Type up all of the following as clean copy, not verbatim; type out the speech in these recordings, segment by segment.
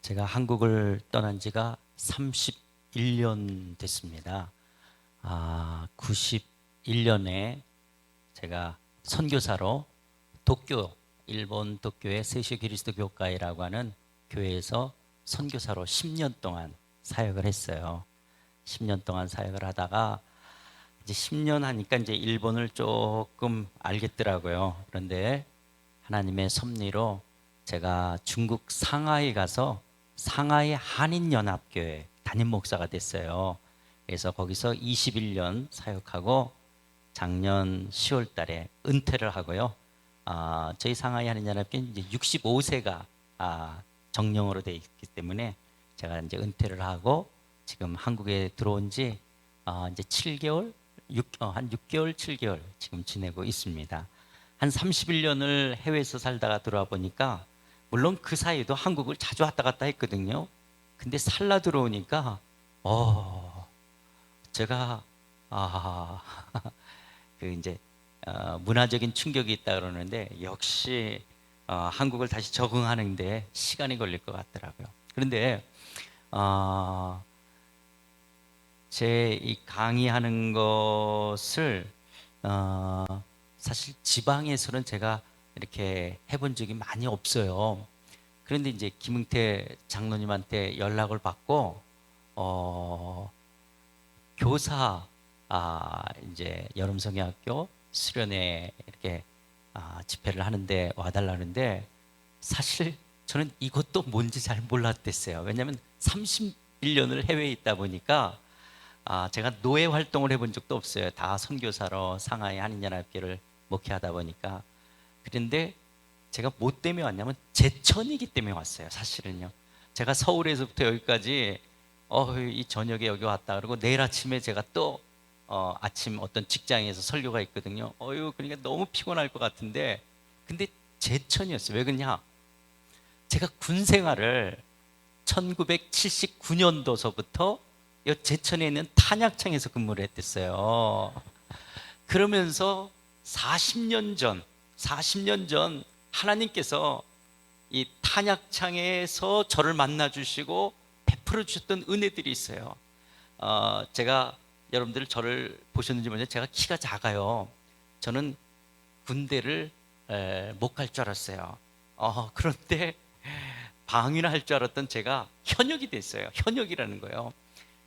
제가 한국을 떠난 지가 31년 됐습니다. 91년에 제가 선교사로 도쿄, 일본 도쿄의 세시 그리스도 교회라고 하는 교회에서 선교사로 10년 동안 사역을 했어요. 10년 동안 사역을 하다가 이제 10년 하니까 이제 일본을 조금 알겠더라고요. 그런데 하나님의 섭리로 제가 중국 상하이 가서 상하이 한인연합교회 담임 목사가 됐어요. 그래서 거기서 21년 사역하고 작년 10월 달에 은퇴를 하고요. 저희 상하이 한인연합교회는 이제 65세가 정령으로 되어 있기 때문에 제가 이제 은퇴를 하고 지금 한국에 들어온 지 이제 7개월, 한 6개월, 7개월 지금 지내고 있습니다. 한 31년을 해외에서 살다가 들어와 보니까 물론 그 사이에도 한국을 자주 왔다 갔다 했거든요. 근데 살라 들어오니까 제가 그 이제 문화적인 충격이 있다 그러는데 역시 한국을 다시 적응하는데 시간이 걸릴 것 같더라고요. 그런데 제 이 강의하는 것을 사실 지방에서는 제가 이렇게 해본 적이 많이 없어요. 그런데 이제 김응태 장로님한테 연락을 받고 교사 이제 여름성경학교 수련회 이렇게 집회를 하는데 와달라는데 사실 저는 이것도 뭔지 잘 몰랐댔어요. 왜냐하면 31년을 해외에 있다 보니까 제가 노예 활동을 해본 적도 없어요. 다 선교사로 상하이 한인연합교회를 목회하다 보니까. 그런데 제가 뭐 때문에 왔냐면 제천이기 때문에 왔어요. 사실은요. 제가 서울에서부터 여기까지 이 저녁에 여기 왔다 그러고 내일 아침에 제가 또 아침 어떤 직장에서 설교가 있거든요. 그러니까 너무 피곤할 것 같은데 근데 제천이었어요. 왜 그러냐? 제가 군 생활을 1979년도서부터 제천에 있는 탄약창에서 근무를 했댔어요. 그러면서 40년 전 하나님께서 이 탄약창에서 저를 만나 주시고 베풀어 주셨던 은혜들이 있어요. 제가 여러분들 저를 보셨는지 모르겠는데 제가 키가 작아요. 저는 군대를 못 갈 줄 알았어요. 그런데 방위나 할 줄 알았던 제가 현역이 됐어요. 현역이라는 거예요.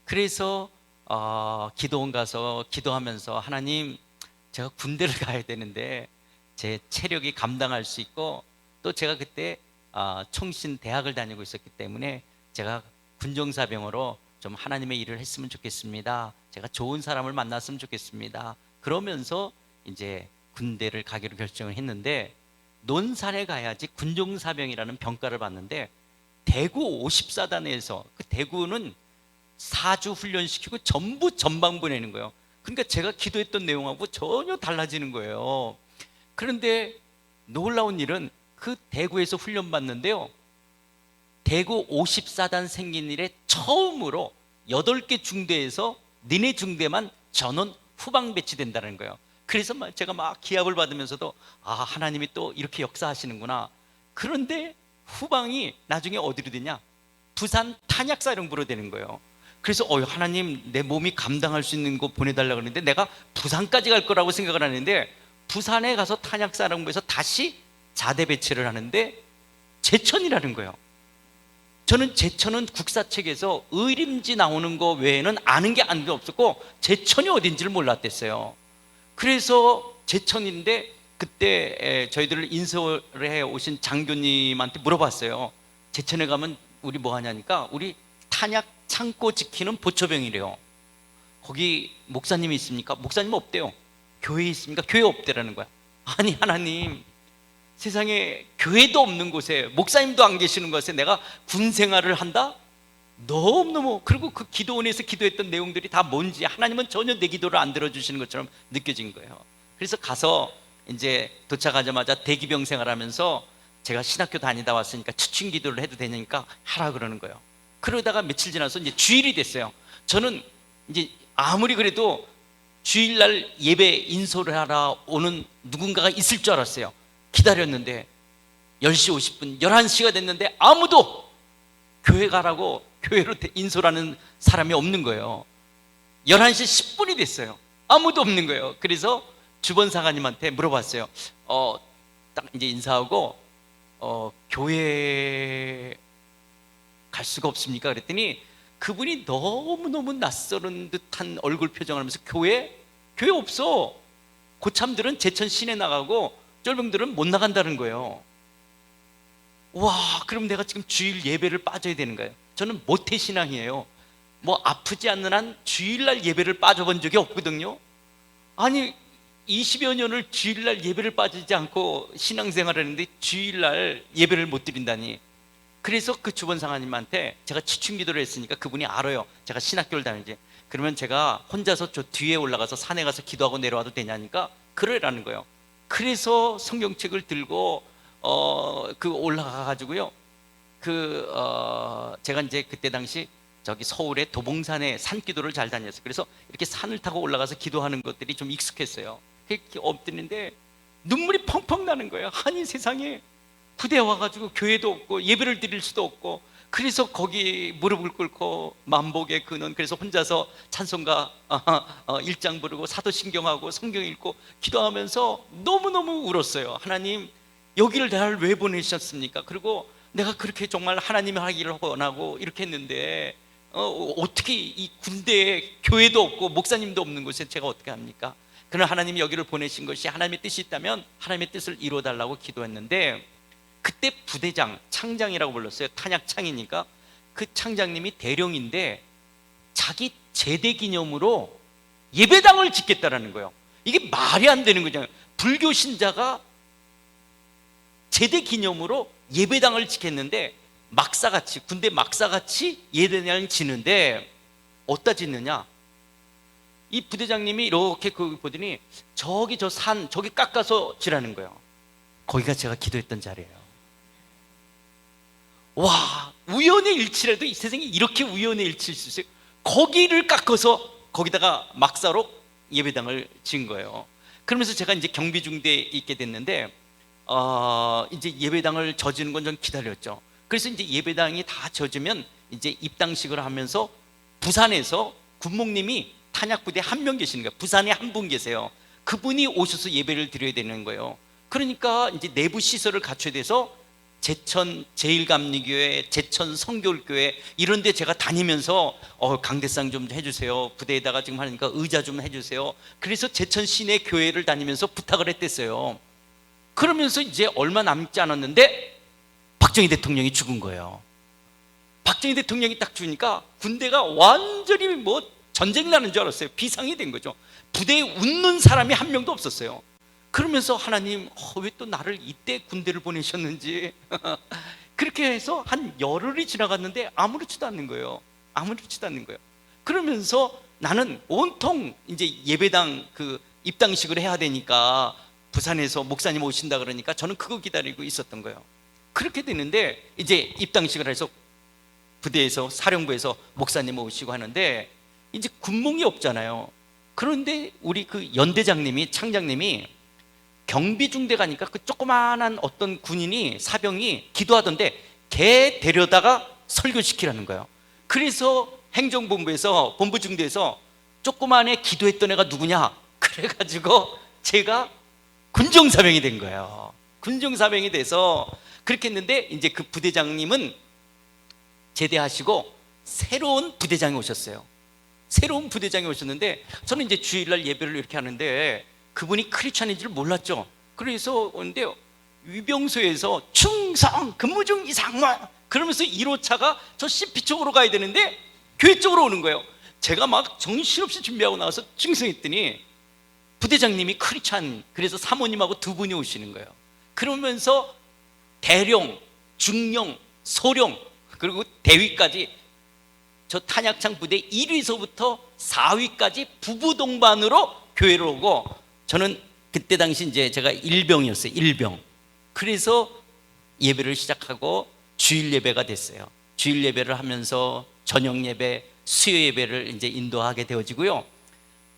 그래서 기도원 가서 기도하면서 하나님, 제가 군대를 가야 되는데 제 체력이 감당할 수 있고 또 제가 그때 총신 대학을 다니고 있었기 때문에 제가 군정사병으로 좀 하나님의 일을 했으면 좋겠습니다. 제가 좋은 사람을 만났으면 좋겠습니다. 그러면서 이제 군대를 가기로 결정을 했는데 논산에 가야지 군종사병이라는 병가를 받는데 대구 54단에서 그 대구는 4주 훈련시키고 전부 전방 보내는 거예요. 그러니까 제가 기도했던 내용하고 전혀 달라지는 거예요. 그런데 놀라운 일은 그 대구에서 훈련받는데요, 대구 54단 생긴 일에 처음으로 8개 중대에서 니네 중대만 전원 후방 배치된다는 거예요. 그래서 제가 막 기합을 받으면서도 하나님이 또 이렇게 역사하시는구나. 그런데 후방이 나중에 어디로 되냐? 부산 탄약사령부로 되는 거예요. 그래서 하나님, 내 몸이 감당할 수 있는 거 보내달라고 그러는데 내가 부산까지 갈 거라고 생각을 하는데 부산에 가서 탄약사령부에서 다시 자대 배치를 하는데 제천이라는 거예요. 저는 제천은 국사책에서 의림지 나오는 거 외에는 아는 게 없었고 제천이 어딘지를 몰랐댔어요. 그래서 제천인데 그때 저희들을 인솔해 오신 장교님한테 물어봤어요. 제천에 가면 우리 뭐 하냐니까 우리 탄약 창고 지키는 보초병이래요. 거기 목사님이 있습니까? 목사님 없대요. 교회 있습니까? 교회 없대라는 거야. 아니 하나님, 세상에 교회도 없는 곳에 목사님도 안 계시는 곳에 내가 군 생활을 한다? 너무너무. 그리고 그 기도원에서 기도했던 내용들이 다 뭔지 하나님은 전혀 내 기도를 안 들어주시는 것처럼 느껴진 거예요. 그래서 가서 이제 도착하자마자 대기병 생활하면서 제가 신학교 다니다 왔으니까 추측 기도를 해도 되니까 하라 그러는 거예요. 그러다가 며칠 지나서 이제 주일이 됐어요. 저는 이제 아무리 그래도 주일날 예배 인솔을 하러 오는 누군가가 있을 줄 알았어요. 기다렸는데 10시 50분, 11시가 됐는데 아무도 교회 가라고 교회로 인솔하는 사람이 없는 거예요. 11시 10분이 됐어요. 아무도 없는 거예요. 그래서 주번 사관님한테 물어봤어요. 딱 이제 인사하고 교회 갈 수가 없습니까? 그랬더니 그분이 너무너무 낯설은 듯한 얼굴 표정을 하면서 교회 없어. 고참들은 제천 시내 나가고 쫄병들은 못 나간다는 거예요. 와, 그럼 내가 지금 주일 예배를 빠져야 되는 거예요. 저는 모태신앙이에요. 뭐 아프지 않는 한 주일날 예배를 빠져본 적이 없거든요. 아니 20여 년을 주일날 예배를 빠지지 않고 신앙생활을 했는데 주일날 예배를 못 드린다니. 그래서 그 주번 상하님한테 제가 취충기도를 했으니까 그분이 알아요. 제가 신학교를 다니지. 그러면 제가 혼자서 저 뒤에 올라가서 산에 가서 기도하고 내려와도 되냐니까 그러라는 거예요. 그래서 성경책을 들고 그 올라가 가지고요. 제가 이제 그때 당시 저기 서울의 도봉산에 산기도를 잘 다녔어요. 그래서 이렇게 산을 타고 올라가서 기도하는 것들이 좀 익숙했어요. 이렇게 엎드리는데 눈물이 펑펑 나는 거예요. 아니 세상에 부대 와가지고 교회도 없고 예배를 드릴 수도 없고, 그래서 거기 무릎을 꿇고 만복의 근원, 그래서 혼자서 찬송가 1장 부르고 사도신경하고 성경 읽고 기도하면서 너무너무 울었어요. 하나님, 여기를 나를 왜 보내셨습니까? 그리고 내가 그렇게 정말 하나님의 하기를 원하고 이렇게 했는데 어떻게 이 군대에 교회도 없고 목사님도 없는 곳에 제가 어떻게 합니까? 그러나 하나님이 여기를 보내신 것이 하나님의 뜻이 있다면 하나님의 뜻을 이루어달라고 기도했는데, 그때 부대장, 창장이라고 불렀어요. 탄약창이니까. 그 창장님이 대령인데 자기 제대 기념으로 예배당을 짓겠다라는 거예요. 이게 말이 안 되는 거잖아요. 불교 신자가 제대 기념으로 예배당을 짓겠는데 막사같이, 군대 막사같이 예배당을 짓는데 어디다 짓느냐? 이 부대장님이 이렇게 보더니 저기 저 산 저기 깎아서 지라는 거예요. 거기가 제가 기도했던 자리예요. 와, 우연의 일치라도 이 세상에 이렇게 우연의 일치일 수 있어요. 거기를 깎아서 거기다가 막사로 예배당을 지은 거예요. 그러면서 제가 이제 경비중대에 있게 됐는데 이제 예배당을 져지는 건 좀 기다렸죠. 그래서 이제 예배당이 다 져지면 이제 입당식을 하면서 부산에서 군목님이 탄약부대 한 명 계시는 거예요. 부산에 한 분 계세요. 그분이 오셔서 예배를 드려야 되는 거예요. 그러니까 이제 내부 시설을 갖춰야 돼서 제천 제일감리교회, 제천 성교울교회 이런 데 제가 다니면서 강대상 좀 해주세요. 부대에다가 지금 하니까 의자 좀 해주세요. 그래서 제천 시내 교회를 다니면서 부탁을 했댔어요. 그러면서 이제 얼마 남지 않았는데 박정희 대통령이 죽은 거예요. 박정희 대통령이 딱 죽으니까 군대가 완전히 뭐 전쟁 나는 줄 알았어요. 비상이 된 거죠. 부대에 웃는 사람이 한 명도 없었어요. 그러면서 하나님, 왜 또 나를 이때 군대를 보내셨는지 그렇게 해서 한 열흘이 지나갔는데 아무렇지도 않는 거예요. 아무렇지도 않는 거예요. 그러면서 나는 온통 이제 예배당 그 입당식을 해야 되니까 부산에서 목사님 오신다 그러니까 저는 그거 기다리고 있었던 거예요. 그렇게 되는데 이제 입당식을 해서 부대에서 사령부에서 목사님 오시고 하는데 이제 군목이 없잖아요. 그런데 우리 그 연대장님이, 창장님이 경비중대 가니까 그 조그마한 어떤 군인이, 사병이 기도하던데 걔 데려다가 설교시키라는 거예요. 그래서 행정본부에서, 본부중대에서 조그만 애 기도했던 애가 누구냐? 그래가지고 제가 군정사병이 된 거예요. 군정사병이 돼서 그렇게 했는데 이제 그 부대장님은 제대하시고 새로운 부대장이 오셨어요. 새로운 부대장이 오셨는데 저는 이제 주일날 예배를 이렇게 하는데 그분이 크리스찬인 줄 몰랐죠. 그래서 오는데 위병소에서 충성 근무 중 이상만 그러면서 1호차가 저 CP 쪽으로 가야 되는데 교회 쪽으로 오는 거예요. 제가 막 정신없이 준비하고 나와서 충성했더니 부대장님이 크리스찬, 그래서 사모님하고 두 분이 오시는 거예요. 그러면서 대령, 중령, 소령 그리고 대위까지 저 탄약창 부대 1위서부터 4위까지 부부 동반으로 교회를 오고, 저는 그때 당시 이제 제가 일병이었어요. 일병. 그래서 예배를 시작하고 주일 예배가 됐어요. 주일 예배를 하면서 저녁 예배, 수요 예배를 이제 인도하게 되어지고요.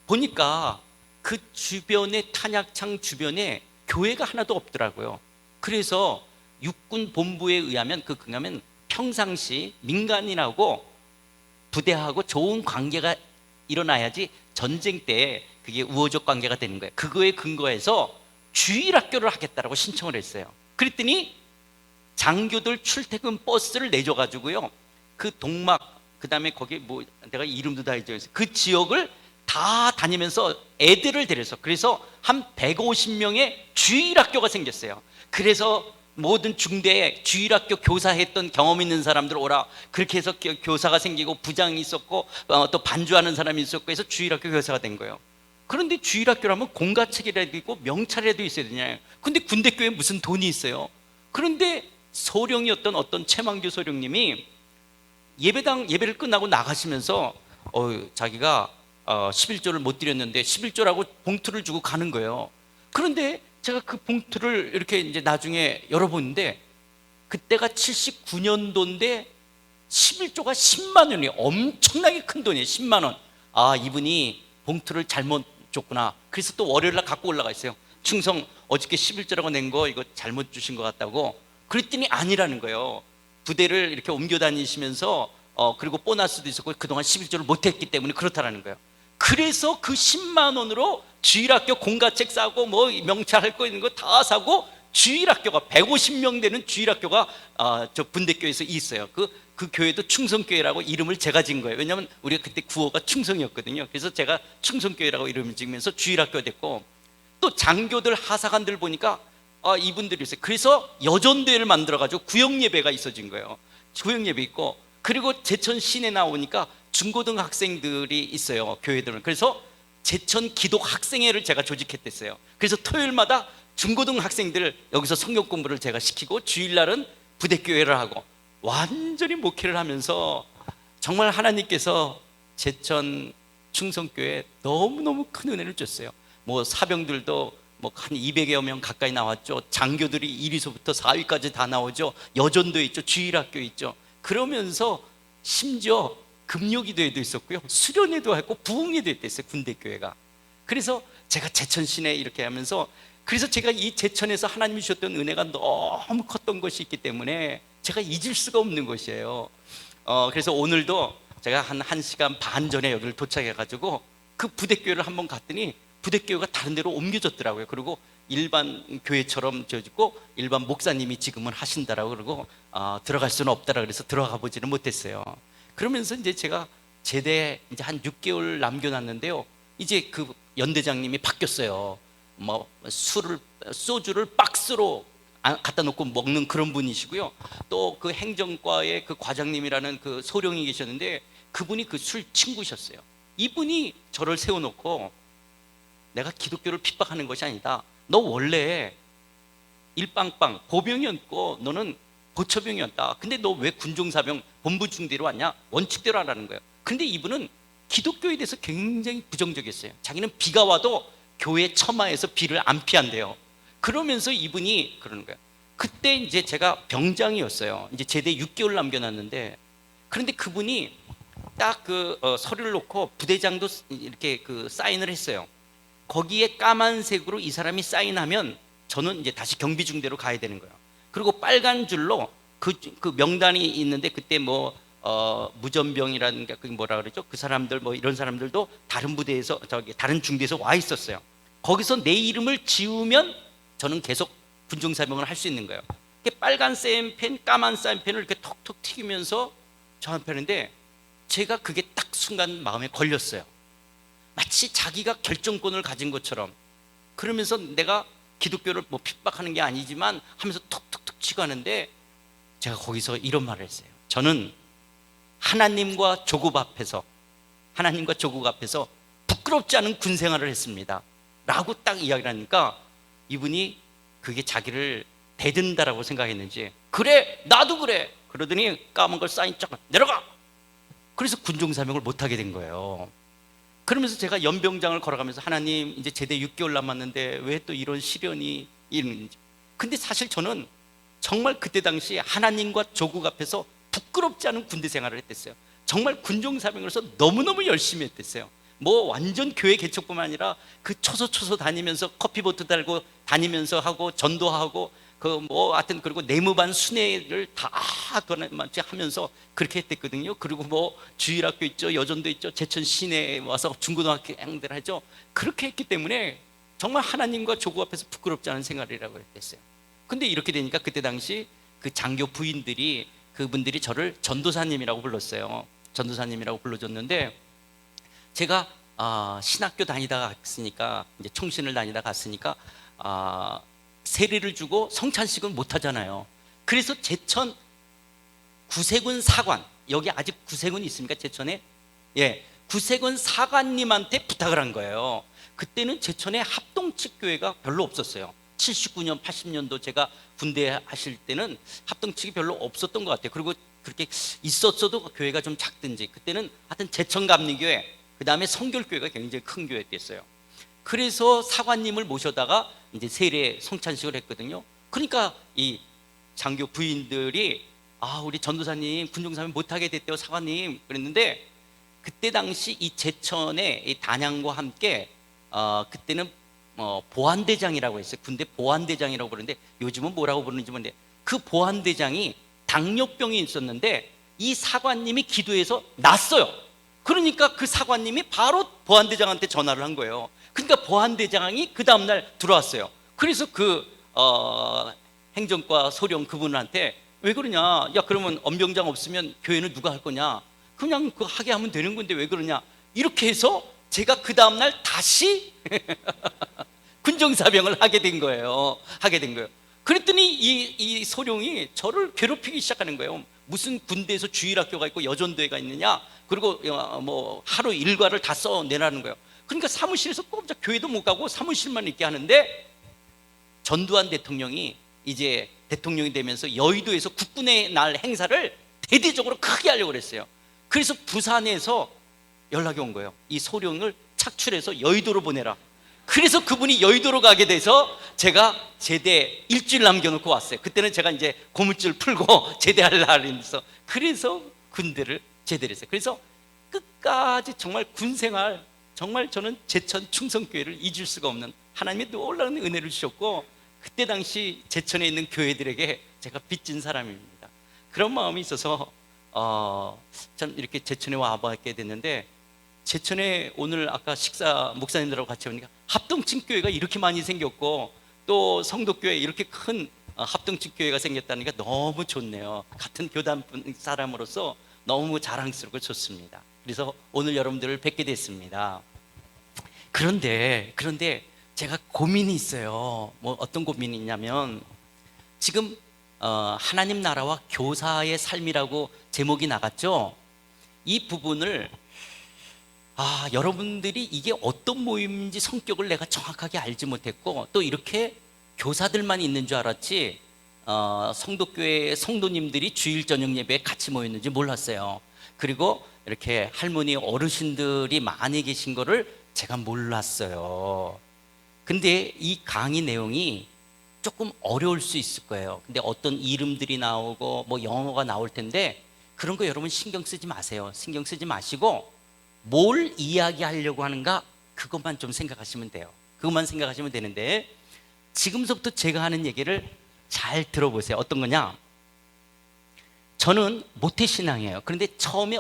보니까 그 주변에, 탄약창 주변에 교회가 하나도 없더라고요. 그래서 육군 본부에 의하면 가면 평상시 민간인하고 부대하고 좋은 관계가 일어나야지 전쟁 때 그게 우호적 관계가 되는 거예요. 그거에 근거해서 주일학교를 하겠다라고 신청을 했어요. 그랬더니 장교들 출퇴근 버스를 내줘가지고요, 그 동막, 그 다음에 거기 뭐 내가 이름도 다 잊어버렸어요. 그 지역을 다 다니면서 애들을 데려서, 그래서 한 150명의 주일학교가 생겼어요. 그래서 모든 중대에 주일학교 교사했던 경험 있는 사람들 오라, 그렇게 해서 교사가 생기고 부장이 있었고 또 반주하는 사람이 있었고 해서 주일학교 교사가 된 거예요. 그런데 주일학교라면 공가책이라도 있고 명찰이라도 있어야 되냐요. 근데 군대교회에 무슨 돈이 있어요. 그런데 소령이었던 어떤 최만규 소령님이 예배를 끝나고 나가시면서 자기가 11조를 못 드렸는데 11조라고 봉투를 주고 가는 거예요. 그런데 제가 그 봉투를 이렇게 이제 나중에 열어보는데 그때가 79년도인데 11조가 10만 원이 엄청나게 큰 돈이에요. 10만 원. 아, 이분이 봉투를 잘못 줬구나. 그래서 또 월요일 날 갖고 올라가 있어요. 충성, 어저께 11조라고 낸 거 이거 잘못 주신 것 같다고. 그랬더니 아니라는 거예요. 부대를 이렇게 옮겨 다니시면서 그리고 보너스도 있었고 그동안 11조를 못했기 때문에 그렇다라는 거예요. 그래서 그 10만 원으로 주일학교 공가책 사고 뭐 명찰할 거 있는 거 다 사고, 주일학교가 150명 되는 주일학교가 저 분대교에서 있어요. 그 교회도 충성교회라고 이름을 제가 지은 거예요. 왜냐하면 우리가 그때 구호가 충성이었거든요. 그래서 제가 충성교회라고 이름을 지으면서 주일학교가 됐고, 또 장교들 하사관들 보니까 이분들이 있어요. 그래서 여전대를 만들어가지고 구역예배가 있어진 거예요. 구역예배 있고, 그리고 제천 시내 나오니까 중고등학생들이 있어요, 교회들은. 그래서 제천 기독학생회를 제가 조직했댔어요. 그래서 토요일마다 중고등학생들 여기서 성경 공부를 제가 시키고 주일날은 부대교회를 하고 완전히 목회를 하면서 정말 하나님께서 제천 충성교회에 너무너무 큰 은혜를 줬어요. 뭐 사병들도 뭐 한 200여 명 가까이 나왔죠. 장교들이 1위서부터 4위까지 다 나오죠. 여전도 있죠. 주일학교 있죠. 그러면서 심지어 금요기도회도 있었고요, 수련회도 했고 부흥회도 했어요, 군대교회가. 그래서 제가 제천 시내 이렇게 하면서, 그래서 제가 이 제천에서 하나님이 주셨던 은혜가 너무 컸던 것이 있기 때문에 제가 잊을 수가 없는 것이에요. 그래서 오늘도 제가 한 1시간 반 전에 여기를 도착해가지고 그 부대교회를 한번 갔더니 부대교회가 다른 데로 옮겨졌더라고요. 그리고 일반 교회처럼 지어지고 일반 목사님이 지금은 하신다라고 그러고 들어갈 수는 없다라 그래서 들어가 보지는 못했어요. 그러면서 이제 제가 제대 이제 한 6개월 남겨놨는데요, 이제 그 연대장님이 바뀌었어요. 뭐 소주를 박스로 갖다 놓고 먹는 그런 분이시고요. 또 그 행정과의 그 과장님이라는 그 소령이 계셨는데 그분이 그 술 친구셨어요. 이분이 저를 세워놓고, 내가 기독교를 핍박하는 것이 아니다, 너 원래 일빵빵 보병이었고 너는 고처병이었다. 근데 너 왜 군종사병 본부 중대로 왔냐? 원칙대로 하라는 거예요. 근데 이분은 기독교에 대해서 굉장히 부정적이었어요. 자기는 비가 와도 교회 처마에서 비를 안 피한대요. 그러면서 이분이 그러는 거예요. 그때 이제 제가 병장이었어요. 이제 제대 6개월 남겨놨는데, 그런데 그분이 딱 그 서류를 놓고 부대장도 이렇게 그 사인을 했어요. 거기에 까만색으로 이 사람이 사인하면 저는 이제 다시 경비중대로 가야 되는 거예요. 그리고 빨간 줄로 그 명단이 있는데, 그때 뭐 무전병이라는 게 뭐라 그러죠? 그 사람들 뭐 이런 사람들도 다른 부대에서 다른 중대에서 와 있었어요. 거기서 내 이름을 지우면 저는 계속 군종사병을 할 수 있는 거예요. 빨간 사인펜, 까만 사인펜을 이렇게 톡톡 튀기면서 저한테 하는데, 제가 그게 딱 순간 마음에 걸렸어요. 마치 자기가 결정권을 가진 것처럼. 그러면서 내가 기독교를 뭐 핍박하는 게 아니지만 하면서 톡톡톡 치고 하는데, 제가 거기서 이런 말을 했어요. 저는 하나님과 조국 앞에서 부끄럽지 않은 군 생활을 했습니다 라고 딱 이야기를 하니까, 이분이 그게 자기를 대든다라고 생각했는지, 그래 나도 그래 그러더니 까만 걸 사인 쫙 내려가. 그래서 군종사명을 못하게 된 거예요. 그러면서 제가 연병장을 걸어가면서, 하나님 이제 제대 6개월 남았는데 왜 또 이런 시련이 있는지. 근데 사실 저는 정말 그때 당시 하나님과 조국 앞에서 부끄럽지 않은 군대 생활을 했댔어요. 정말 군종사명으로서 너무너무 열심히 했댔어요. 뭐 완전 교회 개척뿐만 아니라 그 초소 다니면서 커피보트 달고 다니면서 하고 전도하고 그 뭐 하여튼 그리고 내무반 순회를 다 하면서 그렇게 했댔거든요. 그리고 뭐 주일학교 있죠, 여전도 있죠, 제천 시내에 와서 중고등학교 행들 하죠. 그렇게 했기 때문에 정말 하나님과 조국 앞에서 부끄럽지 않은 생활이라고 했댔어요. 근데 이렇게 되니까 그때 당시 그 장교 부인들이, 그분들이 저를 전도사님이라고 불렀어요. 전도사님이라고 불러줬는데, 제가 신학교 다니다가 갔으니까, 이제 총신을 다니다 갔으니까 세례를 주고 성찬식은 못 하잖아요. 그래서 제천 구세군 사관, 여기 아직 구세군 있습니까, 제천에? 예, 구세군 사관님한테 부탁을 한 거예요. 그때는 제천에 합동측 교회가 별로 없었어요. 79년, 80년도 제가 군대 하실 때는 합동측이 별로 없었던 것 같아요. 그리고 그렇게 있었어도 교회가 좀 작든지, 그때는 하여튼 제천감리교회, 그 다음에 성결교회가 굉장히 큰 교회였어요. 그래서 사관님을 모셔다가 이제 세례 성찬식을 했거든요. 그러니까 이 장교 부인들이 우리 전도사님 군종사님 못하게 됐대요, 사관님. 그랬는데 그때 당시 이 제천의 이 단양과 함께 그때는 보안대장이라고 했어요. 군대 보안대장이라고 부르는데 요즘은 뭐라고 부르는지 모르는데, 그 보안대장이 당뇨병이 있었는데 이 사관님이 기도해서 났어요. 그러니까 그 사관님이 바로 보안대장한테 전화를 한 거예요. 그러니까 보안대장이 그 다음날 들어왔어요. 그래서 그 행정과 소령 그분한테 왜 그러냐, 야 그러면 엄병장 없으면 교회는 누가 할 거냐, 그냥 그 하게 하면 되는 건데 왜 그러냐, 이렇게 해서 제가 그 다음날 다시 군정사병을 하게 된 거예요. 그랬더니 이 소령이 저를 괴롭히기 시작하는 거예요. 무슨 군대에서 주일학교가 있고 여전도회가 있느냐, 그리고 뭐 하루 일과를 다 써내라는 거예요. 그러니까 사무실에서 꼼짝 교회도 못 가고 사무실만 있게 하는데, 전두환 대통령이 이제 대통령이 되면서 여의도에서 국군의 날 행사를 대대적으로 크게 하려고 그랬어요. 그래서 부산에서 연락이 온 거예요. 이 소령을 착출해서 여의도로 보내라. 그래서 그분이 여의도로 가게 돼서 제가 제대 일주일 남겨놓고 왔어요. 그때는 제가 이제 고무줄 풀고 제대할 날이면서, 그래서 군대를 제대를 했어요. 그래서 끝까지 정말 군생활, 정말 저는 제천 충성교회를 잊을 수가 없는, 하나님의 놀라운 은혜를 주셨고, 그때 당시 제천에 있는 교회들에게 제가 빚진 사람입니다. 그런 마음이 있어서 참 이렇게 제천에 와보게 됐는데, 제천에 오늘 아까 식사 목사님들하고 같이 오니까 합동측 교회가 이렇게 많이 생겼고, 또 성도교회 이렇게 큰 합동측 교회가 생겼다니까 너무 좋네요. 같은 교단 사람으로서 너무 자랑스럽고 좋습니다. 그래서 오늘 여러분들을 뵙게 됐습니다. 그런데 제가 고민이 있어요. 뭐 어떤 고민이 있냐면, 지금 하나님 나라와 교사의 삶이라고 제목이 나갔죠. 이 부분을 여러분들이 이게 어떤 모임인지 성격을 내가 정확하게 알지 못했고, 또 이렇게 교사들만 있는 줄 알았지 성도교회 성도님들이 주일 저녁 예배에 같이 모였는지 몰랐어요. 그리고 이렇게 할머니 어르신들이 많이 계신 거를 제가 몰랐어요. 근데 이 강의 내용이 조금 어려울 수 있을 거예요. 근데 어떤 이름들이 나오고 뭐 영어가 나올 텐데, 그런 거 여러분 신경 쓰지 마세요. 신경 쓰지 마시고 뭘 이야기하려고 하는가, 그것만 좀 생각하시면 돼요. 그것만 생각하시면 되는데, 지금서부터 제가 하는 얘기를 잘 들어보세요. 어떤 거냐, 저는 모태신앙이에요. 그런데 처음에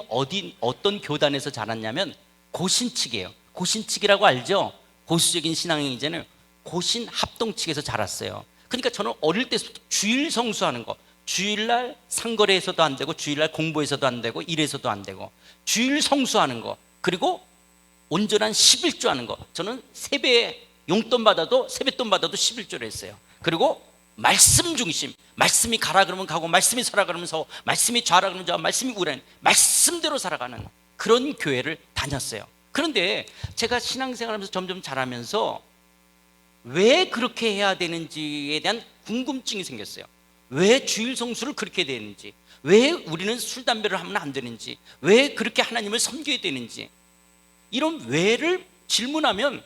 어떤 교단에서 자랐냐면 고신측이에요. 고신측이라고 알죠? 보수적인 신앙이잖아요. 고신 합동측에서 자랐어요. 그러니까 저는 어릴 때부터 주일 성수하는 거, 주일날 상거래에서도 안 되고, 주일날 공부에서도 안 되고, 일에서도 안 되고, 주일 성수하는 거, 그리고 온전한 11조 하는 거. 저는 세배 용돈 받아도, 세뱃돈 받아도 11조를 했어요. 그리고 말씀 중심, 말씀이 가라 그러면 가고, 말씀이 서라 그러면 서, 말씀이 좌라 그러면 좌, 말씀이 우라, 말씀대로 살아가는 그런 교회를 다녔어요. 그런데 제가 신앙생활하면서 점점 자라면서 왜 그렇게 해야 되는지에 대한 궁금증이 생겼어요. 왜 주일 성수를 그렇게 되는지, 왜 우리는 술 담배를 하면 안 되는지, 왜 그렇게 하나님을 섬겨야 되는지, 이런 왜를 질문하면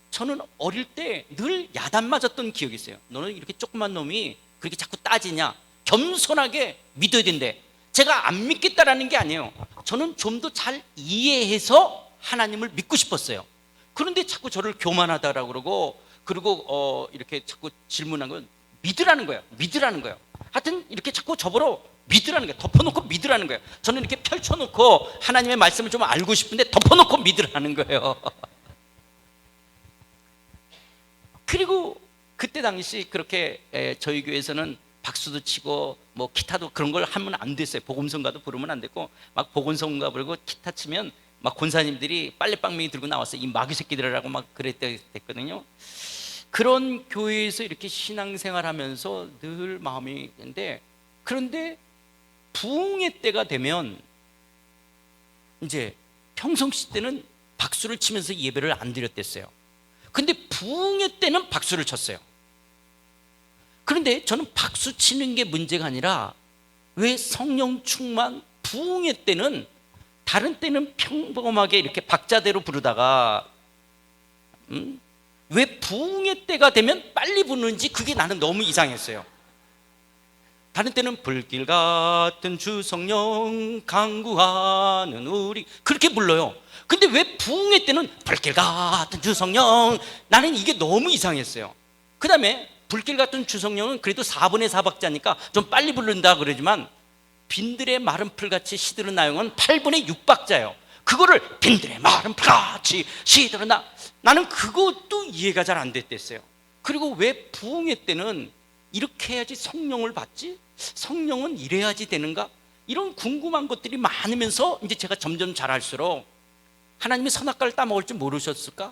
저는 어릴 때 늘 야단 맞았던 기억이 있어요. 너는 이렇게 조그만 놈이 그렇게 자꾸 따지냐, 겸손하게 믿어야 된대. 제가 안 믿겠다라는 게 아니에요. 저는 좀 더 잘 이해해서 하나님을 믿고 싶었어요. 그런데 자꾸 저를 교만하다라고 그러고, 그리고 이렇게 자꾸 질문한 건 믿으라는 거예요. 믿으라는 거예요. 하여튼 이렇게 자꾸 저보러 믿으라는 거예요. 덮어놓고 믿으라는 거예요. 저는 이렇게 펼쳐놓고 하나님의 말씀을 좀 알고 싶은데 덮어놓고 믿으라는 거예요. 그리고 그때 당시 그렇게 저희 교회에서는 박수도 치고 뭐 기타도 그런 걸 하면 안 됐어요. 복음성가도 부르면 안 됐고, 막 복음성가 부르고 기타 치면 막 권사님들이 빨래방망이 들고 나왔어요. 이 마귀 새끼들이라고 막 그랬거든요. 그런 교회에서 이렇게 신앙생활하면서 늘 마음이 있는데, 그런데 부흥의 때가 되면 이제 평상시 때는 박수를 치면서 예배를 안 드렸댔어요. 근데 부흥의 때는 박수를 쳤어요. 그런데 저는 박수 치는 게 문제가 아니라 왜 성령 충만 부흥의 때는, 다른 때는 평범하게 이렇게 박자대로 부르다가 왜 부흥의 때가 되면 빨리 부르는지 그게 나는 너무 이상했어요. 다른 때는 불길 같은 주 성령 강구하는 우리 그렇게 불러요. 근데 왜 부흥의 때는 불길 같은 주 성령, 나는 이게 너무 이상했어요. 그 다음에 불길 같은 주 성령은 그래도 4분의 4박자니까 좀 빨리 부른다 그러지만, 빈들의 마른 풀같이 시드는 나용은 8분의 6박자예요. 그거를 빈들의 마른 풀같이 시드는 나, 나는 그것도 이해가 잘 안 됐댔어요. 그리고 왜 부흥의 때는 이렇게 해야지 성령을 받지? 성령은 이래야지 되는가? 이런 궁금한 것들이 많으면서 이제 제가 점점 잘할수록 하나님이 선악과를 따먹을 줄 모르셨을까?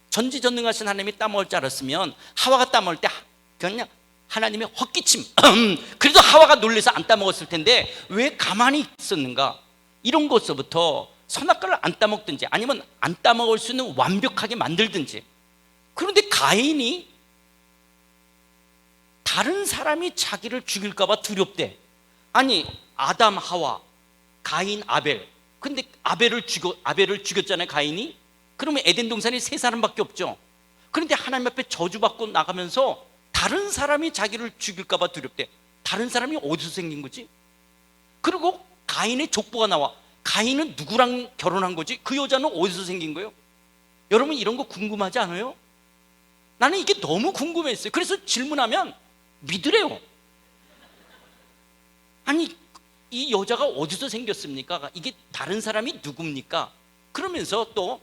전지전능하신 하나님이 따먹을 줄 알았으면 하와가 따먹을 때 그냥 하나님의 헛기침 그래도 하와가 놀라서 안 따먹었을 텐데 왜 가만히 있었는가? 이런 것서부터 선악과를 안 따먹든지 아니면 안 따먹을 수 있는 완벽하게 만들든지. 그런데 가인이 다른 사람이 자기를 죽일까 봐 두렵대. 아니, 아담 하와, 가인 아벨, 근데 아벨을 죽였잖아요, 가인이. 그러면 에덴 동산에 3사람밖에 없죠. 그런데 하나님 앞에 저주받고 나가면서 다른 사람이 자기를 죽일까 봐 두렵대. 다른 사람이 어디서 생긴 거지? 그리고 가인의 족보가 나와. 가인은 누구랑 결혼한 거지? 그 여자는 어디서 생긴 거예요? 여러분 이런 거 궁금하지 않아요? 나는 이게 너무 궁금했어요. 그래서 질문하면 믿으래요. 아니, 이 여자가 어디서 생겼습니까? 이게 다른 사람이 누굽니까? 그러면서 또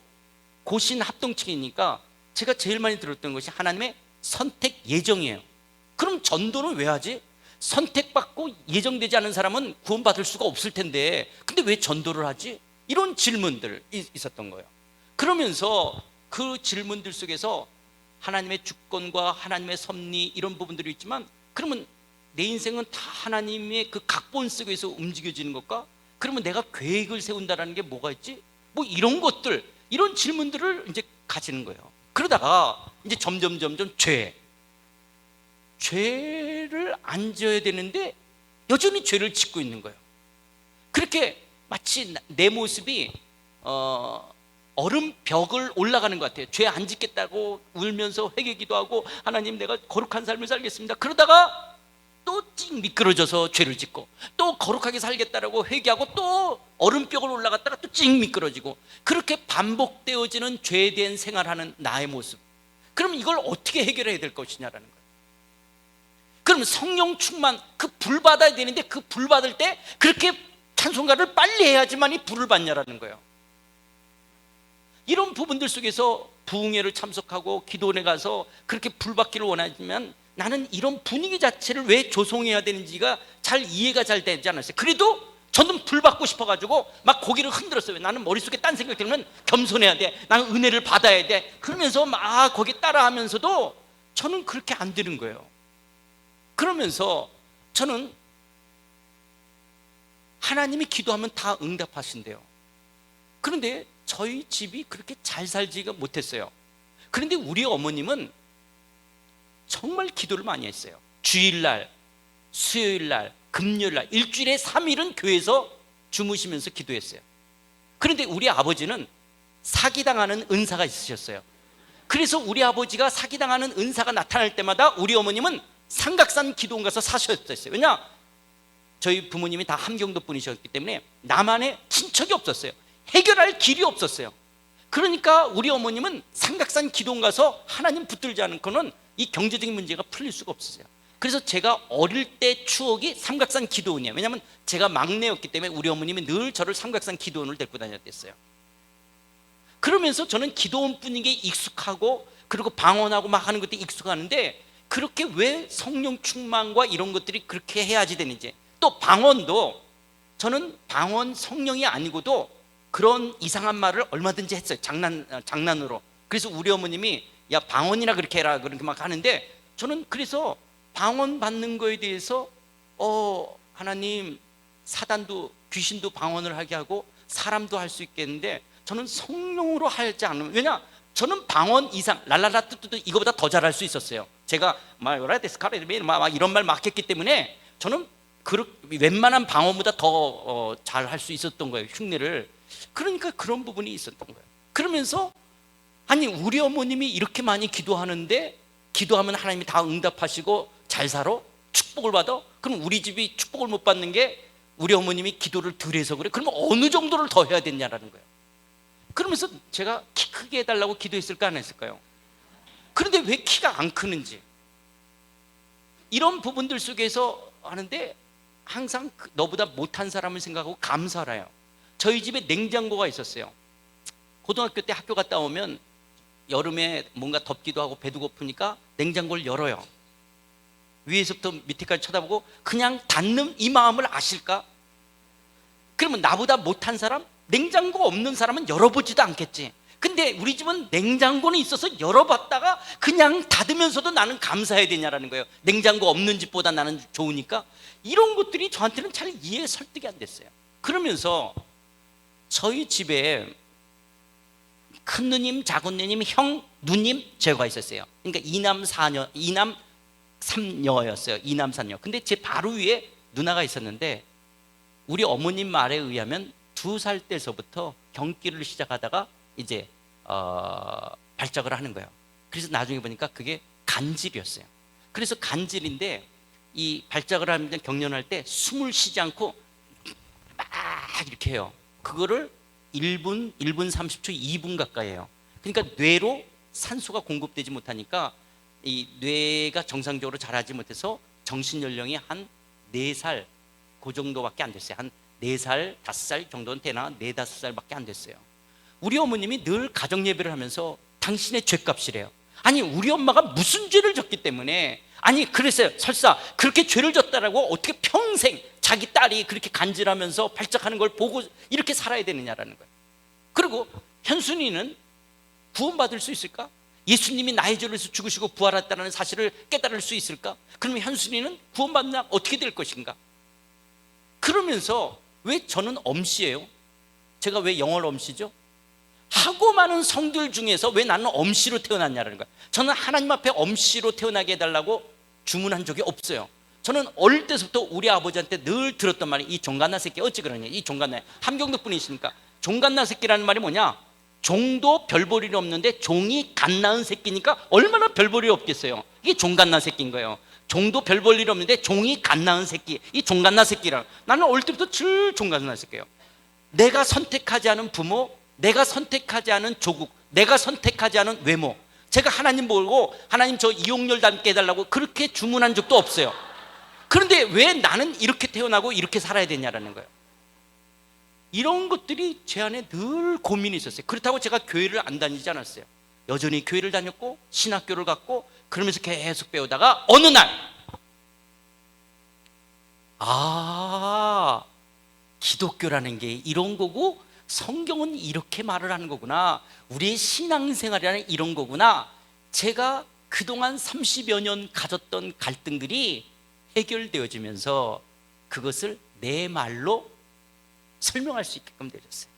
고신 합동측이니까 제가 제일 많이 들었던 것이 하나님의 선택 예정이에요. 그럼 전도는 왜 하지? 선택받고 예정되지 않은 사람은 구원받을 수가 없을 텐데 근데 왜 전도를 하지? 이런 질문들 있었던 거예요. 그러면서 그 질문들 속에서 하나님의 주권과 하나님의 섭리 이런 부분들이 있지만, 그러면 내 인생은 다 하나님의 그 각본 속에서 움직여지는 것과, 그러면 내가 계획을 세운다는 게 뭐가 있지? 뭐 이런 것들, 이런 질문들을 이제 가지는 거예요. 그러다가 이제 점점 죄를 안 져야 되는데 여전히 죄를 짓고 있는 거예요. 그렇게 마치 내 모습이 얼음벽을 올라가는 것 같아요. 죄 안 짓겠다고 울면서 회개기도 하고 하나님 내가 거룩한 삶을 살겠습니다. 그러다가 또 찡 미끄러져서 죄를 짓고, 또 거룩하게 살겠다라고 회개하고 또 얼음벽을 올라갔다가 또 찡 미끄러지고, 그렇게 반복되어지는 죄에 대한 생활하는 나의 모습. 그럼 이걸 어떻게 해결해야 될 것이냐라는 거예요. 그럼 성령 충만, 그 불 받아야 되는데 그 불 받을 때 그렇게 찬송가를 빨리 해야지만이 불을 받냐라는 거예요. 이런 부분들 속에서 부흥회를 참석하고 기도원에 가서 그렇게 불 받기를 원하지만, 나는 이런 분위기 자체를 왜 조성해야 되는지가 잘 이해가 잘 되지 않았어요. 그래도 저는 불 받고 싶어가지고 막 고개를 흔들었어요. 나는 머릿속에 딴 생각 들면 겸손해야 돼, 나는 은혜를 받아야 돼, 그러면서 막 거기에 따라하면서도 저는 그렇게 안 되는 거예요. 그러면서 저는 하나님이 기도하면 다 응답하신대요. 그런데 저희 집이 그렇게 잘 살지가 못했어요. 그런데 우리 어머님은 정말 기도를 많이 했어요. 주일날, 수요일날, 금요일날, 일주일에 3일은 교회에서 주무시면서 기도했어요. 그런데 우리 아버지는 사기당하는 은사가 있으셨어요. 그래서 우리 아버지가 사기당하는 은사가 나타날 때마다 우리 어머님은 삼각산 기도원 가서 사셨어요. 왜냐? 저희 부모님이 다 함경도 분이셨기 때문에 나만의 친척이 없었어요. 해결할 길이 없었어요. 그러니까 우리 어머님은 삼각산 기도원 가서 하나님 붙들지 않고는 이 경제적인 문제가 풀릴 수가 없었어요. 그래서 제가 어릴 때 추억이 삼각산 기도원이에요. 왜냐하면 제가 막내였기 때문에 우리 어머님이 늘 저를 삼각산 기도원을 데리고 다녔댔어요. 그러면서 저는 기도원 분위기에 익숙하고, 그리고 방언하고 막 하는 것도 익숙하는데, 그렇게 왜 성령 충만과 이런 것들이 그렇게 해야지 되는지. 또 방언도, 저는 방언 성령이 아니고도 그런 이상한 말을 얼마든지 했어요. 장난으로. 그래서 우리 어머님이 야 방언이나 그렇게 해라 그렇게 막 하는데, 저는 그래서 방언 받는 거에 대해서 하나님, 사단도 귀신도 방언을 하게 하고 사람도 할 수 있겠는데 저는 성령으로 하지 않으면, 왜냐 저는 방언 이상 랄랄라 뚜뚜뚜 이거보다 더 잘할 수 있었어요. 제가 막 이런 말 막 했기 때문에 저는 웬만한 방언보다 더 잘할 수 있었던 거예요, 흉내를. 그러니까 그런 부분이 있었던 거예요. 그러면서 아니 우리 어머님이 이렇게 많이 기도하는데, 기도하면 하나님이 다 응답하시고 잘 살아? 축복을 받아? 그럼 우리 집이 축복을 못 받는 게 우리 어머님이 기도를 덜 해서 그래? 그러면 어느 정도를 더 해야 되냐라는 거예요. 그러면서 제가 키 크게 해달라고 기도했을까 안 했을까요? 그런데 왜 키가 안 크는지, 이런 부분들 속에서 하는데 항상 너보다 못한 사람을 생각하고 감사를 해요. 저희 집에 냉장고가 있었어요. 고등학교 때 학교 갔다 오면 여름에 뭔가 덥기도 하고 배도 고프니까 냉장고를 열어요. 위에서부터 밑에까지 쳐다보고 그냥 닫는 이 마음을 아실까? 그러면 나보다 못한 사람, 냉장고 없는 사람은 열어보지도 않겠지. 근데 우리 집은 냉장고는 있어서 열어봤다가 그냥 닫으면서도 나는 감사해야 되냐라는 거예요. 냉장고 없는 집보다 나는 좋으니까. 이런 것들이 저한테는 잘 이해 설득이 안 됐어요. 그러면서 저희 집에 큰 누님, 작은 누님, 형, 누님, 제가 있었어요. 그러니까 이남 삼녀였어요. 이남 삼녀. 근데 제 바로 위에 누나가 있었는데, 우리 어머님 말에 의하면 2살 때서부터 경기를 시작하다가 이제 발작을 하는 거예요. 그래서 나중에 보니까 그게 간질이었어요. 그래서 간질인데 이 발작을 하면 경련할 때 숨을 쉬지 않고 막 이렇게 해요. 그거를 1분 30초, 2분 가까이 해요. 그러니까 뇌로 산소가 공급되지 못하니까 이 뇌가 정상적으로 자라지 못해서 정신 연령이 한 4살 그 정도밖에 안 됐어요. 한 4살, 5살 정도는 되나? 4, 5살밖에 안 됐어요. 우리 어머님이 늘 가정 예배를 하면서 당신의 죄값이래요. 아니 우리 엄마가 무슨 죄를 졌기 때문에, 아니 그랬어요. 설사 그렇게 죄를 졌다라고 어떻게 평생 자기 딸이 그렇게 간질하면서 발작하는 걸 보고 이렇게 살아야 되느냐라는 거예요. 그리고 현순이는 구원받을 수 있을까? 예수님이 나의 죄를 위해서 죽으시고 부활했다는 사실을 깨달을 수 있을까? 그러면 현순이는 구원받나 어떻게 될 것인가? 그러면서 왜 저는 엄씨예요? 제가 왜 영어를 엄씨죠? 하고 많은 성들 중에서 왜 나는 엄씨로 태어났냐는 거예요. 저는 하나님 앞에 엄씨로 태어나게 해달라고 주문한 적이 없어요. 저는 어릴 때부터 우리 아버지한테 늘 들었던 말이, 이 종갓나 새끼 어찌 그러냐, 이 종갓나. 함경도 분이시니까 종갓나 새끼라는 말이 뭐냐? 종도 별 볼 일이 없는데 종이 갓 낳은 새끼니까 얼마나 별 볼 일이 없겠어요. 이게 종갓나 새끼인 거예요. 종도 별 볼 일이 없는데 종이 갓 낳은 새끼, 이 종갓나 새끼라. 나는 어릴 때부터 늘 종갓나 새끼예요. 내가 선택하지 않은 부모, 내가 선택하지 않은 조국, 내가 선택하지 않은 외모. 제가 하나님 보고 하나님 저 이용렬 닮게 해달라고 그렇게 주문한 적도 없어요. 그런데 왜 나는 이렇게 태어나고 이렇게 살아야 되냐라는 거예요. 이런 것들이 제 안에 늘 고민이 있었어요. 그렇다고 제가 교회를 안 다니지 않았어요. 여전히 교회를 다녔고 신학교를 갔고 그러면서 계속 배우다가 어느 날 기독교라는 게 이런 거고 성경은 이렇게 말을 하는 거구나, 우리의 신앙생활이라는 이런 거구나. 제가 그동안 30여 년 가졌던 갈등들이 해결되어지면서 그것을 내 말로 설명할 수 있게끔 되었어요.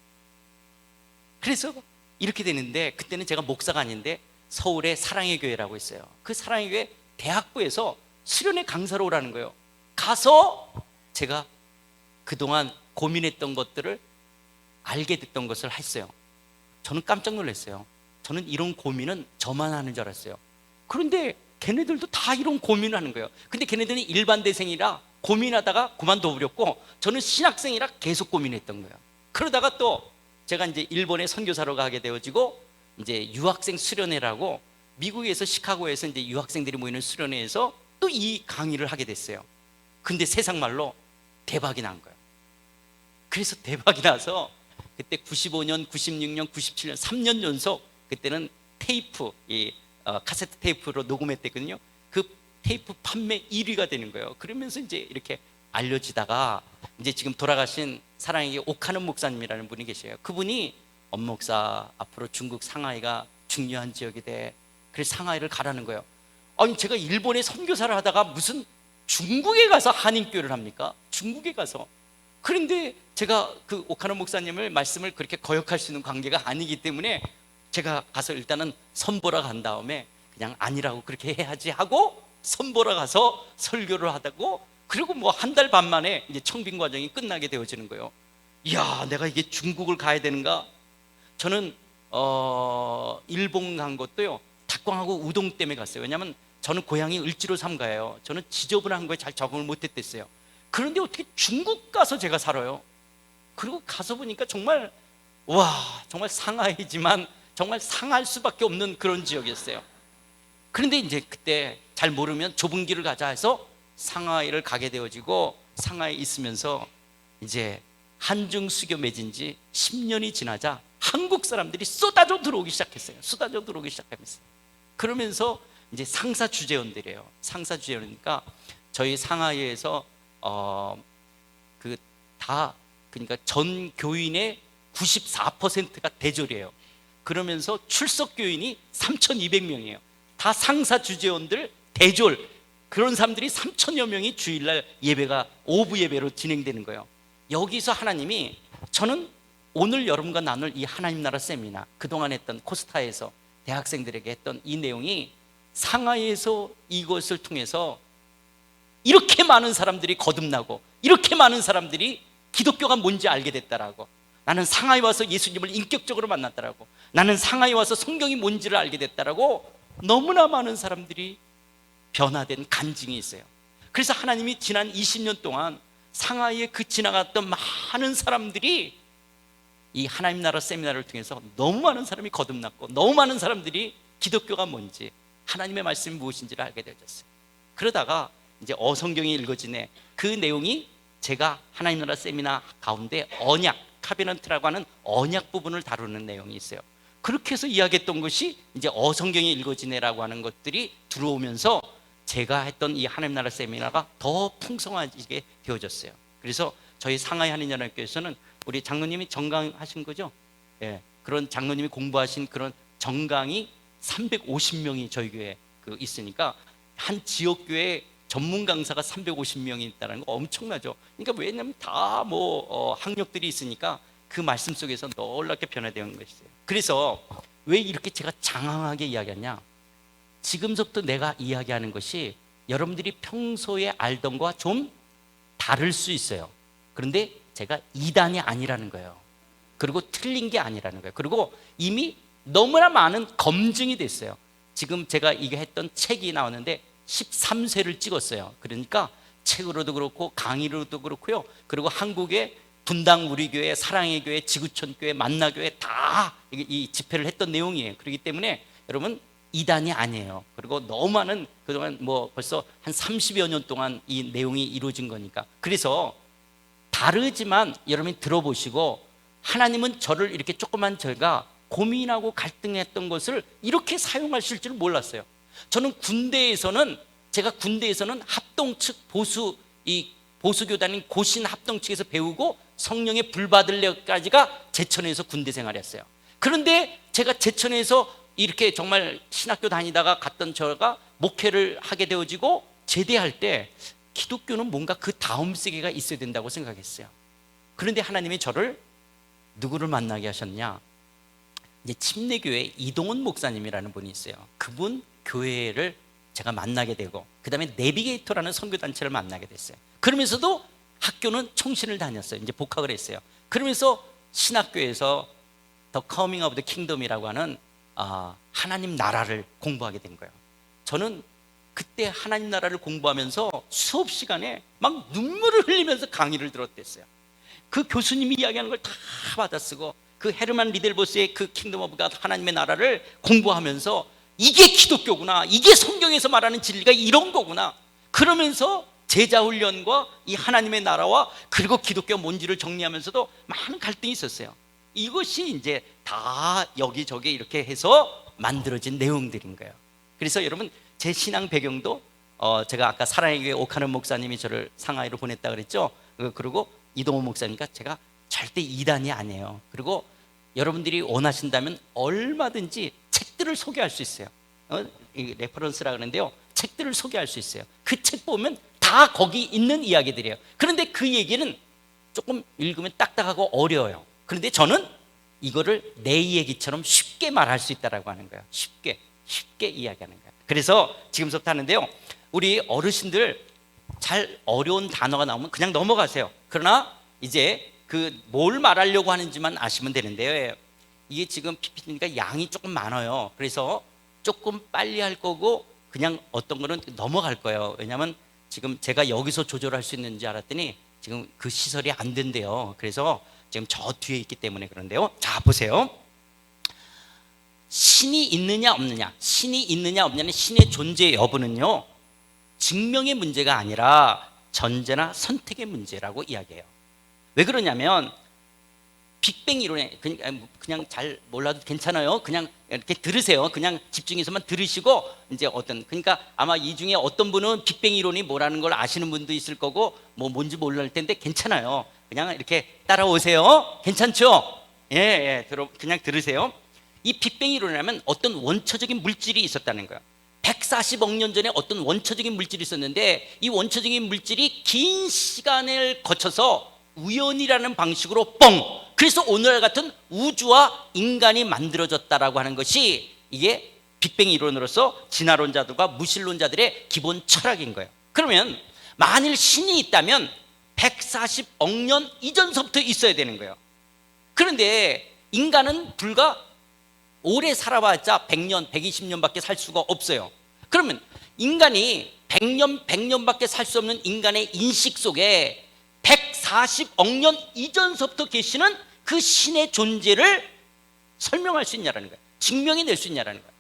그래서 이렇게 되는데, 그때는 제가 목사가 아닌데 서울에 사랑의 교회라고 있어요. 그 사랑의 교회 대학부에서 수련회 강사로 오라는 거예요. 가서 제가 그동안 고민했던 것들을 알게 됐던 것을 했어요. 저는 깜짝 놀랐어요. 저는 이런 고민은 저만 하는 줄 알았어요. 그런데 걔네들도 다 이런 고민을 하는 거예요. 근데 걔네들은 일반대생이라 고민하다가 그만둬 버렸고, 저는 신학생이라 계속 고민했던 거예요. 그러다가 또 제가 이제 일본에 선교사로 가게 되어지고, 이제 유학생 수련회라고 미국에서 시카고에서 이제 유학생들이 모이는 수련회에서 또 이 강의를 하게 됐어요. 근데 세상 말로 대박이 난 거예요. 그래서 대박이 나서 그때 95년, 96년, 97년 3년 연속, 그때는 테이프, 카세트 테이프로 녹음했댔거든요. 그 테이프 판매 1위가 되는 거예요. 그러면서 이제 이렇게 알려지다가 이제 지금 돌아가신 사랑에게 옥하는 목사님이라는 분이 계셔요. 그분이 엄목사, 앞으로 중국 상하이가 중요한 지역이 돼. 그래서 상하이를 가라는 거예요. 아니, 제가 일본에 선교사를 하다가 무슨 중국에 가서 한인교회를 합니까? 중국에 가서. 그런데 제가 그 옥하는 목사님을 말씀을 그렇게 거역할 수 있는 관계가 아니기 때문에 제가 가서 일단은 선보러 간 다음에 그냥 아니라고 그렇게 해야지 하고 선보러 가서 설교를 하다고, 그리고 뭐 한 달 반 만에 이제 청빙 과정이 끝나게 되어지는 거예요. 이야, 내가 이게 중국을 가야 되는가? 저는 일본 간 것도요, 닭광하고 우동 때문에 갔어요. 왜냐하면 저는 고향이 을지로 삼가예요. 저는 지저분한 거에 잘 적응을 못했댔어요. 그런데 어떻게 중국 가서 제가 살아요? 그리고 가서 보니까 정말, 와, 정말 상하이지만 정말 상할 수밖에 없는 그런 지역이었어요. 그런데 이제 그때 잘 모르면 좁은 길을 가자 해서 상하이를 가게 되어지고, 상하이에 있으면서 이제 한중 수교 맺은 지 10년이 지나자 한국 사람들이 쏟아져 들어오기 시작했어요. 쏟아져 들어오기 시작하면서, 그러면서 이제 상사 주재원들이에요. 상사 주재원이니까 저희 상하이에서 그러니까 전 교인의 94%가 대졸이에요. 그러면서 출석 교인이 3,200명이에요. 다 상사 주재원들, 대졸, 그런 사람들이 3,000여 명이 주일날 예배가 오후 예배로 진행되는 거예요. 여기서 하나님이, 저는 오늘 여러분과 나눌 이 하나님 나라 세미나, 그동안 했던 코스타에서 대학생들에게 했던 이 내용이 상하이에서 이것을 통해서 이렇게 많은 사람들이 거듭나고 이렇게 많은 사람들이 기독교가 뭔지 알게 됐다라고, 나는 상하이 와서 예수님을 인격적으로 만났다라고, 나는 상하이 와서 성경이 뭔지를 알게 됐다라고 너무나 많은 사람들이 변화된 간증이 있어요. 그래서 하나님이 지난 20년 동안 상하이에 그 지나갔던 많은 사람들이 이 하나님 나라 세미나를 통해서 너무 많은 사람이 거듭났고, 너무 많은 사람들이 기독교가 뭔지, 하나님의 말씀이 무엇인지를 알게 되어졌어요. 그러다가 이제 어성경이 읽어지네. 그 내용이 제가 하나님 나라 세미나 가운데 언약, 카베넌트라고 하는 언약 부분을 다루는 내용이 있어요. 그렇게 해서 이야기했던 것이 이제 어성경이 읽어지네라고 하는 것들이 들어오면서 제가 했던 이 하나님 나라 세미나가 더 풍성해지게 되어졌어요. 그래서 저희 상하이 한인연합교회에서는 우리 장로님이 정강하신 거죠? 예, 그런 장로님이 공부하신 그런 정강이 350명이 저희 교회에 있으니까, 한 지역교회에 전문 강사가 350명이 있다는 거 엄청나죠. 그러니까 왜냐하면 다 학력들이 있으니까 그 말씀 속에서 놀랍게 변화되는 것이에요. 그래서 왜 이렇게 제가 장황하게 이야기하냐? 지금부터 내가 이야기하는 것이 여러분들이 평소에 알던 것과 좀 다를 수 있어요. 그런데 제가 이단이 아니라는 거예요. 그리고 틀린 게 아니라는 거예요. 그리고 이미 너무나 많은 검증이 됐어요. 지금 제가 이게 했던 책이 나왔는데 13쇄를 찍었어요. 그러니까 책으로도 그렇고 강의로도 그렇고요. 그리고 한국의 분당 우리교회, 사랑의 교회, 지구촌 교회, 만나교회 다 이 집회를 했던 내용이에요. 그렇기 때문에 여러분, 이단이 아니에요. 그리고 너무 많은, 그동안 벌써 한 30여 년 동안 이 내용이 이루어진 거니까. 그래서 다르지만 여러분이 들어보시고, 하나님은 저를 이렇게 조그만 제가 고민하고 갈등했던 것을 이렇게 사용하실 줄 몰랐어요. 저는 제가 군대에서는 합동 측 보수교단인 고신 합동 측에서 배우고 성령의 불 받을 때까지가 제천에서 군대 생활이었어요. 그런데 제가 제천에서 이렇게 정말 신학교 다니다가 갔던 저가 목회를 하게 되어지고 제대할 때 기독교는 뭔가 그 다음 세계가 있어야 된다고 생각했어요. 그런데 하나님이 저를 누구를 만나게 하셨냐? 이제 침례교회 이동훈 목사님이라는 분이 있어요. 그분 교회를 제가 만나게 되고, 그 다음에 내비게이터라는 선교단체를 만나게 됐어요. 그러면서도 학교는 총신을 다녔어요. 이제 복학을 했어요. 그러면서 신학교에서 The Coming of the Kingdom이라고 하는 하나님 나라를 공부하게 된 거예요. 저는 그때 하나님 나라를 공부하면서 수업 시간에 막 눈물을 흘리면서 강의를 들었댔어요. 그 교수님이 이야기하는 걸 다 받아쓰고, 그 헤르만 리델보스의 그 킹덤 오브 갓, 하나님의 나라를 공부하면서 이게 기독교구나, 이게 성경에서 말하는 진리가 이런 거구나, 그러면서 제자 훈련과 이 하나님의 나라와 그리고 기독교 본질을 정리하면서도 많은 갈등이 있었어요. 이것이 이제 다 여기저기 이렇게 해서 만들어진 내용들인 거예요. 그래서 여러분, 제 신앙 배경도 제가 아까 사랑의 교회 오카는 목사님이 저를 상하이로 보냈다 그랬죠. 그리고 이동호 목사님과 제가 절대 이단이 아니에요. 그리고 여러분들이 원하신다면 얼마든지 책들을 소개할 수 있어요. 이 레퍼런스라 그러는데요, 책들을 소개할 수 있어요. 그 책 보면 다 거기 있는 이야기들이에요. 그런데 그 얘기는 조금 읽으면 딱딱하고 어려워요. 그런데 저는 이거를 내 얘기처럼 쉽게 말할 수 있다라고 하는 거예요. 쉽게 이야기하는 거예요. 그래서 지금부터 하는데요, 우리 어르신들 잘 어려운 단어가 나오면 그냥 넘어가세요. 그러나 이제 그 뭘 말하려고 하는지만 아시면 되는데요, 이게 지금 PPT니까 양이 조금 많아요. 그래서 조금 빨리 할 거고 그냥 어떤 거는 넘어갈 거예요. 왜냐하면 지금 제가 여기서 조절할 수 있는지 알았더니 지금 그 시설이 안 된대요. 그래서 지금 저 뒤에 있기 때문에 그런데요, 자 보세요. 신이 있느냐 없느냐, 신이 있느냐 없느냐는 신의 존재 여부는요, 증명의 문제가 아니라 전제나 선택의 문제라고 이야기해요. 왜 그러냐면 빅뱅 이론에 그냥 잘 몰라도 괜찮아요. 그냥 이렇게 들으세요. 그냥 집중해서만 들으시고 이제 그러니까 아마 이 중에 어떤 분은 빅뱅 이론이 뭐라는 걸 아시는 분도 있을 거고 뭐 뭔지 모를 텐데 괜찮아요. 그냥 이렇게 따라오세요. 괜찮죠? 그냥 들으세요. 이 빅뱅 이론이라면 어떤 원초적인 물질이 있었다는 거예요. 140억 년 전에 어떤 원초적인 물질이 있었는데 이 원초적인 물질이 긴 시간을 거쳐서 우연이라는 방식으로 그래서 오늘 같은 우주와 인간이 만들어졌다라고 하는 것이 이게 빅뱅 이론으로서 진화론자들과 무신론자들의 기본 철학인 거예요. 그러면 만일 신이 있다면 140억 년 이전서부터 있어야 되는 거예요. 그런데 인간은 불과 오래 살아봤자 100년, 120년밖에 살 수가 없어요. 그러면 인간이 100년밖에 살 수 없는 인간의 인식 속에 140억 년 이전서부터 계시는 그 신의 존재를 설명할 수 있냐라는 거예요. 증명해 낼 수 있냐라는 거예요.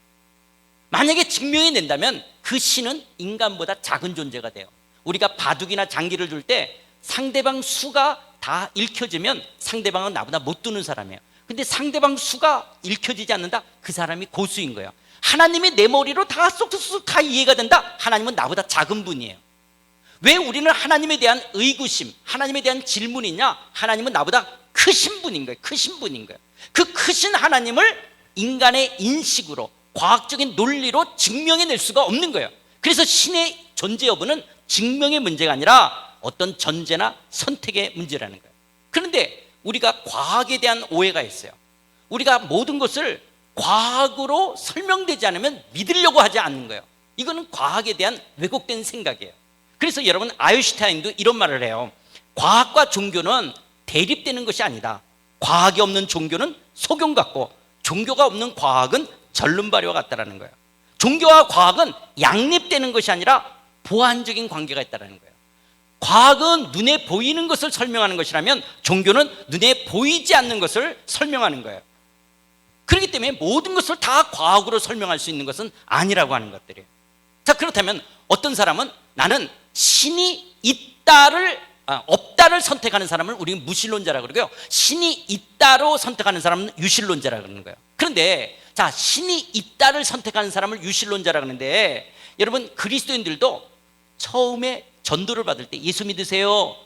만약에 증명해 낸다면 그 신은 인간보다 작은 존재가 돼요. 우리가 바둑이나 장기를 둘 때 상대방 수가 다 읽혀지면 상대방은 나보다 못 두는 사람이에요. 근데 상대방 수가 읽혀지지 않는다? 그 사람이 고수인 거예요. 하나님이 내 머리로 다 쏙쏙쏙 다 이해가 된다? 하나님은 나보다 작은 분이에요. 왜 우리는 하나님에 대한 의구심, 하나님에 대한 질문이 있냐? 하나님은 나보다 크신 분인 거예요. 크신 분인 거예요. 그 크신 하나님을 인간의 인식으로, 과학적인 논리로 증명해낼 수가 없는 거예요. 그래서 신의 존재 여부는 증명의 문제가 아니라 어떤 전제나 선택의 문제라는 거예요. 그런데 우리가 과학에 대한 오해가 있어요. 우리가 모든 것을 과학으로 설명되지 않으면 믿으려고 하지 않는 거예요. 이거는 과학에 대한 왜곡된 생각이에요. 그래서 여러분, 아인슈타인도 이런 말을 해요. 과학과 종교는 대립되는 것이 아니다. 과학이 없는 종교는 소경 같고 종교가 없는 과학은 절름발이와 같다라는 거예요. 종교와 과학은 양립되는 것이 아니라 보완적인 관계가 있다는 거예요. 과학은 눈에 보이는 것을 설명하는 것이라면 종교는 눈에 보이지 않는 것을 설명하는 거예요. 그렇기 때문에 모든 것을 다 과학으로 설명할 수 있는 것은 아니라고 하는 것들이에요. 자, 그렇다면 어떤 사람은 나는 신이 없다를 선택하는 사람을 우리는 무신론자라고 그러고요, 신이 있다로 선택하는 사람은 유신론자라고 그러는 거예요. 그런데 자, 신이 있다를 선택하는 사람을 유신론자라고 하는데, 여러분, 그리스도인들도 처음에 전도를 받을 때 예수 믿으세요?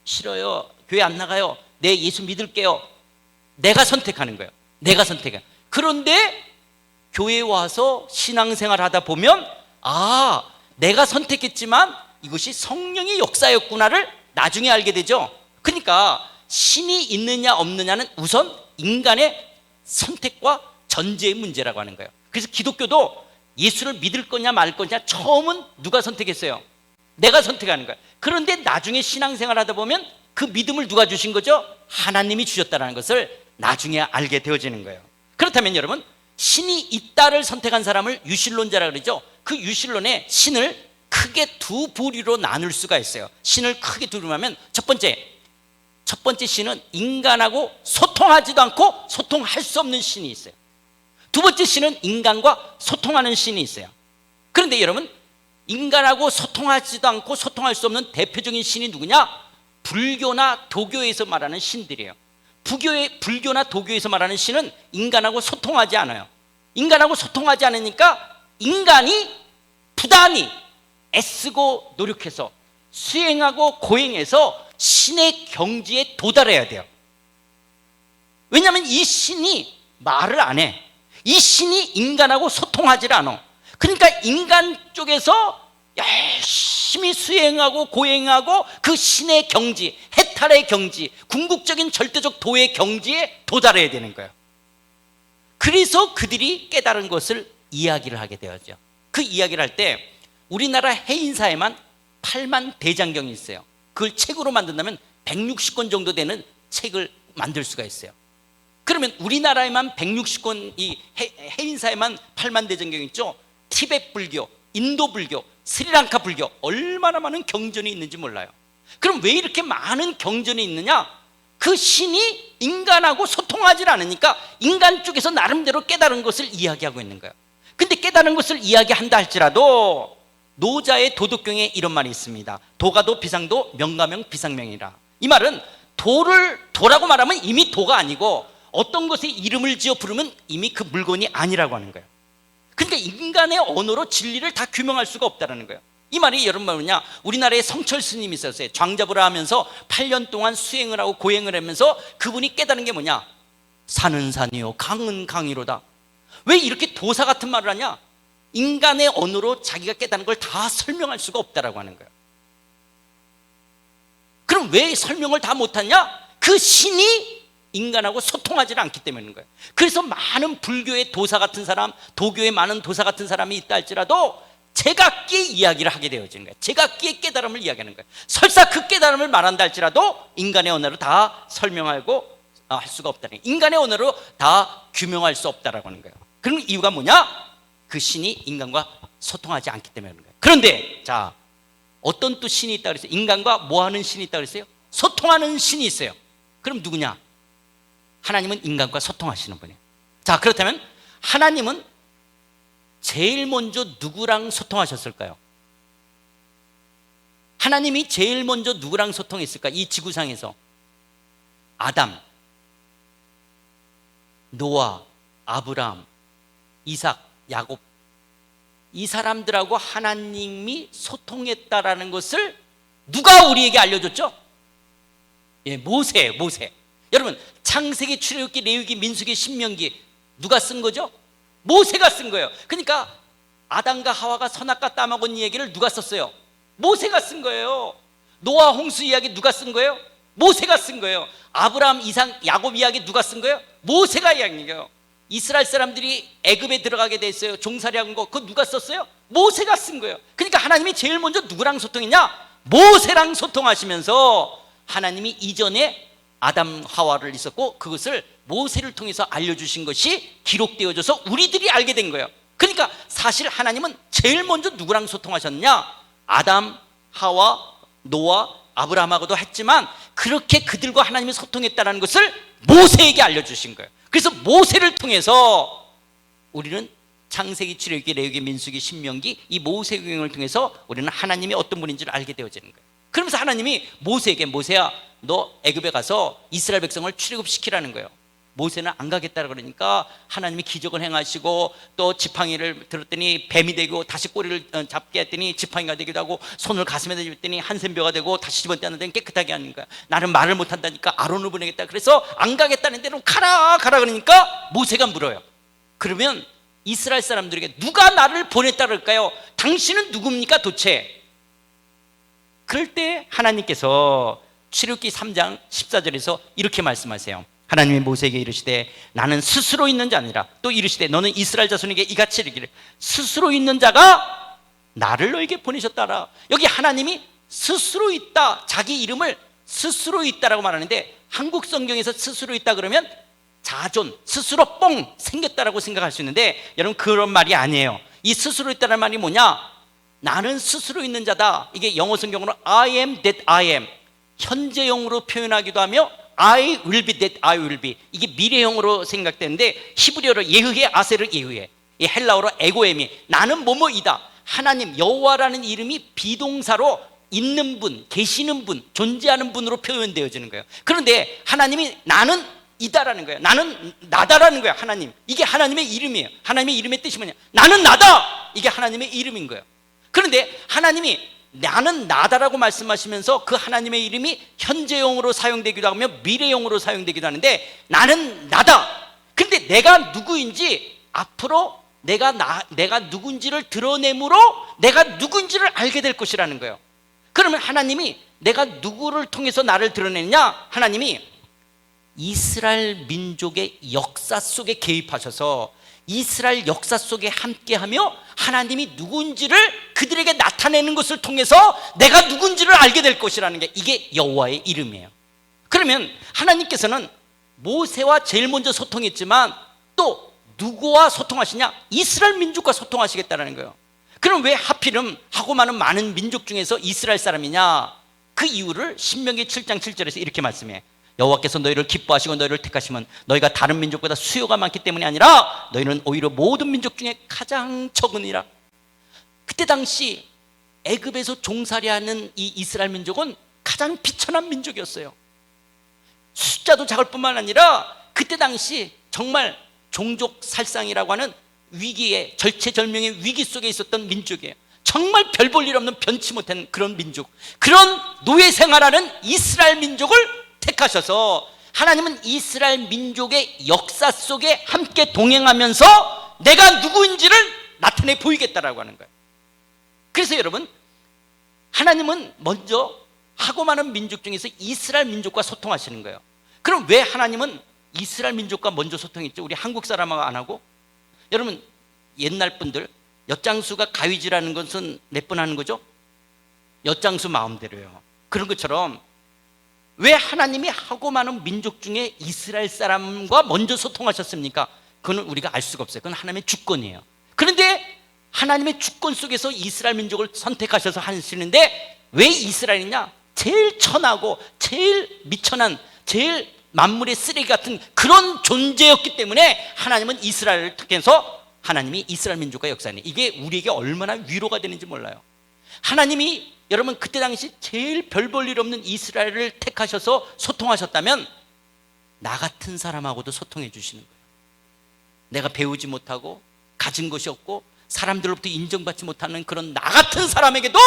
싫어요. 교회 안 나가요. 네, 예수 믿을게요. 내가 선택하는 거예요. 내가 선택해. 그런데 교회에 와서 신앙생활 하다 보면 내가 선택했지만 이것이 성령의 역사였구나를 나중에 알게 되죠. 그러니까 신이 있느냐 없느냐는 우선 인간의 선택과 전제의 문제라고 하는 거예요. 그래서 기독교도 예수를 믿을 거냐 말 거냐 처음은 누가 선택했어요? 내가 선택하는 거예요. 그런데 나중에 신앙생활 하다 보면 그 믿음을 누가 주신 거죠? 하나님이 주셨다는 것을 나중에 알게 되어지는 거예요. 그렇다면 여러분, 신이 있다를 선택한 사람을 유신론자라 그러죠. 그 유신론에 신을 크게 두 부류로 나눌 수가 있어요. 신을 크게 두 부류로 하면 첫 번째 신은 인간하고 소통하지도 않고 소통할 수 없는 신이 있어요. 두 번째 신은 인간과 소통하는 신이 있어요. 그런데 여러분, 인간하고 소통하지도 않고 소통할 수 없는 대표적인 신이 누구냐? 불교나 도교에서 말하는 신들이에요. 불교나 도교에서 말하는 신은 인간하고 소통하지 않아요. 인간하고 소통하지 않으니까 인간이 부단히 애쓰고 노력해서 수행하고 고행해서 신의 경지에 도달해야 돼요. 왜냐하면 이 신이 말을 안 해. 이 신이 인간하고 소통하지 않아. 그러니까 인간 쪽에서 열심히 수행하고 고행하고 그 신의 경지, 해탈의 경지, 궁극적인 절대적 도의 경지에 도달해야 되는 거예요. 그래서 그들이 깨달은 것을 이야기를 하게 되었죠. 그 이야기를 할 때 우리나라 해인사에만 8만 대장경이 있어요. 그걸 책으로 만든다면 160권 정도 되는 책을 만들 수가 있어요. 그러면 우리나라에만 160권, 이 해인사에만 8만 대장경이 있죠. 티베트 불교, 인도 불교, 스리랑카 불교, 얼마나 많은 경전이 있는지 몰라요. 그럼 왜 이렇게 많은 경전이 있느냐? 그 신이 인간하고 소통하지 않으니까 인간 쪽에서 나름대로 깨달은 것을 이야기하고 있는 거예요. 근데 깨달은 것을 이야기한다 할지라도 노자의 도덕경에 이런 말이 있습니다. 도가도 비상도 명가명 비상명이라. 이 말은 도라고 말하면 이미 도가 아니고 어떤 것에 이름을 지어 부르면 이미 그 물건이 아니라고 하는 거예요. 그러니까 인간의 언어로 진리를 다 규명할 수가 없다는 거예요. 이 말이 여러분 뭐냐? 우리나라에 성철 스님이 있었어요. 장자부라 하면서 8년 동안 수행을 하고 고행을 하면서 그분이 깨달은 게 뭐냐? 산은 산이요 강은 강이로다. 왜 이렇게 도사 같은 말을 하냐? 인간의 언어로 자기가 깨달은 걸 다 설명할 수가 없다라고 하는 거예요. 그럼 왜 설명을 다 못하냐? 그 신이 인간하고 소통하지 않기 때문인 거예요. 그래서 많은 불교의 도사 같은 사람, 도교의 많은 도사 같은 사람이 있다 할지라도 제각기의 이야기를 하게 되어지는 거예요. 제각기의 깨달음을 이야기하는 거예요. 설사 그 깨달음을 말한다 할지라도 인간의 언어로 다 설명하고 할 수가 없다는 거예요. 인간의 언어로 다 규명할 수 없다라고 하는 거예요. 그럼 이유가 뭐냐? 그 신이 인간과 소통하지 않기 때문에 그런 거예요. 그런데 자, 어떤 또 신이 있다 그랬어요? 인간과 뭐 하는 신이 있다 그랬어요? 소통하는 신이 있어요. 그럼 누구냐? 하나님은 인간과 소통하시는 분이에요. 자, 그렇다면 하나님은 제일 먼저 누구랑 소통하셨을까요? 하나님이 제일 먼저 누구랑 소통했을까? 이 지구상에서 아담, 노아, 아브라함, 이삭, 야곱, 이 사람들하고 하나님이 소통했다라는 것을 누가 우리에게 알려줬죠? 예, 모세. 여러분, 창세기, 출애굽기, 레위기, 민수기, 신명기 누가 쓴 거죠? 모세가 쓴 거예요. 그러니까 아담과 하와가 선악과 따먹은 이야기를 누가 썼어요? 모세가 쓴 거예요. 노아 홍수 이야기 누가 쓴 거예요? 모세가 쓴 거예요. 아브라함, 이삭, 야곱 이야기 누가 쓴 거예요? 모세가 이야기해요. 이스라엘 사람들이 애굽에 들어가게 됐어요. 종살이 한 거 그거 누가 썼어요? 모세가 쓴 거예요. 그러니까 하나님이 제일 먼저 누구랑 소통했냐? 모세랑 소통하시면서 하나님이 이전에 아담 하와를 있었고 그것을 모세를 통해서 알려주신 것이 기록되어져서 우리들이 알게 된 거예요. 그러니까 사실 하나님은 제일 먼저 누구랑 소통하셨냐? 아담, 하와, 노아, 아브라함하고도 했지만 그렇게 그들과 하나님이 소통했다는 것을 모세에게 알려주신 거예요. 그래서 모세를 통해서 우리는 창세기, 출애굽기, 레위기, 민수기, 신명기 이 모세경을 통해서 우리는 하나님이 어떤 분인지를 알게 되어지는 거예요. 그러면서 하나님이 모세에게 모세야 너 애굽에 가서 이스라엘 백성을 출애굽시키라는 거예요. 모세는 안 가겠다 그러니까 하나님이 기적을 행하시고 또 지팡이를 들었더니 뱀이 되고 다시 꼬리를 잡게 했더니 지팡이가 되기도 하고 손을 가슴에 대줬더니 한센벼가 되고 다시 집어넣는 깨끗하게 하는 거야. 나는 말을 못한다니까 아론을 보내겠다. 그래서 안 가겠다는 대로 가라 그러니까 모세가 물어요. 그러면 이스라엘 사람들에게 누가 나를 보냈다 그럴까요? 당신은 누굽니까 도대체? 그럴 때 하나님께서 출애굽기 3장 14절에서 이렇게 말씀하세요. 하나님이 모세에게 이르시되 나는 스스로 있는 자 아니라 또 이르시되 너는 이스라엘 자손에게 이같이 이르기를 스스로 있는 자가 나를 너에게 보내셨다라. 여기 하나님이 스스로 있다, 자기 이름을 스스로 있다라고 말하는데 한국 성경에서 스스로 있다 그러면 자존, 스스로 뻥 생겼다라고 생각할 수 있는데 여러분 그런 말이 아니에요. 이 스스로 있다는 말이 뭐냐? 나는 스스로 있는 자다. 이게 영어 성경으로 I am that I am 현재형으로 표현하기도 하며 I will be that I will be 이게 미래형으로 생각되는데 히브리어로 예흐에 아세르 예흐에 이 헬라어로 에고엠이 나는 뭐뭐이다. 하나님 여호와라는 이름이 비동사로 있는 분, 계시는 분, 존재하는 분으로 표현되어지는 거예요. 그런데 하나님이 나는 이다라는 거예요. 나는 나다라는 거예요. 하나님, 이게 하나님의 이름이에요. 하나님의 이름의 뜻이 뭐냐? 나는 나다. 이게 하나님의 이름인 거예요. 그런데 하나님이 나는 나다라고 말씀하시면서 그 하나님의 이름이 현재형으로 사용되기도 하며 미래형으로 사용되기도 하는데 나는 나다. 근데 내가 누구인지 앞으로 내가 누군지를 드러내므로 내가 누군지를 알게 될 것이라는 거예요. 그러면 하나님이 내가 누구를 통해서 나를 드러내느냐? 하나님이 이스라엘 민족의 역사 속에 개입하셔서 이스라엘 역사 속에 함께하며 하나님이 누군지를 그들에게 나타내는 것을 통해서 내가 누군지를 알게 될 것이라는 게 이게 여호와의 이름이에요. 그러면 하나님께서는 모세와 제일 먼저 소통했지만 또 누구와 소통하시냐? 이스라엘 민족과 소통하시겠다는 거예요. 그럼 왜 하필은 하고 많은 민족 중에서 이스라엘 사람이냐? 그 이유를 신명기 7장 7절에서 이렇게 말씀해. 여호와께서 너희를 기뻐하시고 너희를 택하시면 너희가 다른 민족보다 수요가 많기 때문이 아니라 너희는 오히려 모든 민족 중에 가장 적으니라. 그때 당시 애굽에서 종살이하는 이 이스라엘 민족은 가장 비천한 민족이었어요. 숫자도 작을 뿐만 아니라 그때 당시 정말 종족 살상이라고 하는 위기에 절체절명의 위기 속에 있었던 민족이에요. 정말 별 볼 일 없는 변치 못한 그런 민족, 그런 노예 생활하는 이스라엘 민족을 택하셔서 하나님은 이스라엘 민족의 역사 속에 함께 동행하면서 내가 누구인지를 나타내 보이겠다라고 하는 거예요. 그래서 여러분, 하나님은 먼저 하고 많은 민족 중에서 이스라엘 민족과 소통하시는 거예요. 그럼 왜 하나님은 이스라엘 민족과 먼저 소통했죠? 우리 한국 사람하고 안 하고? 여러분, 옛날 분들 엿장수가 가위질하는 것은 몇 번 하는 거죠? 엿장수 마음대로요. 그런 것처럼 왜 하나님이 하고 많은 민족 중에 이스라엘 사람과 먼저 소통하셨습니까? 그건 우리가 알 수가 없어요. 그건 하나님의 주권이에요. 그런데 하나님의 주권 속에서 이스라엘 민족을 선택하셔서 하시는데 왜 이스라엘이냐? 제일 천하고 제일 미천한, 제일 만물의 쓰레기 같은 그런 존재였기 때문에 하나님은 이스라엘을 택해서 하나님이 이스라엘 민족과 역사하는, 이게 우리에게 얼마나 위로가 되는지 몰라요. 하나님이 여러분 그때 당시 제일 별 볼 일 없는 이스라엘을 택하셔서 소통하셨다면 나 같은 사람하고도 소통해 주시는 거예요. 내가 배우지 못하고 가진 것이 없고 사람들로부터 인정받지 못하는 그런 나 같은 사람에게도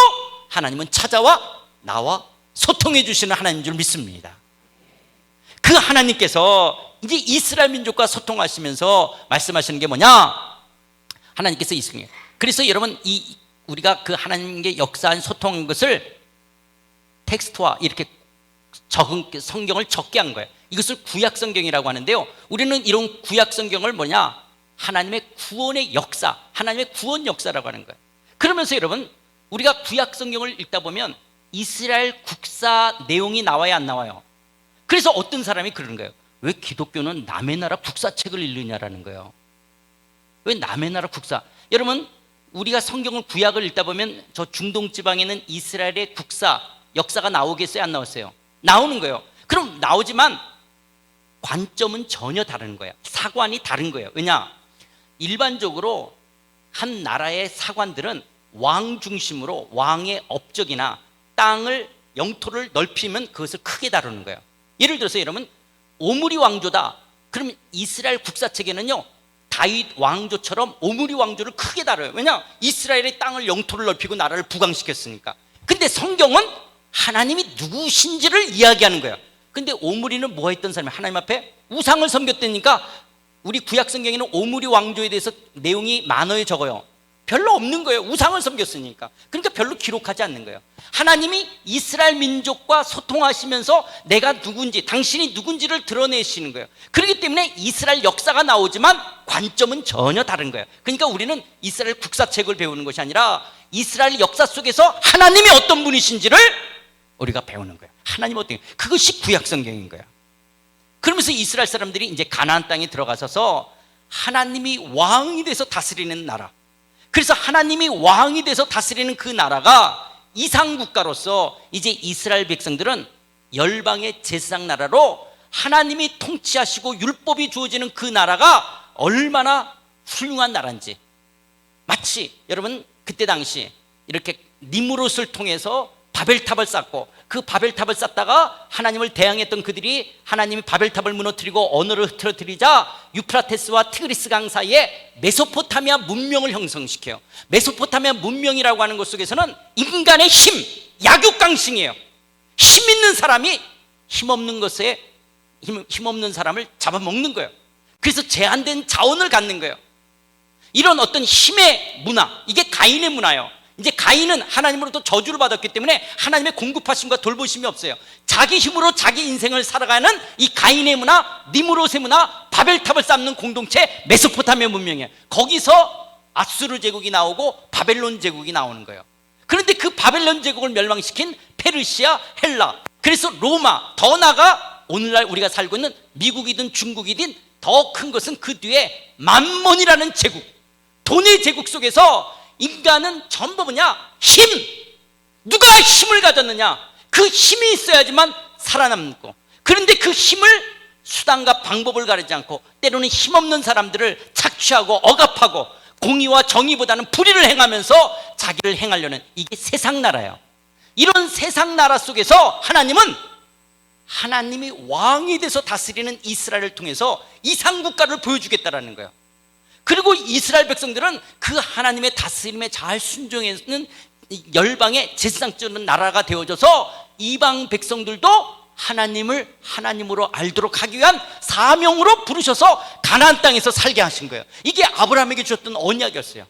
하나님은 찾아와 나와 소통해 주시는 하나님인 줄 믿습니다. 그 하나님께서 이제 이스라엘 민족과 소통하시면서 말씀하시는 게 뭐냐? 하나님께서 이스라엘, 그래서 여러분 우리가 그 하나님께 역사한 소통한 것을 텍스트와 이렇게 적은 성경을 적게 한 거예요. 이것을 구약 성경이라고 하는데요, 우리는 이런 구약 성경을 뭐냐? 하나님의 구원의 역사, 하나님의 구원 역사라고 하는 거예요. 그러면서 여러분, 우리가 구약 성경을 읽다 보면 이스라엘 국사 내용이 나와야 안 나와요? 그래서 어떤 사람이 그러는 거예요. 왜 기독교는 남의 나라 국사책을 읽느냐라는 거예요. 왜 남의 나라 국사? 여러분, 우리가 성경을 구약을 읽다 보면 저 중동 지방에 있는 이스라엘의 국사 역사가 나오겠어요? 안 나왔어요? 나오는 거예요. 그럼 나오지만 관점은 전혀 다른 거예요. 사관이 다른 거예요. 왜냐? 일반적으로 한 나라의 사관들은 왕 중심으로 왕의 업적이나 땅을 영토를 넓히면 그것을 크게 다루는 거예요. 예를 들어서 여러분, 오므리 왕조다. 그러면 이스라엘 국사책에는요, 다윗 왕조처럼 오므리 왕조를 크게 다뤄요. 왜냐? 이스라엘의 땅을 영토를 넓히고 나라를 부강시켰으니까. 근데 성경은 하나님이 누구신지를 이야기하는 거예요. 근데 오므리는 뭐 했던 사람이 하나님 앞에 우상을 섬겼다니까 우리 구약 성경에는 오므리 왕조에 대해서 내용이 만어에 적어요. 별로 없는 거예요. 우상을 섬겼으니까. 그러니까 별로 기록하지 않는 거예요. 하나님이 이스라엘 민족과 소통하시면서 내가 누군지, 당신이 누군지를 드러내시는 거예요. 그렇기 때문에 이스라엘 역사가 나오지만 관점은 전혀 다른 거예요. 그러니까 우리는 이스라엘 국사책을 배우는 것이 아니라 이스라엘 역사 속에서 하나님이 어떤 분이신지를 우리가 배우는 거예요. 하나님 어떤, 그것이 구약 성경인 거예요. 그러면서 이스라엘 사람들이 이제 가나안 땅에 들어가셔서 하나님이 왕이 돼서 다스리는 나라, 그래서 하나님이 왕이 돼서 다스리는 그 나라가 이상국가로서 이제 이스라엘 백성들은 열방의 제사장 나라로 하나님이 통치하시고 율법이 주어지는 그 나라가 얼마나 훌륭한 나라인지, 마치 여러분 그때 당시 이렇게 니무롯을 통해서 바벨탑을 쌓고 그 바벨탑을 쌓다가 하나님을 대항했던 그들이 하나님이 바벨탑을 무너뜨리고 언어를 흐트러뜨리자 유프라테스와 티그리스 강 사이에 메소포타미아 문명을 형성시켜요. 메소포타미아 문명이라고 하는 것 속에서는 인간의 힘, 약육강식이에요. 힘 있는 사람이 힘없는 것에 힘없는 사람을 잡아먹는 거예요. 그래서 제한된 자원을 갖는 거예요. 이런 어떤 힘의 문화, 이게 가인의 문화예요. 이제 가인은 하나님으로부터 저주를 받았기 때문에 하나님의 공급하심과 돌보심이 없어요. 자기 힘으로 자기 인생을 살아가는 이 가인의 문화, 니무롯의 문화, 바벨탑을 쌓는 공동체 메소포타미아 문명이에요. 거기서 아수르 제국이 나오고 바벨론 제국이 나오는 거예요. 그런데 그 바벨론 제국을 멸망시킨 페르시아, 헬라, 그래서 로마, 더 나아가 오늘날 우리가 살고 있는 미국이든 중국이든 더 큰 것은 그 뒤에 만몬이라는 제국, 돈의 제국 속에서 인간은 전부 뭐냐? 힘! 누가 힘을 가졌느냐? 그 힘이 있어야지만 살아남고, 그런데 그 힘을 수단과 방법을 가리지 않고 때로는 힘없는 사람들을 착취하고 억압하고 공의와 정의보다는 불의를 행하면서 자기를 행하려는, 이게 세상 나라예요. 이런 세상 나라 속에서 하나님이 왕이 돼서 다스리는 이스라엘을 통해서 이상국가를 보여주겠다라는 거예요. 그리고 이스라엘 백성들은 그 하나님의 다스림에 잘 순종하는 열방의 제사장적인 나라가 되어져서 이방 백성들도 하나님을 하나님으로 알도록 하기 위한 사명으로 부르셔서 가나안 땅에서 살게 하신 거예요. 이게 아브라함에게 주셨던 언약이었어요.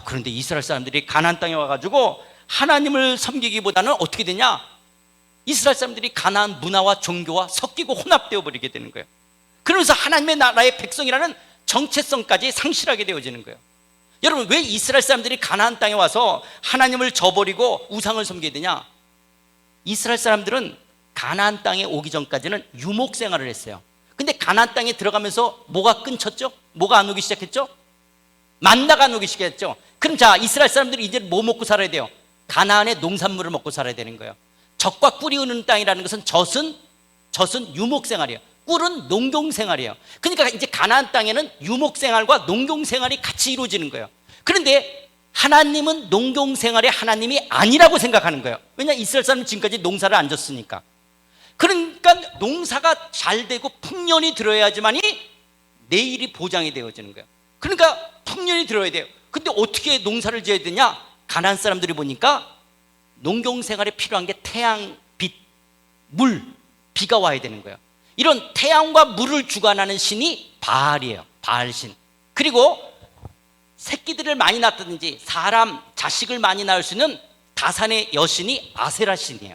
그런데 이스라엘 사람들이 가나안 땅에 와가지고 하나님을 섬기기보다는 어떻게 되냐? 이스라엘 사람들이 가나안 문화와 종교와 섞이고 혼합되어 버리게 되는 거예요. 그러면서 하나님의 나라의 백성이라는 정체성까지 상실하게 되어지는 거예요. 여러분, 왜 이스라엘 사람들이 가나안 땅에 와서 하나님을 저버리고 우상을 섬기게 되냐? 이스라엘 사람들은 가나안 땅에 오기 전까지는 유목 생활을 했어요. 근데 가나안 땅에 들어가면서 뭐가 끊쳤죠? 뭐가 안 오기 시작했죠? 만나가 안 오기 시작했죠. 그럼 자, 이스라엘 사람들이 이제 뭐 먹고 살아야 돼요? 가나안의 농산물을 먹고 살아야 되는 거예요. 젖과 꿀이 흐르는 땅이라는 것은 젖은 유목 생활이에요. 꿀은 농경 생활이에요. 그러니까 이제 가나안 땅에는 유목 생활과 농경 생활이 같이 이루어지는 거예요. 그런데 하나님은 농경 생활의 하나님이 아니라고 생각하는 거예요. 왜냐하면 이스라엘 사람은 지금까지 농사를 안 졌으니까. 그러니까 농사가 잘 되고 풍년이 들어야지만이 내일이 보장이 되어지는 거예요. 그러니까 풍년이 들어야 돼요. 근데 어떻게 농사를 지어야 되냐? 가나안 사람들이 보니까 농경 생활에 필요한 게 태양, 빛, 물, 비가 와야 되는 거예요. 이런 태양과 물을 주관하는 신이 바알이에요. 바알신. 그리고 새끼들을 많이 낳다든지 사람, 자식을 많이 낳을 수 있는 다산의 여신이 아세라신이에요.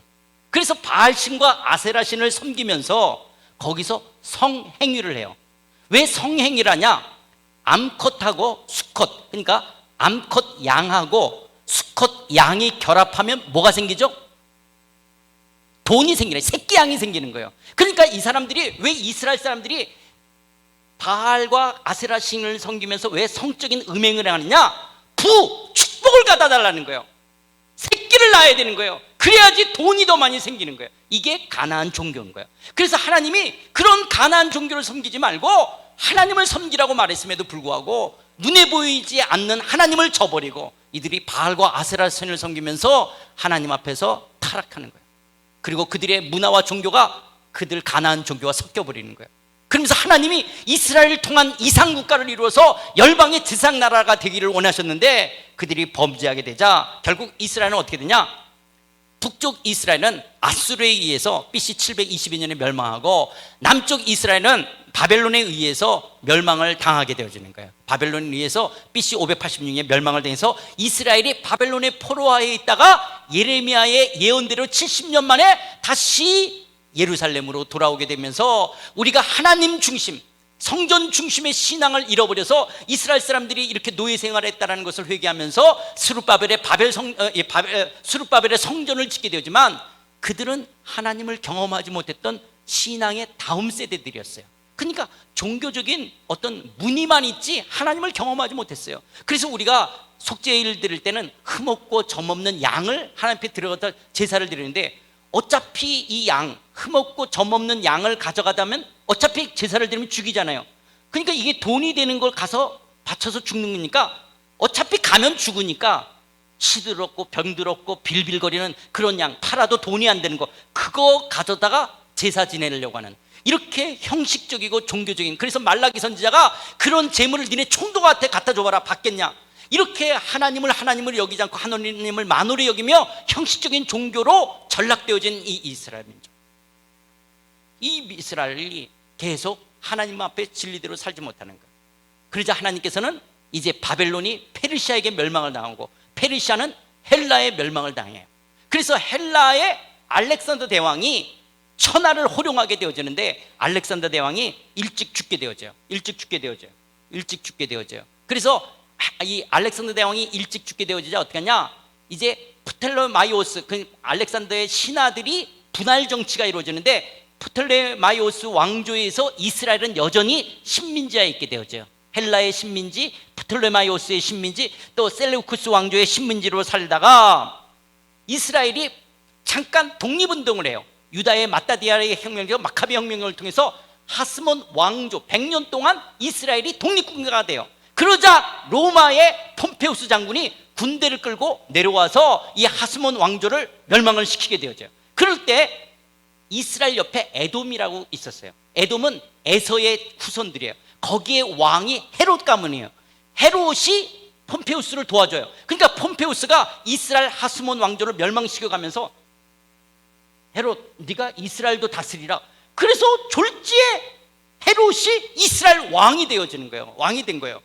그래서 바알신과 아세라신을 섬기면서 거기서 성행위를 해요. 왜 성행위를 하냐? 암컷하고 수컷, 그러니까 암컷 양하고 수컷 양이 결합하면 뭐가 생기죠? 돈이 생기네. 새끼 양이 생기는 거예요. 그러니까 이 사람들이, 왜 이스라엘 사람들이 바알과 아세라 신을 섬기면서 왜 성적인 음행을 하느냐? 축복을 갖다 달라는 거예요. 새끼를 낳아야 되는 거예요. 그래야지 돈이 더 많이 생기는 거예요. 이게 가나안 종교인 거예요. 그래서 하나님이 그런 가나안 종교를 섬기지 말고 하나님을 섬기라고 말했음에도 불구하고 눈에 보이지 않는 하나님을 저버리고 이들이 바알과 아세라 신을 섬기면서 하나님 앞에서 타락하는 거예요. 그리고 그들의 문화와 종교가 그들 가나안 종교와 섞여버리는 거예요. 그러면서 하나님이 이스라엘을 통한 이상국가를 이루어서 열방의 지상나라가 되기를 원하셨는데 그들이 범죄하게 되자 결국 이스라엘은 어떻게 되냐? 북쪽 이스라엘은 아수르에 의해서 BC 722년에 멸망하고 남쪽 이스라엘은 바벨론에 의해서 멸망을 당하게 되어지는 거예요. 바벨론에 의해서 BC 586년에 멸망을 당해서 이스라엘이 바벨론의 포로하에 있다가 예레미야의 예언대로 70년 만에 다시 예루살렘으로 돌아오게 되면서 우리가 하나님 중심, 성전 중심의 신앙을 잃어버려서 이스라엘 사람들이 이렇게 노예 생활을 했다는 것을 회개하면서 스룹바벨의 성전을 짓게 되었지만 그들은 하나님을 경험하지 못했던 신앙의 다음 세대들이었어요. 그러니까 종교적인 어떤 무늬만 있지 하나님을 경험하지 못했어요. 그래서 우리가 속죄일 드릴 때는 흠없고 점없는 양을 하나님 앞에 들어가다 제사를 드리는데 어차피 이 양, 흠없고 점없는 양을 가져가다면 어차피 제사를 드리면 죽이잖아요. 그러니까 이게 돈이 되는 걸 가서 바쳐서 죽는 거니까 어차피 가면 죽으니까 시들었고 병들었고 빌빌거리는 그런 양, 팔아도 돈이 안 되는 거, 그거 가져다가 제사 지내려고 하는, 이렇게 형식적이고 종교적인. 그래서 말라기 선지자가 그런 재물을 니네 총독한테 갖다 줘봐라, 받겠냐. 이렇게 하나님을 여기지 않고 하나님을 만으로 여기며 형식적인 종교로 전락되어진 이 이스라엘 민족, 이 이스라엘이 계속 하나님 앞에 진리대로 살지 못하는 거예요. 그러자 하나님께서는 이제 바벨론이 페르시아에게 멸망을 당하고 페르시아는 헬라에 멸망을 당해요. 그래서 헬라의 알렉산더 대왕이 천하를 호령하게 되어지는데, 알렉산더 대왕이 일찍 죽게 되어져요. 그래서 이 알렉산더 대왕이 일찍 죽게 되어지자 어떻게 하냐, 이제 프텔레마이오스, 그 알렉산더의 신하들이 분할 정치가 이루어지는데, 프텔레마이오스 왕조에서 이스라엘은 여전히 식민지하에 있게 되어져요. 헬라의 식민지, 프텔레마이오스의 식민지, 또 셀레우쿠스 왕조의 식민지로 살다가 이스라엘이 잠깐 독립운동을 해요. 유다의 마따디아의 혁명이죠. 마카비 혁명을 통해서 하스몬 왕조 100년 동안 이스라엘이 독립국가가 돼요. 그러자 로마의 폼페우스 장군이 군대를 끌고 내려와서 이 하스몬 왕조를 멸망을 시키게 되어져요. 그럴 때 이스라엘 옆에 에돔이라고 있었어요. 에돔은 에서의 후손들이에요. 거기에 왕이 헤롯 가문이에요. 헤롯이 폼페우스를 도와줘요. 그러니까 폼페우스가 이스라엘 하스몬 왕조를 멸망시켜가면서, 헤롯 네가 이스라엘도 다스리라. 그래서 졸지에 헤롯이 이스라엘 왕이 되어지는 거예요. 왕이 된 거예요.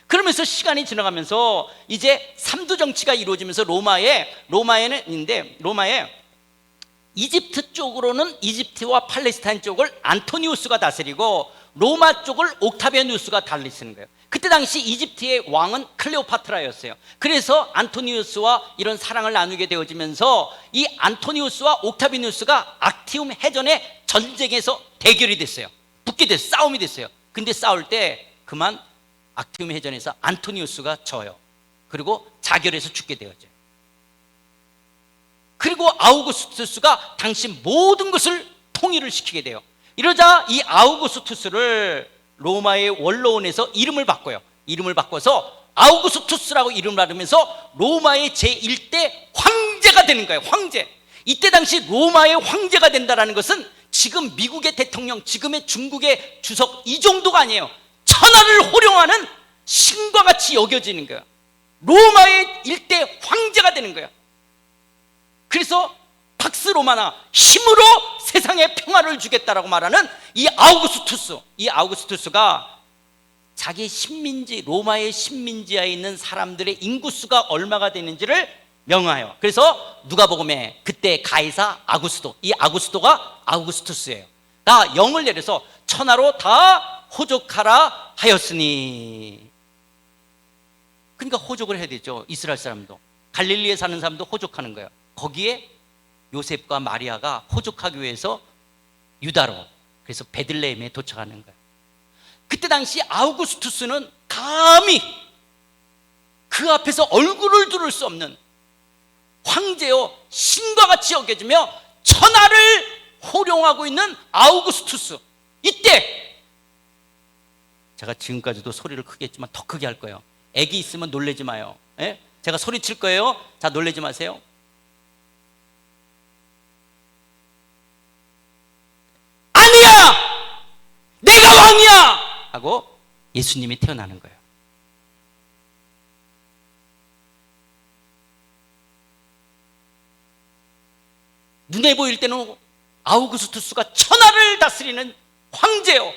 그러면서 시간이 지나가면서 이제 삼두 정치가 이루어지면서 로마에 이집트 쪽으로는 이집트와 팔레스타인 쪽을 안토니우스가 다스리고 로마 쪽을 옥타비아누스가 다스리는 거예요. 그때 당시 이집트의 왕은 클레오파트라였어요. 그래서 안토니우스와 이런 사랑을 나누게 되어지면서 이 안토니우스와 옥타비아누스가 악티움 해전의 전쟁에서 대결이 됐어요. 붙게 됐어요. 싸움이 됐어요. 근데 싸울 때 그만 악티움 해전에서 안토니우스가 져요. 그리고 자결해서 죽게 되어져요. 그리고 아우구스투스가 당시 모든 것을 통일을 시키게 돼요. 이러자 이 아우구스투스를 로마의 원로원에서 이름을 바꿔요. 이름을 바꿔서 아우구스투스라고 이름을 받으면서 로마의 제1대 황제가 되는 거예요. 황제. 이때 당시 로마의 황제가 된다는 것은 지금 미국의 대통령, 지금의 중국의 주석, 이 정도가 아니에요. 천하를 호령하는 신과 같이 여겨지는 거예요. 로마의 일대 황제가 되는 거예요. 그래서 팍스 로마나, 힘으로 세상에 평화를 주겠다라고 말하는 이 아우구스투스가 자기 식민지, 로마의 식민지하에 있는 사람들의 인구수가 얼마가 되는지를 명하여, 그래서 누가복음에 그때 가이사 아구스도, 이 아구스도가 아우구스투스예요. 다 영을 내려서 천하로 다 호족하라 하였으니. 그러니까 호족을 해야 되죠. 이스라엘 사람도, 갈릴리에 사는 사람도 호족하는 거예요. 거기에 요셉과 마리아가 호족하기 위해서 유다로, 그래서 베들레헴에 도착하는 거예요. 그때 당시 아우구스투스는 감히 그 앞에서 얼굴을 들을 수 없는 황제요 신과 같이 여겨지며 천하를 호령하고 있는 아우구스투스. 이때 제가 지금까지도 소리를 크게 했지만 더 크게 할 거예요. 애기 있으면 놀라지 마요. 예? 제가 소리칠 거예요. 자, 놀라지 마세요. 아니야! 내가 왕이야! 하고 예수님이 태어나는 거예요. 눈에 보일 때는 아우구스투스가 천하를 다스리는 황제요,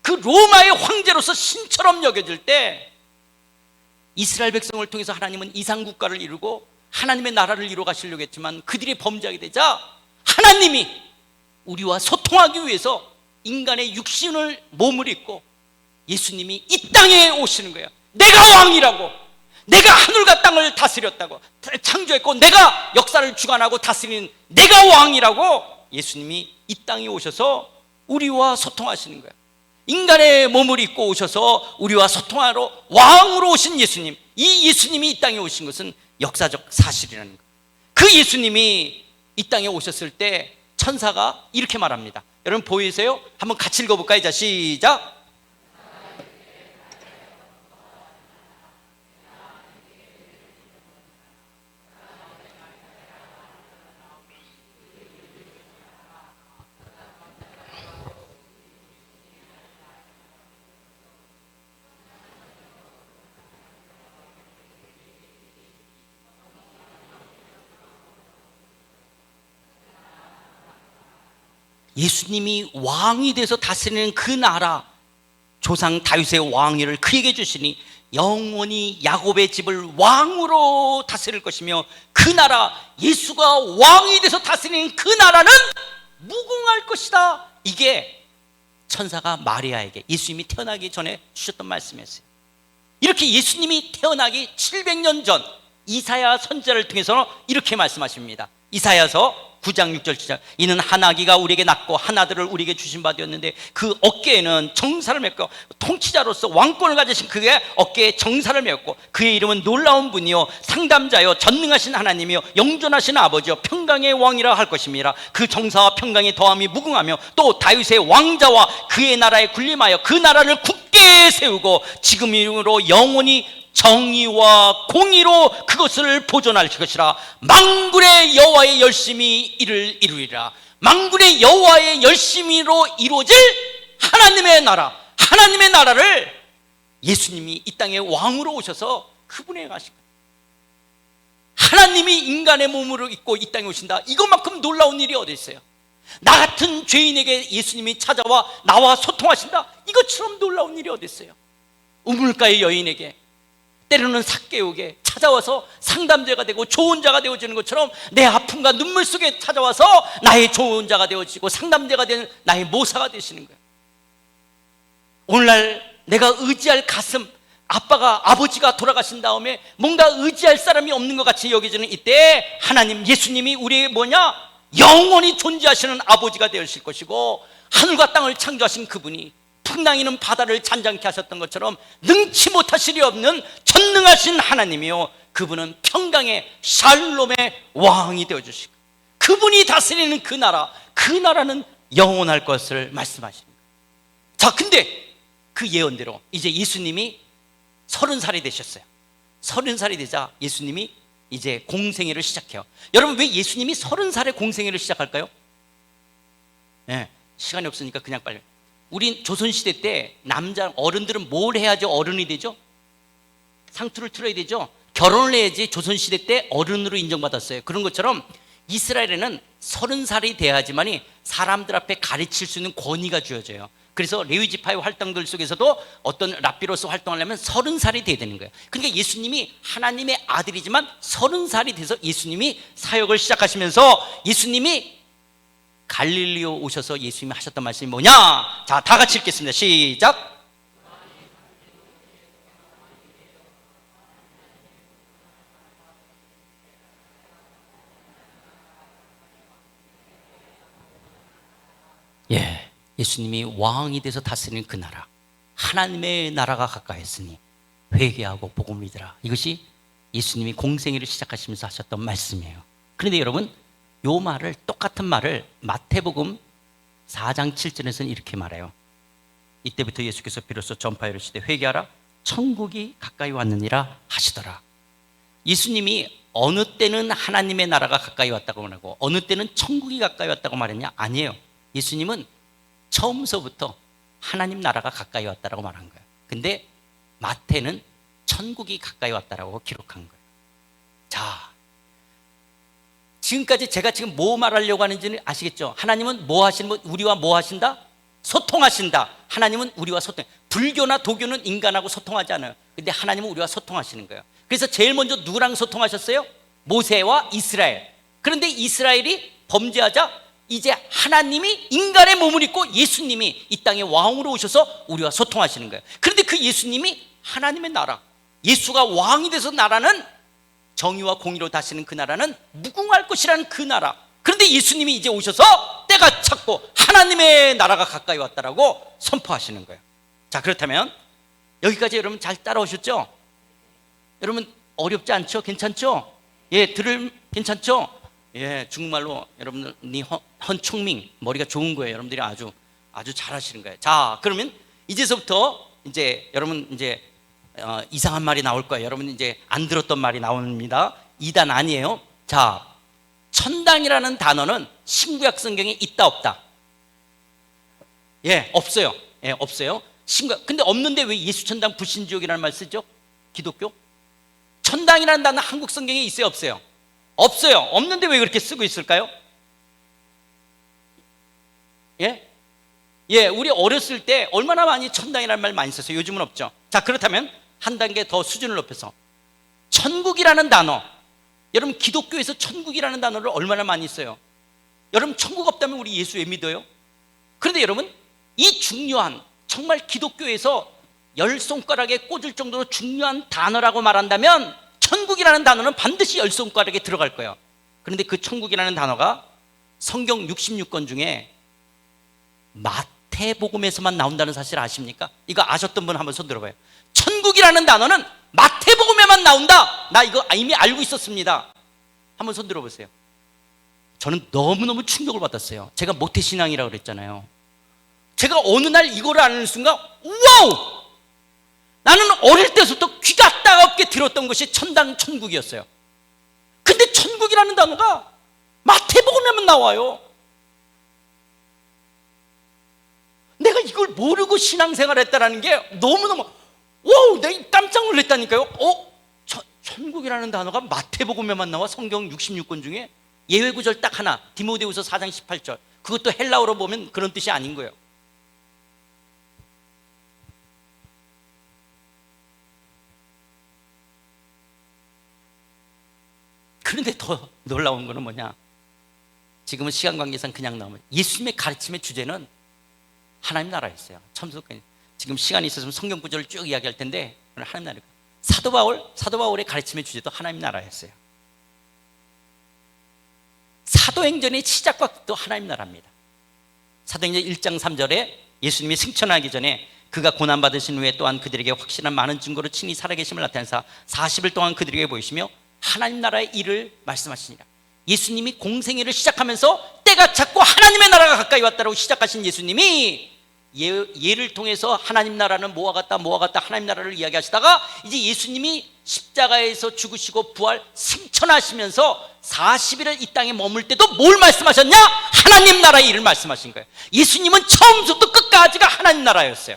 그 로마의 황제로서 신처럼 여겨질 때 이스라엘 백성을 통해서 하나님은 이상국가를 이루고 하나님의 나라를 이루어 가시려고 했지만 그들이 범죄하게 되자 하나님이 우리와 소통하기 위해서 인간의 육신을 몸을 입고 예수님이 이 땅에 오시는 거예요. 내가 왕이라고, 내가 하늘과 땅을 다스렸다고, 창조했고 내가 역사를 주관하고 다스리는 내가 왕이라고 예수님이 이 땅에 오셔서 우리와 소통하시는 거예요. 인간의 몸을 입고 오셔서 우리와 소통하러 왕으로 오신 예수님, 이 예수님이 이 땅에 오신 것은 역사적 사실이라는 거예요. 그 예수님이 이 땅에 오셨을 때 천사가 이렇게 말합니다. 여러분 보이세요? 한번 같이 읽어볼까요? 자, 시작. 예수님이 왕이 돼서 다스리는 그 나라, 조상 다윗의 왕위를 그에게 주시니 영원히 야곱의 집을 왕으로 다스릴 것이며, 그 나라, 예수가 왕이 돼서 다스리는 그 나라는 무궁할 것이다. 이게 천사가 마리아에게 예수님이 태어나기 전에 주셨던 말씀이었어요. 이렇게 예수님이 태어나기 700년 전 이사야 선지자를 통해서 이렇게 말씀하십니다. 이사야서 9장 6절 시작. 이는 한 아기가 우리에게 낳고 한 아들을 우리에게 주신 바 되었는데 그 어깨에는 정사를 맺고, 통치자로서 왕권을 가지신 그의 어깨에 정사를 맺고, 그의 이름은 놀라운 분이요 상담자요 전능하신 하나님이요 영존하신 아버지요 평강의 왕이라 할 것입니다. 그 정사와 평강의 더함이 무궁하며, 또 다윗의 왕자와 그의 나라에 군림하여 그 나라를 굳게 세우고 지금으로 영원히 정의와 공의로 그것을 보존할 것이라. 만군의 여호와의 열심히 이를 이루리라. 만군의 여호와의 열심히로 이루어질 하나님의 나라, 하나님의 나라를 예수님이 이 땅에 왕으로 오셔서 그분에 가신 거예요. 하나님이 인간의 몸으로 입고 이 땅에 오신다. 이것만큼 놀라운 일이 어디 있어요? 나 같은 죄인에게 예수님이 찾아와 나와 소통하신다. 이것처럼 놀라운 일이 어디 있어요? 우물가의 여인에게, 때로는 삭개오게 찾아와서 상담자가 되고 조언자가 되어지는 것처럼 내 아픔과 눈물 속에 찾아와서 나의 조언자가 되어지고 상담자가 되는 나의 모사가 되시는 거예요. 오늘날 내가 의지할 가슴, 아버지가 돌아가신 다음에 뭔가 의지할 사람이 없는 것 같이 여겨지는 이때 하나님, 예수님이 우리의 뭐냐? 영원히 존재하시는 아버지가 되실 것이고, 하늘과 땅을 창조하신 그분이 풍랑이는 바다를 잔잔케 하셨던 것처럼 능치 못하실 리 없는 전능하신 하나님이요, 그분은 평강의 샬롬의 왕이 되어주시고, 그분이 다스리는 그 나라, 그 나라는 영원할 것을 말씀하십니다. 자, 근데 그 예언대로 이제 예수님이 30살이 되셨어요. 30살이 되자 예수님이 이제 공생애를 시작해요. 여러분, 왜 예수님이 30살에 공생애를 시작할까요? 네, 시간이 없으니까 그냥 빨리. 우린 조선시대 때 남자 어른들은 뭘 해야지 어른이 되죠? 상투를 틀어야 되죠? 결혼을 해야지 조선시대 때 어른으로 인정받았어요. 그런 것처럼 이스라엘에는 30살이 돼야지만이 사람들 앞에 가르칠 수 있는 권위가 주어져요. 그래서 레위지파의 활동들 속에서도 어떤 랍비로서 활동하려면 30살이 돼야 되는 거예요. 그러니까 예수님이 하나님의 아들이지만 30살이 돼서 예수님이 사역을 시작하시면서, 예수님이 갈릴리로 오셔서 예수님이 하셨던 말씀이 뭐냐? 자, 다 같이 읽겠습니다. 시작. 예, 예수님이 왕이 돼서 다스리는 그 나라, 하나님의 나라가 가까이했으니 회개하고 복음을 믿으라. 이것이 예수님이 공생애를 시작하시면서 하셨던 말씀이에요. 그런데 여러분, 요 말을, 똑같은 말을 마태복음 4장 7절에서는 이렇게 말해요. 이때부터 예수께서 비로소 전파에 이르시되 회개하라, 천국이 가까이 왔느니라 하시더라. 예수님이 어느 때는 하나님의 나라가 가까이 왔다고 말하고 어느 때는 천국이 가까이 왔다고 말했냐? 아니에요. 예수님은 처음서부터 하나님 나라가 가까이 왔다고 말한 거예요. 근데 마태는 천국이 가까이 왔다고 기록한 거예요. 자, 지금까지 제가 지금 뭐 말하려고 하는지는 아시겠죠? 하나님은 뭐 하시는 분? 우리와 뭐 하신다? 소통하신다. 하나님은 우리와 소통. 불교나 도교는 인간하고 소통하지 않아요. 근데 하나님은 우리와 소통하시는 거예요. 그래서 제일 먼저 누구랑 소통하셨어요? 모세와 이스라엘. 그런데 이스라엘이 범죄하자 이제 하나님이 인간의 몸을 입고 예수님이 이 땅에 왕으로 오셔서 우리와 소통하시는 거예요. 그런데 그 예수님이 하나님의 나라, 예수가 왕이 돼서 나라는 정의와 공의로 다스리는 그 나라는 무궁할 것이라는 그 나라. 그런데 예수님이 이제 오셔서 때가 찼고 하나님의 나라가 가까이 왔다라고 선포하시는 거예요. 자, 그렇다면 여기까지 여러분 잘 따라오셨죠? 여러분 어렵지 않죠? 괜찮죠? 예, 괜찮죠? 예, 중국말로 여러분들 헌총밍, 머리가 좋은 거예요. 여러분들이 아주 잘하시는 거예요. 자, 그러면 이제서부터 이제 여러분 이제 이상한 말이 나올 거예요. 여러분 이제 안 들었던 말이 나옵니다. 2단 아니에요. 자, 천당이라는 단어는 신구약 성경에 있다 없다? 예, 없어요. 예, 없어요. 근데 없는데 왜 예수천당 불신지옥이라는 말 쓰죠? 기독교? 천당이라는 단어 한국 성경에 있어요 없어요? 없어요. 없는데 왜 그렇게 쓰고 있을까요? 예? 예, 우리 어렸을 때 얼마나 많이 천당이라는 말 많이 썼어요. 요즘은 없죠. 자, 그렇다면 한 단계 더 수준을 높여서 천국이라는 단어, 여러분 기독교에서 천국이라는 단어를 얼마나 많이 써요? 여러분 천국 없다면 우리 예수 왜 믿어요? 그런데 여러분 이 중요한, 정말 기독교에서 열 손가락에 꽂을 정도로 중요한 단어라고 말한다면 천국이라는 단어는 반드시 열 손가락에 들어갈 거예요. 그런데 그 천국이라는 단어가 성경 66권 중에 마태복음에서만 나온다는 사실 아십니까? 이거 아셨던 분 한번 손 들어봐요. 천국이라는 단어는 마태복음에만 나온다. 나 이거 이미 알고 있었습니다. 한번 손 들어보세요. 저는 너무너무 충격을 받았어요. 제가 모태신앙이라고 그랬잖아요. 제가 어느 날 이거를 아는 순간 와우! 나는 어릴 때부터 귀가 따갑게 들었던 것이 천당 천국이었어요. 근데 천국이라는 단어가 마태복음에만 나와요. 내가 이걸 모르고 신앙생활을 했다는 게 너무너무 와우! 내가 깜짝 놀랐다니까요. 천국이라는 단어가 마태복음에만 나와. 성경 66권 중에 예외 구절 딱 하나, 디모데후서 4장 18절. 그것도 헬라어로 보면 그런 뜻이 아닌 거예요. 그런데 더 놀라운 거는 뭐냐? 지금은 시간 관계상 그냥 나오면 예수님의 가르침의 주제는 하나님 나라였어요. 처음부터 지금 시간이 있었으면 성경 구절을 쭉 이야기할 텐데 오늘 하나님 나라. 사도 바울의 가르침의 주제도 하나님 나라였어요. 사도행전의 시작과 끝도 하나님 나라입니다. 사도행전 1장 3절에 예수님이 승천하기 전에 그가 고난받으신 후에 또한 그들에게 확실한 많은 증거로 친히 살아계심을 나타내사 40일 동안 그들에게 보이시며 하나님 나라의 일을 말씀하시니라. 예수님이 공생애를 시작하면서 때가 찼고 하나님의 나라가 가까이 왔다라고 시작하신 예수님이 예를 통해서 하나님 나라는 뭐와 같다 하나님 나라를 이야기하시다가 이제 예수님이 십자가에서 죽으시고 부활 승천하시면서 40일을 이 땅에 머물 때도 뭘 말씀하셨냐? 하나님 나라의 일을 말씀하신 거예요. 예수님은 처음부터 끝까지가 하나님 나라였어요.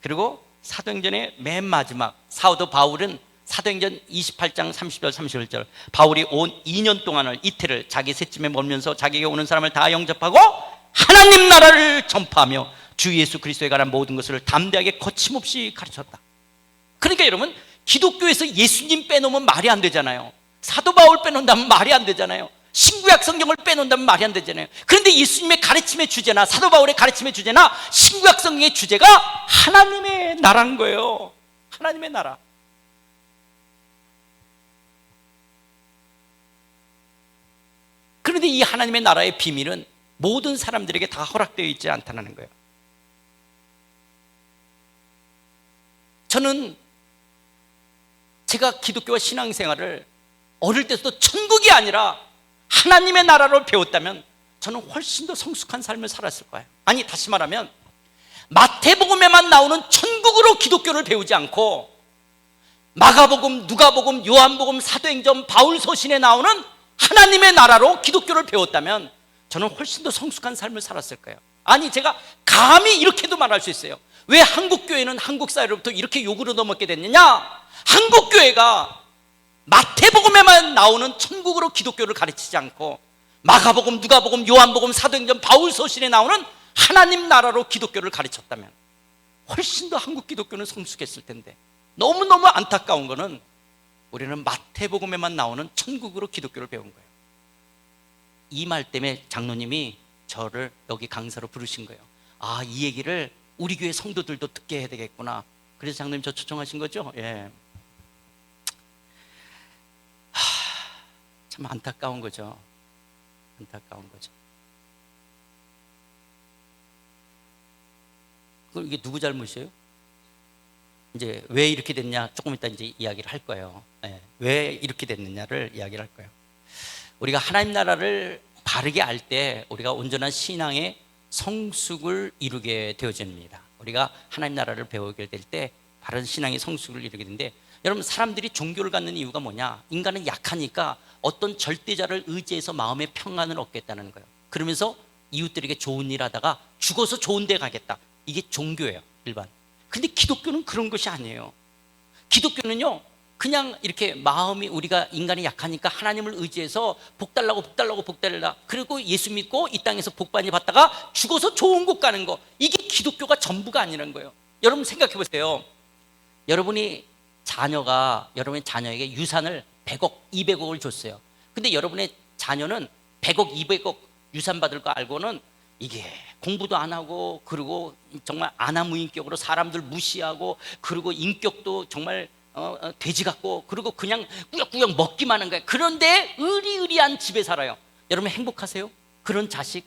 그리고 사도행전의 맨 마지막 사도 바울은 사도행전 28장 30절 31절 바울이 온 2년 동안을 이틀을 자기 셋집에 머물면서 자기에게 오는 사람을 다 영접하고 하나님 나라를 전파하며 주 예수 그리스도에 관한 모든 것을 담대하게 거침없이 가르쳤다. 그러니까 여러분 기독교에서 예수님 빼놓으면 말이 안 되잖아요. 사도 바울 빼놓는다면 말이 안 되잖아요. 신구약 성경을 빼놓는다면 말이 안 되잖아요. 그런데 예수님의 가르침의 주제나 사도 바울의 가르침의 주제나 신구약 성경의 주제가 하나님의 나라인 거예요. 하나님의 나라. 그런데 이 하나님의 나라의 비밀은 모든 사람들에게 다 허락되어 있지 않다는 거예요. 저는 제가 기독교와 신앙생활을 어릴 때부터 천국이 아니라 하나님의 나라로 배웠다면 저는 훨씬 더 성숙한 삶을 살았을 거예요. 아니 다시 말하면 마태복음에만 나오는 천국으로 기독교를 배우지 않고 마가복음, 누가복음, 요한복음, 사도행전, 바울서신에 나오는 하나님의 나라로 기독교를 배웠다면 저는 훨씬 더 성숙한 삶을 살았을 거예요. 아니 제가 감히 이렇게도 말할 수 있어요. 왜 한국교회는 한국 사회로부터 이렇게 욕으로 넘어게 됐느냐? 한국교회가 마태복음에만 나오는 천국으로 기독교를 가르치지 않고 마가복음, 누가복음, 요한복음, 사도행전, 바울서신에 나오는 하나님 나라로 기독교를 가르쳤다면 훨씬 더 한국 기독교는 성숙했을 텐데 너무너무 안타까운 거는 우리는 마태복음에만 나오는 천국으로 기독교를 배운 거예요. 이 말 때문에 장로님이 저를 여기 강사로 부르신 거예요. 아, 이 얘기를 우리 교회 성도들도 듣게 해야 되겠구나. 그래서 장로님 저 초청하신 거죠? 예. 참 안타까운 거죠. 안타까운 거죠. 그럼 이게 누구 잘못이에요? 이제 왜 이렇게 됐냐 조금 이따 이제 이야기를 할 거예요. 예. 왜 이렇게 됐느냐를 이야기를 할 거예요. 우리가 하나님 나라를 바르게 알 때 우리가 온전한 신앙의 성숙을 이루게 되어집니다. 우리가 하나님 나라를 배우게 될 때 바른 신앙의 성숙을 이루게 되는데 여러분 사람들이 종교를 갖는 이유가 뭐냐? 인간은 약하니까 어떤 절대자를 의지해서 마음의 평안을 얻겠다는 거예요. 그러면서 이웃들에게 좋은 일 하다가 죽어서 좋은 데 가겠다. 이게 종교예요, 일반. 근데 기독교는 그런 것이 아니에요. 기독교는요 그냥 이렇게 마음이, 우리가 인간이 약하니까 하나님을 의지해서 복 달라고 복 달라고 복 달라, 그리고 예수 믿고 이 땅에서 복 많이 받다가 죽어서 좋은 곳 가는 거, 이게 기독교가 전부가 아니라는 거예요. 여러분 생각해 보세요. 여러분의 자녀에게 유산을 100억 200억을 줬어요. 근데 여러분의 자녀는 100억 200억 유산 받을 거 알고는 이게 공부도 안 하고, 그리고 정말 아나무인격으로 사람들 무시하고, 그리고 인격도 정말 돼지 같고, 그리고 그냥 꾸역꾸역 먹기만 하는 거예요. 그런데 의리의리한 집에 살아요. 여러분 행복하세요? 그런 자식?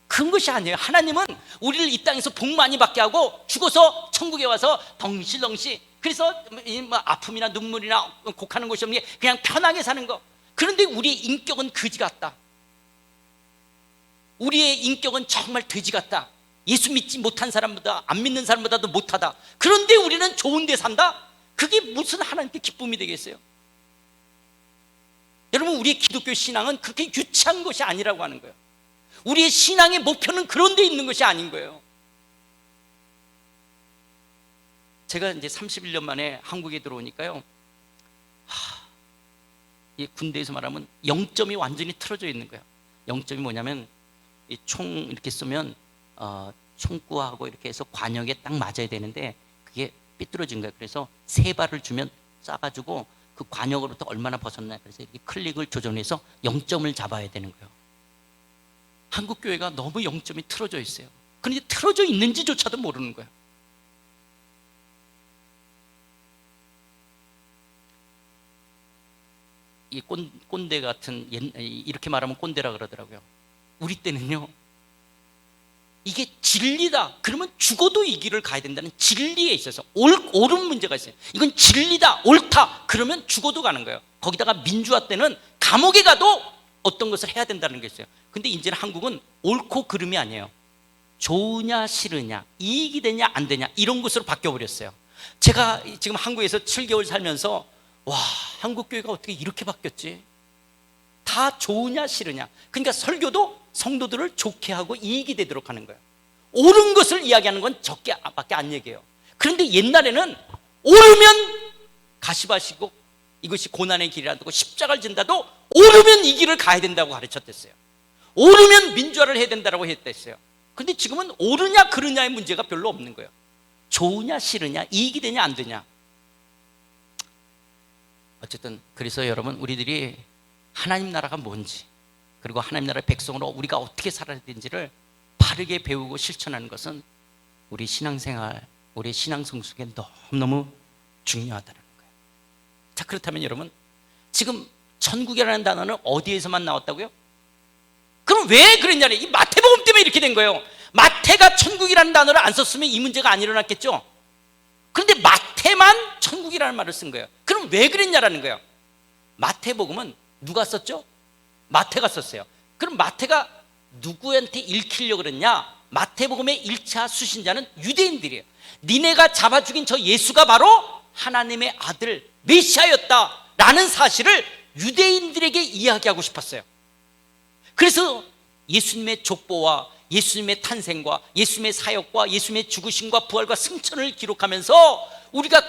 그런 것이 아니에요. 하나님은 우리를 이 땅에서 복 많이 받게 하고 죽어서 천국에 와서 덩실덩실, 그래서 뭐 아픔이나 눈물이나 곡하는 것이 없는 게 그냥 편하게 사는 거. 그런데 우리의 인격은 거지 같다. 우리의 인격은 정말 돼지 같다. 예수 믿지 못한 사람보다, 안 믿는 사람보다도 못하다. 그런데 우리는 좋은 데 산다? 그게 무슨 하나님께 기쁨이 되겠어요? 여러분, 우리의 기독교 신앙은 그렇게 유치한 것이 아니라고 하는 거예요. 우리의 신앙의 목표는 그런 데 있는 것이 아닌 거예요. 제가 이제 31년 만에 한국에 들어오니까요, 이 군대에서 말하면 0점이 완전히 틀어져 있는 거예요. 0점이 뭐냐면, 이 총 이렇게 쏘면 총구하고 이렇게 해서 관역에 딱 맞아야 되는데 그게 삐뚤어진 거예요. 그래서 세 발을 주면 쏴가지고 그 관역으로부터 얼마나 벗었나, 그래서 이렇게 클릭을 조정해서 0점을 잡아야 되는 거예요. 한국 교회가 너무 0점이 틀어져 있어요. 그런데 틀어져 있는지조차도 모르는 거예요. 이 꼰대 같은, 이렇게 말하면 꼰대라 그러더라고요. 우리 때는요, 이게 진리다 그러면 죽어도 이 길을 가야 된다는 진리에 있어서 옳은 문제가 있어요. 이건 진리다, 옳다 그러면 죽어도 가는 거예요. 거기다가 민주화 때는 감옥에 가도 어떤 것을 해야 된다는 게 있어요. 근데 이제는 한국은 옳고 그름이 아니에요. 좋으냐 싫으냐, 이익이 되냐 안 되냐, 이런 것으로 바뀌어버렸어요. 제가 지금 한국에서 7개월 살면서 와, 한국 교회가 어떻게 이렇게 바뀌었지? 다 좋으냐 싫으냐. 그러니까 설교도 성도들을 좋게 하고 이익이 되도록 하는 거예요. 옳은 것을 이야기하는 건 적게밖에 안 얘기해요. 그런데 옛날에는 옳으면 가시밭이고 이것이 고난의 길이라고 십자가를 진다도 옳으면 이 길을 가야 된다고 가르쳤댔어요. 옳으면 민주화를 해야 된다고 했댔어요. 그런데 지금은 옳으냐 그르냐의 문제가 별로 없는 거예요. 좋으냐 싫으냐, 이익이 되냐 안 되냐. 어쨌든 그래서 여러분, 우리들이 하나님 나라가 뭔지, 그리고 하나님 나라의 백성으로 우리가 어떻게 살아야 되는지를 바르게 배우고 실천하는 것은 우리 신앙생활, 우리 신앙성 속에 너무너무 중요하다는 거예요. 자, 그렇다면 여러분, 지금 천국이라는 단어는 어디에서만 나왔다고요? 그럼 왜 그랬냐면 이 마태복음 때문에 이렇게 된 거예요. 마태가 천국이라는 단어를 안 썼으면 이 문제가 안 일어났겠죠. 그런데 마태만 천국이라는 말을 쓴 거예요. 그럼 왜 그랬냐라는 거예요. 마태복음은 누가 썼죠? 마태가 썼어요. 그럼 마태가 누구한테 읽히려고 그랬냐? 마태복음의 1차 수신자는 유대인들이에요. 니네가 잡아 죽인 저 예수가 바로 하나님의 아들 메시아였다라는 사실을 유대인들에게 이야기하고 싶었어요. 그래서 예수님의 족보와 예수님의 탄생과 예수님의 사역과 예수님의 죽으심과 부활과 승천을 기록하면서 우리가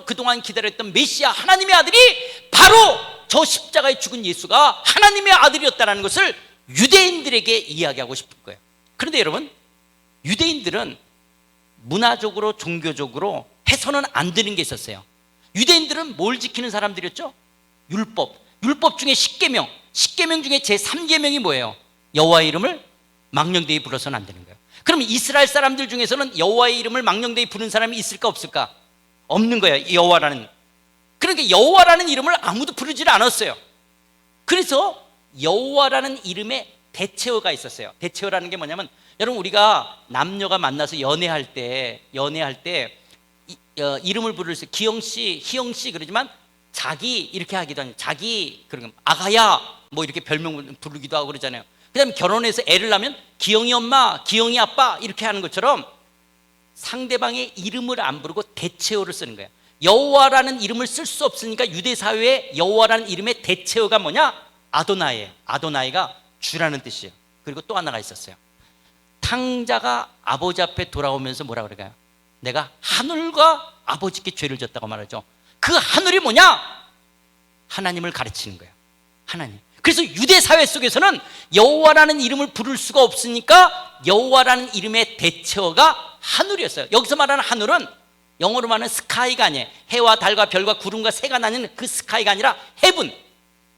그동안 기다렸던 메시아 하나님의 아들이 바로 저 십자가에 죽은 예수가 하나님의 아들이었다는 것을 유대인들에게 이야기하고 싶은 거예요. 그런데 여러분, 유대인들은 문화적으로 종교적으로 해서는 안 되는 게 있었어요. 유대인들은 뭘 지키는 사람들이었죠? 율법 중에 10계명, 10계명 중에 제 3계명이 뭐예요? 여호와의 이름을 망령되이 불러서는 안 되는 거예요. 그럼 이스라엘 사람들 중에서는 여호와의 이름을 망령되이 부르는 사람이 있을까 없을까? 없는 거예요. 여호와라는. 그러니까 여호와라는 이름을 아무도 부르지를 않았어요. 그래서 여호와라는 이름에 대체어가 있었어요. 대체어라는 게 뭐냐면, 여러분, 우리가 남녀가 만나서 연애할 때 이름을 부를 때 기영씨, 희영씨 그러지만 자기 이렇게 하기도 하죠. 자기, 그러면 아가야 뭐 이렇게 별명 부르기도 하고 그러잖아요. 그 다음에 결혼해서 애를 낳으면 기영이 엄마, 기영이 아빠 이렇게 하는 것처럼 상대방의 이름을 안 부르고 대체어를 쓰는 거예요. 여호와라는 이름을 쓸 수 없으니까 유대 사회에 여호와라는 이름의 대체어가 뭐냐? 아도나이. 아도나이가 주라는 뜻이에요. 그리고 또 하나가 있었어요. 탕자가 아버지 앞에 돌아오면서 뭐라 그럴까요? 내가 하늘과 아버지께 죄를 졌다고 말하죠. 그 하늘이 뭐냐? 하나님을 가르치는 거예요. 하나님. 그래서 유대 사회 속에서는 여호와라는 이름을 부를 수가 없으니까 여호와라는 이름의 대처가 하늘이었어요. 여기서 말하는 하늘은 영어로 말하는 스카이가 아니에요. 해와 달과 별과 구름과 새가 나뉘는 그 스카이가 아니라 헤븐.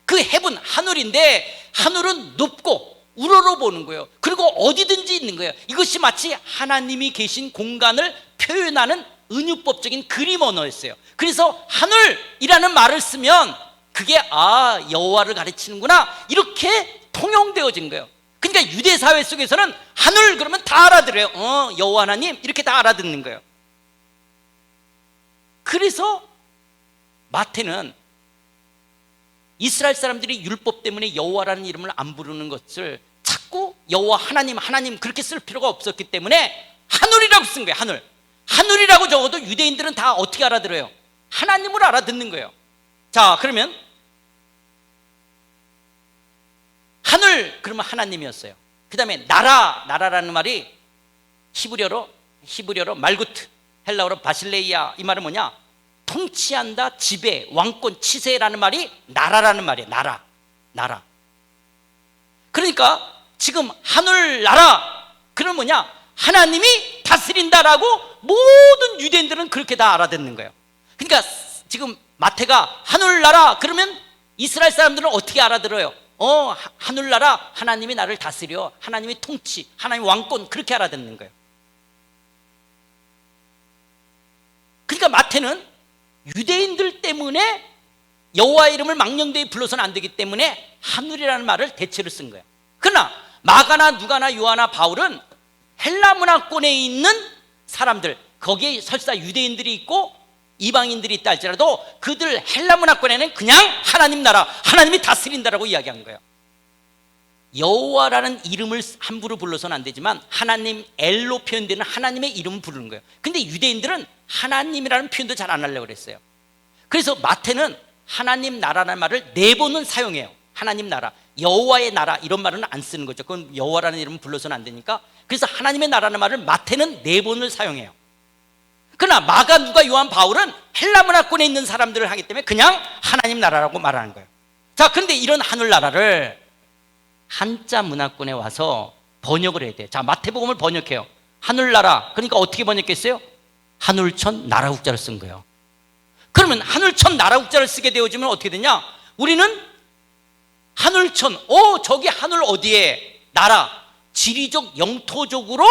그 헤븐, 하늘인데 하늘은 높고 우러러 보는 거예요. 그리고 어디든지 있는 거예요. 이것이 마치 하나님이 계신 공간을 표현하는 은유법적인 그림 언어였어요. 그래서 하늘이라는 말을 쓰면 그게 여호와를 가르치는구나 이렇게 통용되어진 거예요. 그러니까 유대 사회 속에서는 하늘 그러면 다 알아들어요. 여호와 하나님 이렇게 다 알아듣는 거예요. 그래서 마태는 이스라엘 사람들이 율법 때문에 여호와라는 이름을 안 부르는 것을 자꾸 여호와 하나님 그렇게 쓸 필요가 없었기 때문에 하늘이라고 쓴 거예요. 하늘이라고 적어도 유대인들은 다 어떻게 알아들어요? 하나님을 알아듣는 거예요. 자, 그러면 하늘 그러면 하나님이었어요. 그 다음에 나라라는 말이 히브리어로 말구트, 헬라어로 바실레이아, 이 말은 뭐냐? 통치한다, 지배, 왕권, 치세라는 말이 나라라는 말이에요. 나라. 그러니까 지금 하늘나라 그러면 뭐냐? 하나님이 다스린다라고 모든 유대인들은 그렇게 다 알아듣는 거예요. 그러니까 지금 마태가 하늘나라 그러면 이스라엘 사람들은 어떻게 알아들어요? 하늘나라, 하나님이 나를 다스려, 하나님이 통치, 하나님 왕권, 그렇게 알아듣는 거예요. 그러니까 마태는 유대인들 때문에 여호와의 이름을 망령되이 불러서는 안 되기 때문에 하늘이라는 말을 대체로 쓴 거예요. 그러나 마가나 누가나 요하나 바울은 헬라 문화권에 있는 사람들, 거기에 설사 유대인들이 있고 이방인들이 있다 할지라도 그들 헬라 문화권에는 그냥 하나님 나라, 하나님이 다스린다라고 이야기한 거예요. 여호와라는 이름을 함부로 불러서는 안 되지만 하나님 엘로 표현되는 하나님의 이름을 부르는 거예요. 근데 유대인들은 하나님이라는 표현도 잘 안 하려고 그랬어요. 그래서 마태는 하나님 나라라는 말을 4번은 사용해요. 하나님 나라, 여호와의 나라 이런 말은 안 쓰는 거죠. 그건 여호와라는 이름을 불러서는 안 되니까. 그래서 하나님의 나라는 말을 마태는 4번을 사용해요. 그러나 마가, 누가, 요한, 바울은 헬라 문화권에 있는 사람들을 하기 때문에 그냥 하나님 나라라고 말하는 거예요. 자, 그런데 이런 하늘나라를 한자 문화권에 와서 번역을 해야 돼요. 자, 마태복음을 번역해요. 하늘나라, 그러니까 어떻게 번역했어요? 하늘천 나라국자를 쓴 거예요. 그러면 하늘천 나라국자를 쓰게 되어지면 어떻게 되냐? 우리는 하늘천, 저기 하늘 어디에? 나라, 지리적 영토적으로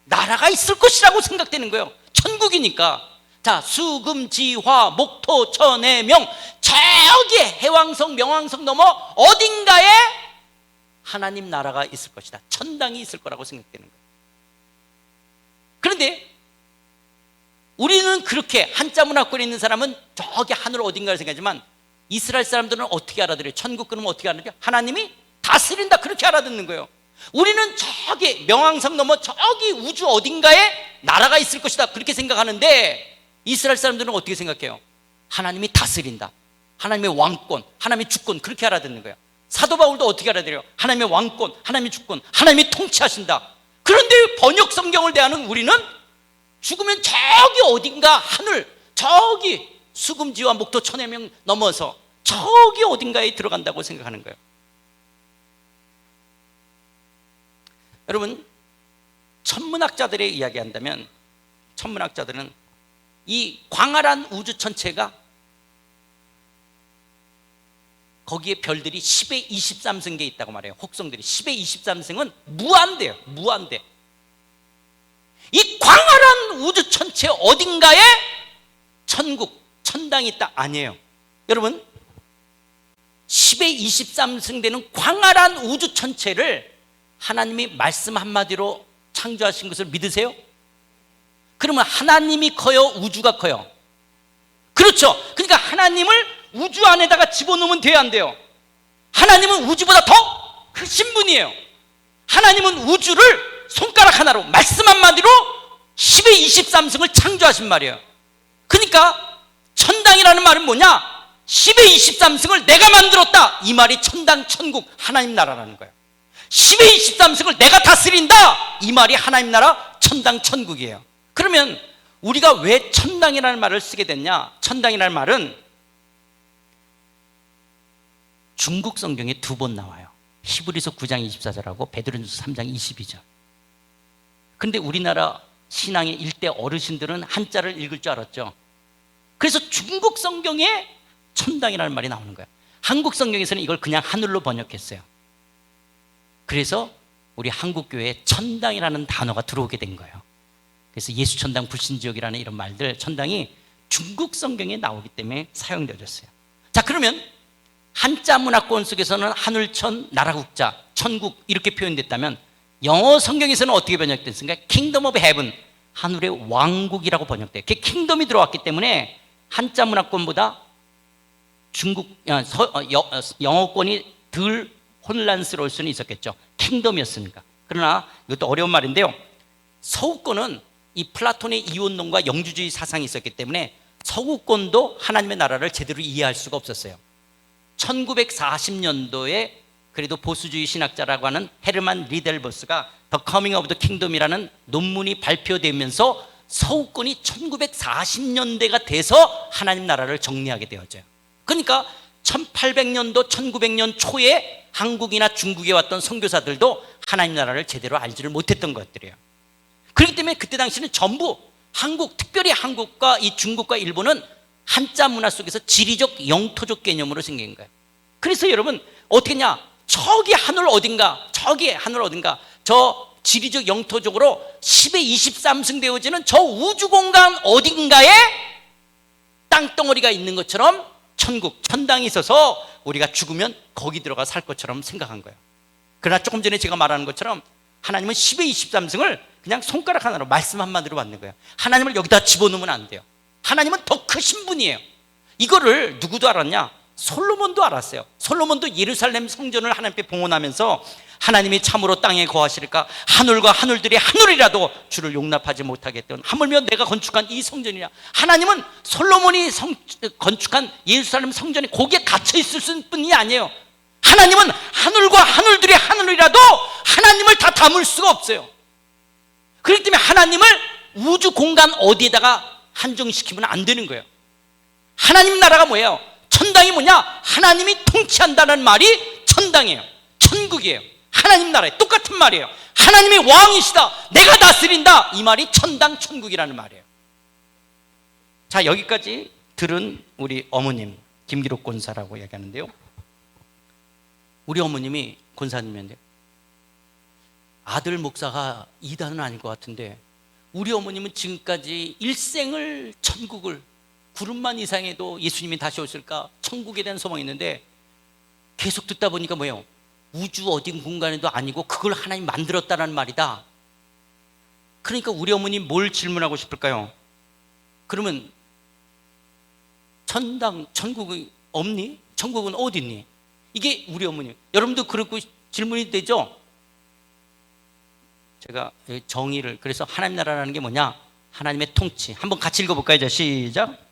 나라가 있을 것이라고 생각되는 거예요. 천국이니까. 자, 수금지화 목토 천해명, 저기 해왕성 명왕성 넘어 어딘가에 하나님 나라가 있을 것이다. 천당이 있을 거라고 생각되는 거예요. 그런데 우리는 그렇게 한자 문화권에 있는 사람은 저기 하늘 어딘가를 생각하지만 이스라엘 사람들은 어떻게 알아들어요? 천국 그러면 어떻게 알아들어요? 하나님이 다스린다, 그렇게 알아듣는 거예요. 우리는 저기 명왕성 넘어 저기 우주 어딘가에 나라가 있을 것이다, 그렇게 생각하는데 이스라엘 사람들은 어떻게 생각해요? 하나님이 다스린다, 하나님의 왕권, 하나님의 주권, 그렇게 알아듣는 거예요. 사도 바울도 어떻게 알아들어요? 하나님의 왕권, 하나님의 주권, 하나님이 통치하신다. 그런데 번역 성경을 대하는 우리는 죽으면 저기 어딘가 하늘, 저기 수금지와 목토 천해명 넘어서 저기 어딘가에 들어간다고 생각하는 거예요. 여러분, 천문학자들의 이야기한다면 천문학자들은 이 광활한 우주 전체가 거기에 별들이 10의 23승계에 있다고 말해요. 혹성들이 10의 23승은 무한대예요. 무한대. 이 광활한 우주 전체 어딘가에 천국, 천당이 있다? 아니에요. 여러분, 10의 23승 되는 광활한 우주 전체를 하나님이 말씀 한마디로 창조하신 것을 믿으세요? 그러면 하나님이 커요? 우주가 커요? 그렇죠. 그러니까 하나님을 우주 안에다가 집어넣으면 돼요, 안 돼요? 하나님은 우주보다 더 크신 분이에요. 하나님은 우주를 손가락 하나로, 말씀 한마디로 10의 23승을 창조하신 말이에요. 그러니까 천당이라는 말은 뭐냐? 10의 23승을 내가 만들었다, 이 말이 천당, 천국, 하나님 나라라는 거예요. 10의 23승을 내가 다스린다, 이 말이 하나님 나라, 천당, 천국이에요. 그러면 우리가 왜 천당이라는 말을 쓰게 됐냐? 천당이라는 말은 중국 성경에 2번 나와요. 히브리서 9장 24절하고 베드로전서 3장 22절. 근데 우리나라 신앙의 일대 어르신들은 한자를 읽을 줄 알았죠. 그래서 중국 성경에 천당이라는 말이 나오는 거예요. 한국 성경에서는 이걸 그냥 하늘로 번역했어요. 그래서 우리 한국교회에 천당이라는 단어가 들어오게 된 거예요. 그래서 예수천당, 불신지옥이라는 이런 말들, 천당이 중국 성경에 나오기 때문에 사용되어졌어요. 자, 그러면 한자 문화권 속에서는 하늘천, 나라국자, 천국 이렇게 표현됐다면 영어 성경에서는 어떻게 번역됐습니까? Kingdom of Heaven, 하늘의 왕국이라고 번역돼요. 그게 킹덤이 들어왔기 때문에 한자 문화권보다 영어권이 덜 혼란스러울 수는 있었겠죠. 킹덤이었으니까. 그러나 이것도 어려운 말인데요, 서구권은 이 플라톤의 이원론과 영주주의 사상이 있었기 때문에 서구권도 하나님의 나라를 제대로 이해할 수가 없었어요. 1940년도에 그래도 보수주의 신학자라고 하는 헤르만 리델버스가 The Coming of the Kingdom이라는 논문이 발표되면서 서구권이 1940년대가 돼서 하나님 나라를 정리하게 되어져요. 그러니까 1800년도 1900년 초에 한국이나 중국에 왔던 선교사들도 하나님 나라를 제대로 알지를 못했던 것들이에요. 그렇기 때문에 그때 당시는 전부 한국, 특별히 한국과 이 중국과 일본은 한자 문화 속에서 지리적 영토적 개념으로 생긴 거예요. 그래서 여러분 어떻게 했냐? 저기 하늘 어딘가, 저 지리적 영토적으로 10의 23승 되어지는 저 우주공간 어딘가에 땅덩어리가 있는 것처럼 천국, 천당이 있어서 우리가 죽으면 거기 들어가 살 것처럼 생각한 거예요. 그러나 조금 전에 제가 말하는 것처럼 하나님은 10의 23승을 그냥 손가락 하나로, 말씀 한마디로 받는 거예요. 하나님을 여기다 집어넣으면 안 돼요. 하나님은 더 크신 분이에요. 이거를 누구도 알았냐? 솔로몬도 알았어요. 솔로몬도 예루살렘 성전을 하나님께 봉헌하면서 하나님이 참으로 땅에 거하실까? 하늘과 하늘들이 하늘이라도 주를 용납하지 못하겠던, 하물며 내가 건축한 이 성전이냐? 하나님은 솔로몬이 건축한 예루살렘 성전이 거기에 갇혀 있을 뿐이 아니에요. 하나님은 하늘과 하늘들이 하늘이라도 하나님을 다 담을 수가 없어요. 그렇기 때문에 하나님을 우주 공간 어디에다가 한정시키면 안 되는 거예요. 하나님 나라가 뭐예요? 천당이 뭐냐? 하나님이 통치한다는 말이 천당이에요. 천국이에요. 하나님 나라에 똑같은 말이에요. 하나님이 왕이시다, 내가 다스린다, 이 말이 천당, 천국이라는 말이에요. 자, 여기까지 들은 우리 어머님 김기록 권사라고 얘기하는데요, 우리 어머님이 권사님인데 아들 목사가 이단은 아닐 것 같은데 우리 어머님은 지금까지 일생을 천국을, 구름만 이상해도 예수님이 다시 오실까, 천국에 대한 소망이 있는데 계속 듣다 보니까 뭐예요? 우주 어딘 공간에도 아니고 그걸 하나님 만들었다는 말이다. 그러니까 우리 어머님 뭘 질문하고 싶을까요? 그러면 천당, 천국이 없니? 천국은 어디 있니? 이게 우리 어머님. 여러분도 그렇고 질문이 되죠? 제가 정의를, 그래서 하나님 나라라는 게 뭐냐? 하나님의 통치. 한번 같이 읽어볼까요? 이제 시작.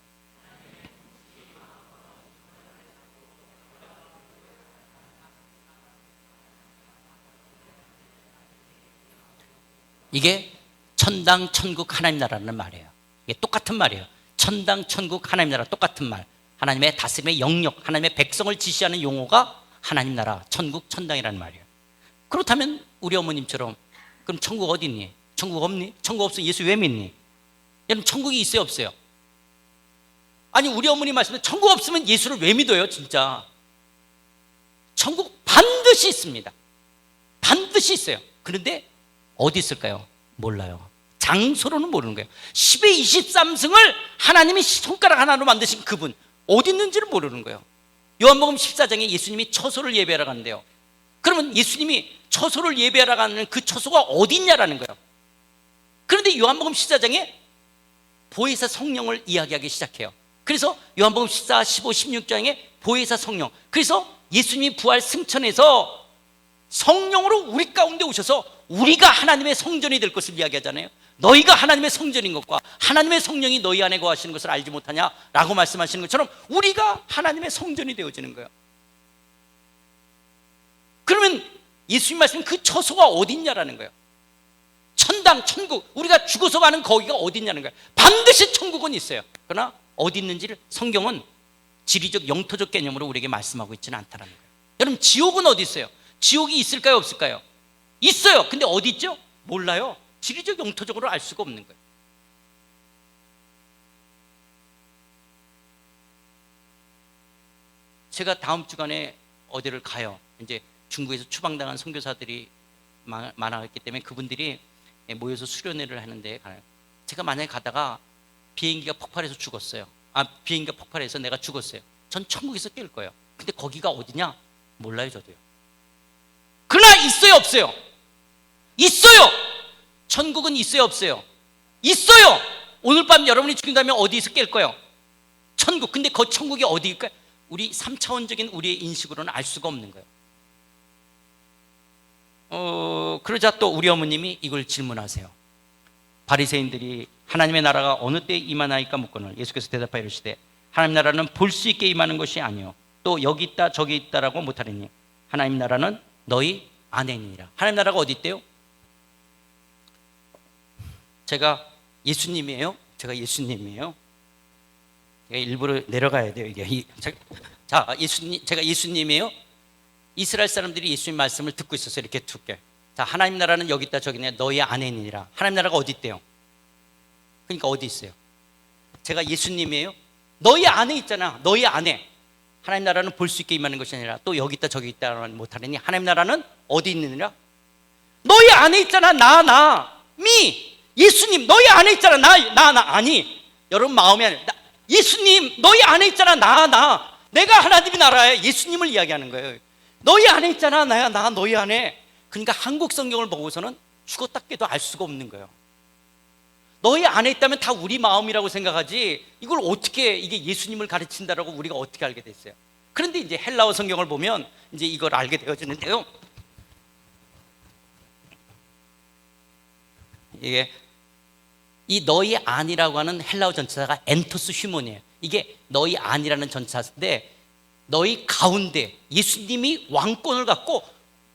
이게 천당, 천국, 하나님 나라라는 말이에요. 이게 똑같은 말이에요. 천당, 천국, 하나님 나라, 똑같은 말. 하나님의 다스림의 영역, 하나님의 백성을 지시하는 용어가 하나님 나라, 천국, 천당이라는 말이에요. 그렇다면 우리 어머님처럼 그럼 천국 어디 있니? 천국 없니? 천국 없으면 예수 왜 믿니? 여러분 천국이 있어요, 없어요? 아니 우리 어머니 말씀에 천국 없으면 예수를 왜 믿어요? 진짜 천국 반드시 있습니다. 반드시 있어요. 그런데 어디 있을까요? 몰라요. 장소로는 모르는 거예요. 10의 23승을 하나님이 손가락 하나로 만드신 그분 어디 있는지를 모르는 거예요. 요한복음 14장에 예수님이 처소를 예배하러 가는데요, 그러면 예수님이 처소를 예배하러 가는 그 처소가 어디 있냐라는 거예요. 그런데 요한복음 14장에 보혜사 성령을 이야기하기 시작해요. 그래서 요한복음 14, 15, 16장에 보혜사 성령, 그래서 예수님이 부활 승천해서 성령으로 우리 가운데 오셔서 우리가 하나님의 성전이 될 것을 이야기하잖아요. 너희가 하나님의 성전인 것과 하나님의 성령이 너희 안에 거하시는 것을 알지 못하냐라고 말씀하시는 것처럼 우리가 하나님의 성전이 되어지는 거예요. 그러면 예수님 말씀 그 처소가 어디 있냐라는 거예요. 천당, 천국, 우리가 죽어서 가는 거기가 어디 있냐는 거예요. 반드시 천국은 있어요. 그러나 어디 있는지를 성경은 지리적, 영토적 개념으로 우리에게 말씀하고 있지는 않다는 거예요. 여러분, 지옥은 어디 있어요? 지옥이 있을까요, 없을까요? 있어요. 근데 어디 있죠? 몰라요. 지리적, 영토적으로 알 수가 없는 거예요. 제가 다음 주간에 어디를 가요. 이제 중국에서 추방당한 선교사들이 많았기 때문에 그분들이 모여서 수련회를 하는데 가요. 제가 만약에 가다가 비행기가 폭발해서 죽었어요. 비행기가 폭발해서 내가 죽었어요. 전 천국에서 뛸 거예요. 근데 거기가 어디냐? 몰라요, 저도요. 그러나 있어요, 없어요? 있어요. 천국은 있어요, 없어요? 있어요. 오늘 밤 여러분이 죽인다면 어디에서 깰 거예요? 천국. 근데 그 천국이 어디일까요? 우리 3차원적인 우리의 인식으로는 알 수가 없는 거예요. 그러자 또 우리 어머님이 이걸 질문하세요. 바리새인들이 하나님의 나라가 어느 때에 임하나이까 묻거늘 예수께서 대답하여 이르시되 하나님 나라는 볼 수 있게 임하는 것이 아니요 또 여기 있다 저기 있다라고 못하리니 하나님 나라는 너희 안에 있느니라. 하나님 나라가 어디 있대요? 제가 예수님이에요? 제가 일부러 내려가야 돼요, 이게. 자, 제가 예수님이에요? 이스라엘 사람들이 예수님 말씀을 듣고 있어서 이렇게 두께. 자, 하나님 나라는 여기 있다 저기 있네 너희 안에 있느니라. 하나님 나라가 어디 있대요? 그러니까 어디 있어요? 제가 예수님이에요? 너희 안에 있잖아. 너희 안에. 하나님 나라는 볼 수 있게 임하는 것이 아니라 또 여기 있다 저기 있다는 못하느니 하나님 나라는 어디 있느니라? 너희 안에 있잖아. 미. 예수님 너희 안에 있잖아. 나 아니. 여러분 마음이 아니라 예수님 너희 안에 있잖아. 내가 하나님의 나라에 예수님을 이야기하는 거예요. 너희 안에 있잖아. 나 너희 안에. 그러니까 한국 성경을 보고서는 죽었다 깨도 알 수가 없는 거예요. 너희 안에 있다면 다 우리 마음이라고 생각하지 이걸 어떻게 이게 예수님을 가르친다라고 우리가 어떻게 알게 됐어요? 그런데 이제 헬라어 성경을 보면 이제 이걸 알게 되어지는데요. 이게 이 너희 안이라고 하는 헬라어 전치사가 엔토스 휴몬이에요. 이게 너희 안이라는 전치사인데 너희 가운데 예수님이 왕권을 갖고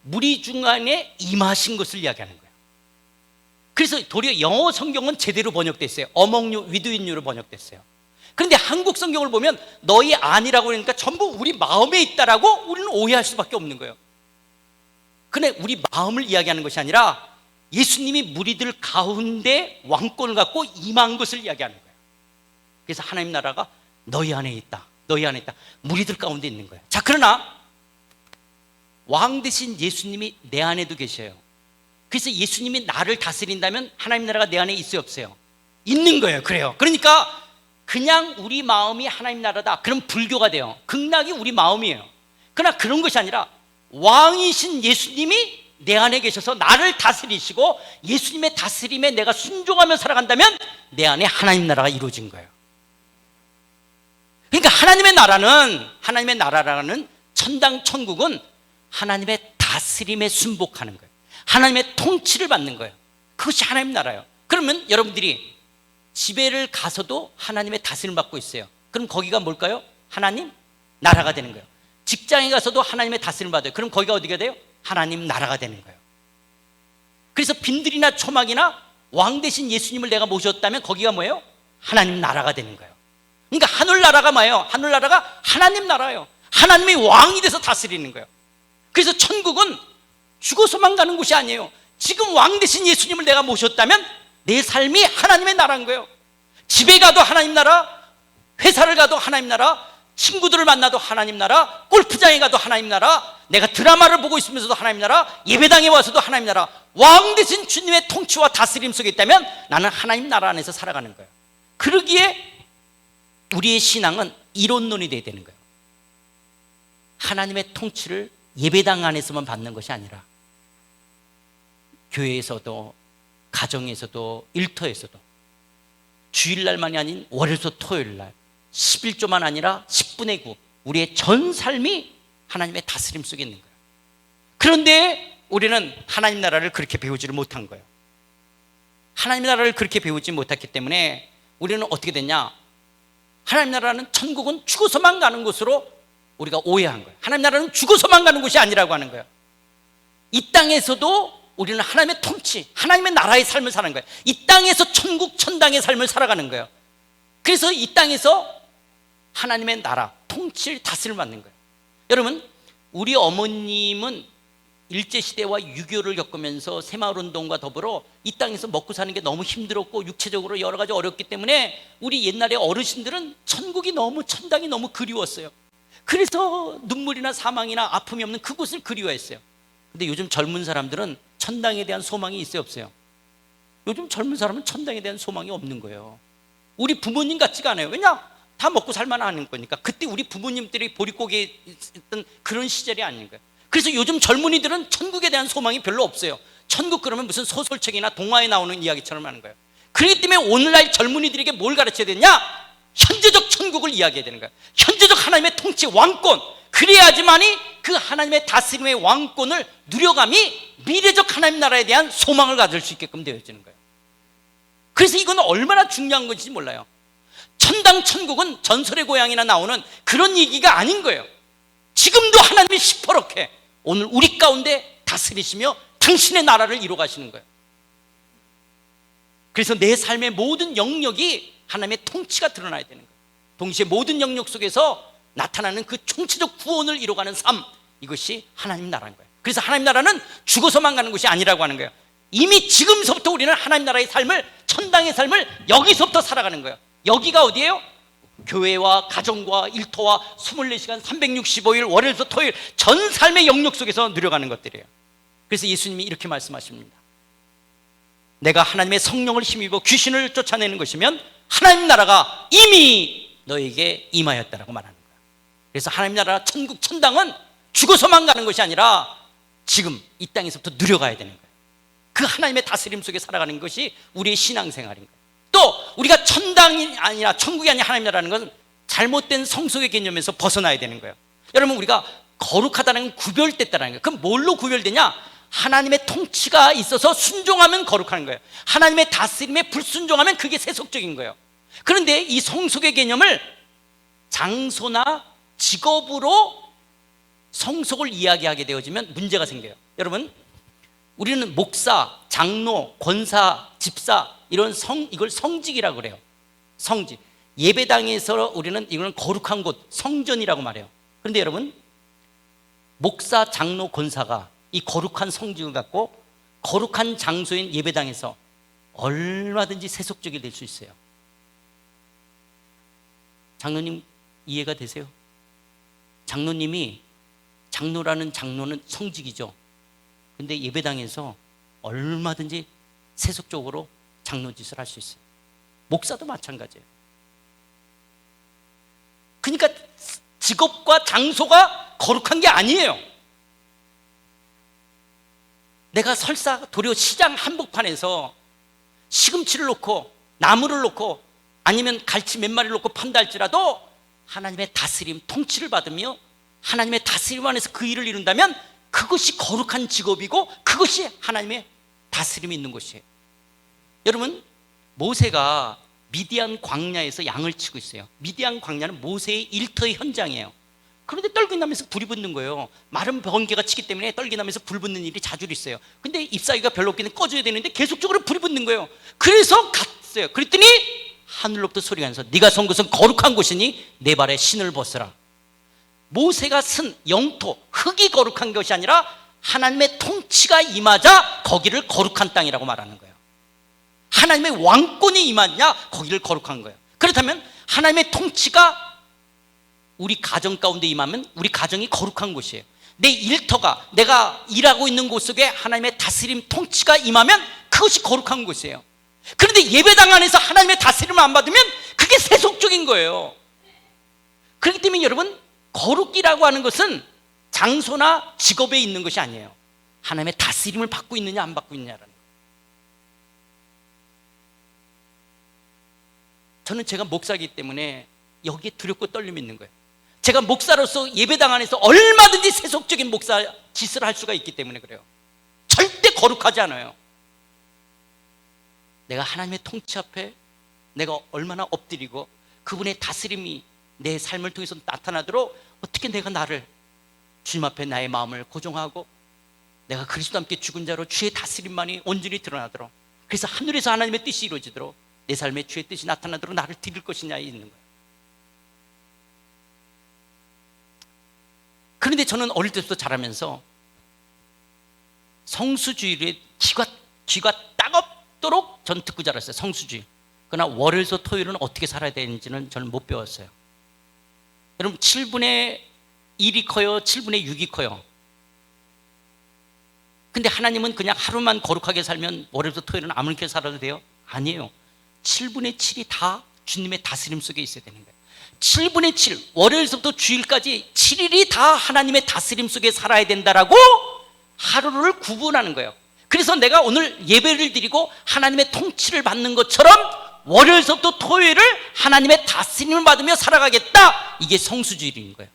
무리 중간에 임하신 것을 이야기하는 거예요. 그래서 도리어 영어 성경은 제대로 번역됐어요. Among you, within you로 번역됐어요. 그런데 한국 성경을 보면 너희 안이라고 그러니까 전부 우리 마음에 있다라고 우리는 오해할 수밖에 없는 거예요. 근데 우리 마음을 이야기하는 것이 아니라 예수님이 무리들 가운데 왕권을 갖고 임한 것을 이야기하는 거예요. 그래서 하나님 나라가 너희 안에 있다. 무리들 가운데 있는 거예요. 자, 그러나 왕 대신 예수님이 내 안에도 계셔요. 그래서 예수님이 나를 다스린다면 하나님 나라가 내 안에 있어요, 없어요? 있는 거예요. 그래요. 그러니까 그냥 우리 마음이 하나님 나라다. 그럼 불교가 돼요. 극락이 우리 마음이에요. 그러나 그런 것이 아니라 왕이신 예수님이 내 안에 계셔서 나를 다스리시고 예수님의 다스림에 내가 순종하며 살아간다면 내 안에 하나님 나라가 이루어진 거예요. 그러니까 하나님의 나라라는 천당 천국은 하나님의 다스림에 순복하는 거예요. 하나님의 통치를 받는 거예요. 그것이 하나님 나라예요. 그러면 여러분들이 집에를 가서도 하나님의 다스림을 받고 있어요. 그럼 거기가 뭘까요? 하나님 나라가 되는 거예요. 직장에 가서도 하나님의 다스림을 받아요. 그럼 거기가 어디가 돼요? 하나님 나라가 되는 거예요. 그래서 빈들이나 초막이나 왕 대신 예수님을 내가 모셨다면 거기가 뭐예요? 하나님 나라가 되는 거예요. 그러니까 하늘나라가 뭐예요? 하늘나라가 하나님 나라예요. 하나님이 왕이 돼서 다스리는 거예요. 그래서 천국은 죽어서만 가는 곳이 아니에요. 지금 왕 대신 예수님을 내가 모셨다면 내 삶이 하나님의 나라인 거예요. 집에 가도 하나님 나라, 회사를 가도 하나님 나라, 친구들을 만나도 하나님 나라, 골프장에 가도 하나님 나라, 내가 드라마를 보고 있으면서도 하나님 나라, 예배당에 와서도 하나님 나라. 왕 대신 주님의 통치와 다스림 속에 있다면 나는 하나님 나라 안에서 살아가는 거예요. 그러기에 우리의 신앙은 이론론이 돼야 되는 거예요. 하나님의 통치를 예배당 안에서만 받는 것이 아니라 교회에서도, 가정에서도, 일터에서도, 주일날만이 아닌 월요일부터 토요일날 11조만 아니라 10분의 9 우리의 전 삶이 하나님의 다스림 속에 있는 거예요. 그런데 우리는 하나님 나라를 그렇게 배우지를 못한 거예요. 하나님 나라를 그렇게 배우지 못했기 때문에 우리는 어떻게 됐냐? 하나님 나라는, 천국은 죽어서만 가는 곳으로 우리가 오해한 거예요. 하나님 나라는 죽어서만 가는 곳이 아니라고 하는 거예요. 이 땅에서도 우리는 하나님의 통치, 하나님의 나라의 삶을 사는 거예요. 이 땅에서 천국 천당의 삶을 살아가는 거예요. 그래서 이 땅에서 하나님의 나라, 통치를 다스림을 받는 거예요. 여러분, 우리 어머님은 일제시대와 6.25를 겪으면서 새마을운동과 더불어 이 땅에서 먹고 사는 게 너무 힘들었고 육체적으로 여러 가지 어렵기 때문에 우리 옛날에 어르신들은 천국이 너무, 천당이 너무 그리웠어요. 그래서 눈물이나 사망이나 아픔이 없는 그곳을 그리워했어요. 근데 요즘 젊은 사람들은 천당에 대한 소망이 있어요, 없어요? 요즘 젊은 사람은 천당에 대한 소망이 없는 거예요. 우리 부모님 같지가 않아요. 왜냐? 다 먹고 살만하는 거니까. 그때 우리 부모님들이 보릿고개에 있던 그런 시절이 아닌 거예요. 그래서 요즘 젊은이들은 천국에 대한 소망이 별로 없어요. 천국 그러면 무슨 소설책이나 동화에 나오는 이야기처럼 하는 거예요. 그렇기 때문에 오늘날 젊은이들에게 뭘 가르쳐야 되냐? 현재적 천국을 이야기해야 되는 거예요. 현재적 하나님의 통치, 왕권. 그래야지만이 그 하나님의 다스림의 왕권을 누려감이 미래적 하나님 나라에 대한 소망을 가질 수 있게끔 되어지는 거예요. 그래서 이건 얼마나 중요한 건지 몰라요. 천당 천국은 전설의 고향이나 나오는 그런 얘기가 아닌 거예요. 지금도 하나님이 시퍼렇게 오늘 우리 가운데 다스리시며 당신의 나라를 이루어 가시는 거예요. 그래서 내 삶의 모든 영역이 하나님의 통치가 드러나야 되는 거예요. 동시에 모든 영역 속에서 나타나는 그 총체적 구원을 이루어가는 삶, 이것이 하나님 나라인 거예요. 그래서 하나님 나라는 죽어서만 가는 것이 아니라고 하는 거예요. 이미 지금서부터 우리는 하나님 나라의 삶을, 천당의 삶을 여기서부터 살아가는 거예요. 여기가 어디예요? 교회와 가정과 일터와 24시간 365일 월요일부터 토요일 전 삶의 영역 속에서 누려가는 것들이에요. 그래서 예수님이 이렇게 말씀하십니다. 내가 하나님의 성령을 힘입어 귀신을 쫓아내는 것이면 하나님 나라가 이미 너에게 임하였다라고 말하는 거예요. 그래서 하나님 나라 천국 천당은 죽어서만 가는 것이 아니라 지금 이 땅에서부터 누려가야 되는 거예요. 그 하나님의 다스림 속에 살아가는 것이 우리의 신앙생활인 거예요. 또 우리가 천당이 아니라 천국이 아닌 하나님 나라는 건 잘못된 성속의 개념에서 벗어나야 되는 거예요. 여러분, 우리가 거룩하다는 건 구별됐다는 거예요. 그럼 뭘로 구별되냐? 하나님의 통치가 있어서 순종하면 거룩한 거예요. 하나님의 다스림에 불순종하면 그게 세속적인 거예요. 그런데 이 성속의 개념을 장소나 직업으로 성속을 이야기하게 되어지면 문제가 생겨요. 여러분, 우리는 목사, 장로, 권사, 집사 이런 이걸 성직이라고 그래요. 성직. 예배당에서 우리는 이거는 거룩한 곳, 성전이라고 말해요. 그런데 여러분, 목사, 장로, 권사가 이 거룩한 성직을 갖고 거룩한 장소인 예배당에서 얼마든지 세속적이 될 수 있어요. 장로님 이해가 되세요? 장로라는 장로는 성직이죠. 근데 예배당에서 얼마든지 세속적으로 장로짓을 할 수 있어요. 목사도 마찬가지예요. 그러니까 직업과 장소가 거룩한 게 아니에요. 내가 설사 도료 시장 한복판에서 시금치를 놓고 나무를 놓고 아니면 갈치 몇 마리를 놓고 판다 할지라도 하나님의 다스림, 통치를 받으며 하나님의 다스림 안에서 그 일을 이룬다면 그것이 거룩한 직업이고 그것이 하나님의 다스림이 있는 것이에요. 여러분, 모세가 미디안 광야에서 양을 치고 있어요. 미디안 광야는 모세의 일터의 현장이에요. 그런데 떨기나면서 불이 붙는 거예요. 마른 번개가 치기 때문에 떨기나면서 불 붙는 일이 자주 있어요. 근데 잎사귀가 별로 없기는 꺼져야 되는데 계속적으로 불이 붙는 거예요. 그래서 갔어요. 그랬더니 하늘로부터 소리가 나서 네가 선 곳은 거룩한 곳이니 내 발에 신을 벗으라. 모세가 쓴 영토, 흙이 거룩한 것이 아니라 하나님의 통치가 임하자 거기를 거룩한 땅이라고 말하는 거예요. 하나님의 왕권이 임하냐 거기를 거룩한 거예요. 그렇다면 하나님의 통치가 우리 가정 가운데 임하면 우리 가정이 거룩한 곳이에요. 내 일터가, 내가 일하고 있는 곳 속에 하나님의 다스림, 통치가 임하면 그것이 거룩한 곳이에요. 그런데 예배당 안에서 하나님의 다스림을 안 받으면 그게 세속적인 거예요. 그렇기 때문에 여러분, 거룩이라고 하는 것은 장소나 직업에 있는 것이 아니에요. 하나님의 다스림을 받고 있느냐 안 받고 있느냐라는 거예요. 저는 제가 목사이기 때문에 여기에 두렵고 떨림이 있는 거예요. 제가 목사로서 예배당 안에서 얼마든지 세속적인 목사 짓을 할 수가 있기 때문에 그래요. 절대 거룩하지 않아요. 내가 하나님의 통치 앞에 내가 얼마나 엎드리고 그분의 다스림이 내 삶을 통해서 나타나도록 어떻게 내가 나를 주님 앞에 나의 마음을 고정하고 내가 그리스도와 함께 죽은 자로 주의 다스림만이 온전히 드러나도록, 그래서 하늘에서 하나님의 뜻이 이루어지도록 내 삶에 주의 뜻이 나타나도록 나를 드릴 것이냐에 있는 거예요. 그런데 저는 어릴 때부터 자라면서 성수주의에 귀가 따갑도록 전 듣고 자랐어요. 성수주의. 그러나 월요일에서 토요일은 어떻게 살아야 되는지는 저는 못 배웠어요. 여러분, 7분의 1이 커요? 7분의 6이 커요? 근데 하나님은 그냥 하루만 거룩하게 살면 월요일부터 토요일은 아무렇게 살아도 돼요? 아니에요. 7분의 7이 다 주님의 다스림 속에 있어야 되는 거예요. 7분의 7, 월요일부터 주일까지 7일이 다 하나님의 다스림 속에 살아야 된다라고 하루를 구분하는 거예요. 그래서 내가 오늘 예배를 드리고 하나님의 통치를 받는 것처럼 월요일부터 토요일을 하나님의 다스림을 받으며 살아가겠다, 이게 성수주의인 거예요.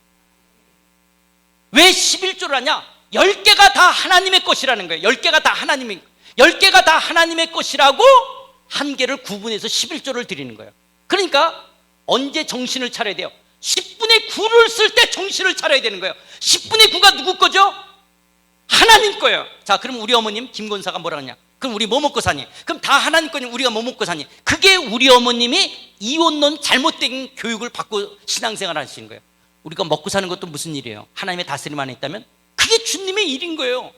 왜 11조를 하냐? 10개가 다 하나님의 것이라는 거예요. 10개가 다 하나님의 것이라고 한 개를 구분해서 11조를 드리는 거예요. 그러니까 언제 정신을 차려야 돼요? 10분의 9를 쓸 때 정신을 차려야 되는 거예요. 10분의 9가 누구 거죠? 하나님 거예요. 자, 그럼 우리 어머님 김건사가 뭐라 하냐? 그럼 우리 뭐 먹고 사니? 그럼 다 하나님 거니 우리가 뭐 먹고 사니? 그게 우리 어머님이 이혼론 잘못된 교육을 받고 신앙생활 하시는 거예요. 우리가 먹고 사는 것도 무슨 일이에요? 하나님의 다스림 안에 있다면 그게 주님의 일인 거예요.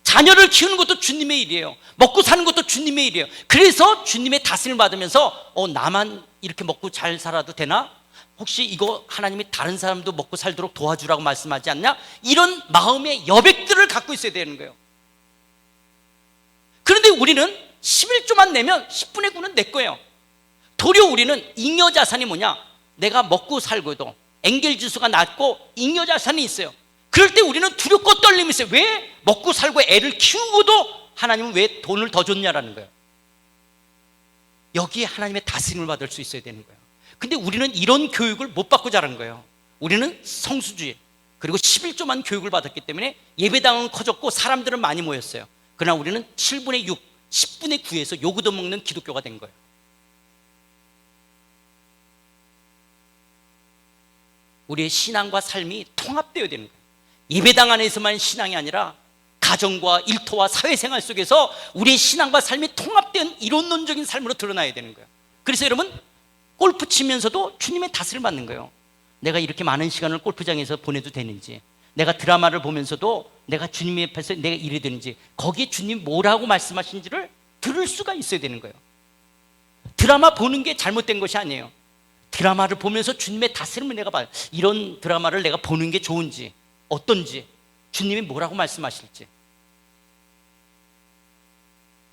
자녀를 키우는 것도 주님의 일이에요. 먹고 사는 것도 주님의 일이에요. 그래서 주님의 다스림을 받으면서 나만 이렇게 먹고 잘 살아도 되나? 혹시 이거 하나님이 다른 사람도 먹고 살도록 도와주라고 말씀하지 않냐? 이런 마음의 여백들을 갖고 있어야 되는 거예요. 그런데 우리는 11조만 내면 10분의 9는 내 거예요. 도리어 우리는 잉여자산이 뭐냐? 내가 먹고 살고도 엔겔지수가 낮고 잉여자산이 있어요. 그럴 때 우리는 두렵고 떨림이 있어요. 왜? 먹고 살고 애를 키우고도 하나님은 왜 돈을 더 줬냐라는 거예요. 여기에 하나님의 다스림을 받을 수 있어야 되는 거예요. 근데 우리는 이런 교육을 못 받고 자란 거예요. 우리는 성수주의, 그리고 11조만 교육을 받았기 때문에 예배당은 커졌고 사람들은 많이 모였어요. 그러나 우리는 7분의 6, 10분의 9에서 요구도 먹는 기독교가 된 거예요. 우리의 신앙과 삶이 통합되어야 되는 거예요. 예배당 안에서만 신앙이 아니라 가정과 일터와 사회생활 속에서 우리의 신앙과 삶이 통합된 이론론적인 삶으로 드러나야 되는 거예요. 그래서 여러분, 골프 치면서도 주님의 다스림을 받는 거예요. 내가 이렇게 많은 시간을 골프장에서 보내도 되는지, 내가 드라마를 보면서도 내가 주님 앞에서 내가 이래야 되는지, 거기에 주님 뭐라고 말씀하신지를 들을 수가 있어야 되는 거예요. 드라마 보는 게 잘못된 것이 아니에요. 드라마를 보면서 주님의 다스림을 내가 봐요. 이런 드라마를 내가 보는 게 좋은지, 어떤지, 주님이 뭐라고 말씀하실지.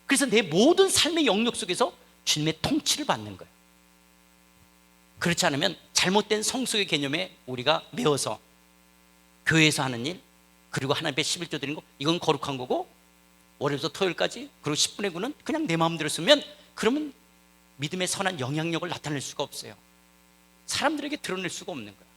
그래서 내 모든 삶의 영역 속에서 주님의 통치를 받는 거예요. 그렇지 않으면 잘못된 성숙의 개념에 우리가 매어서 교회에서 하는 일, 그리고 하나님 앞에 11조 드리는 거, 이건 거룩한 거고, 월요일부터 토요일까지, 그리고 10분의 9는 그냥 내 마음대로 쓰면, 그러면 믿음의 선한 영향력을 나타낼 수가 없어요. 사람들에게 드러낼 수가 없는 거예요.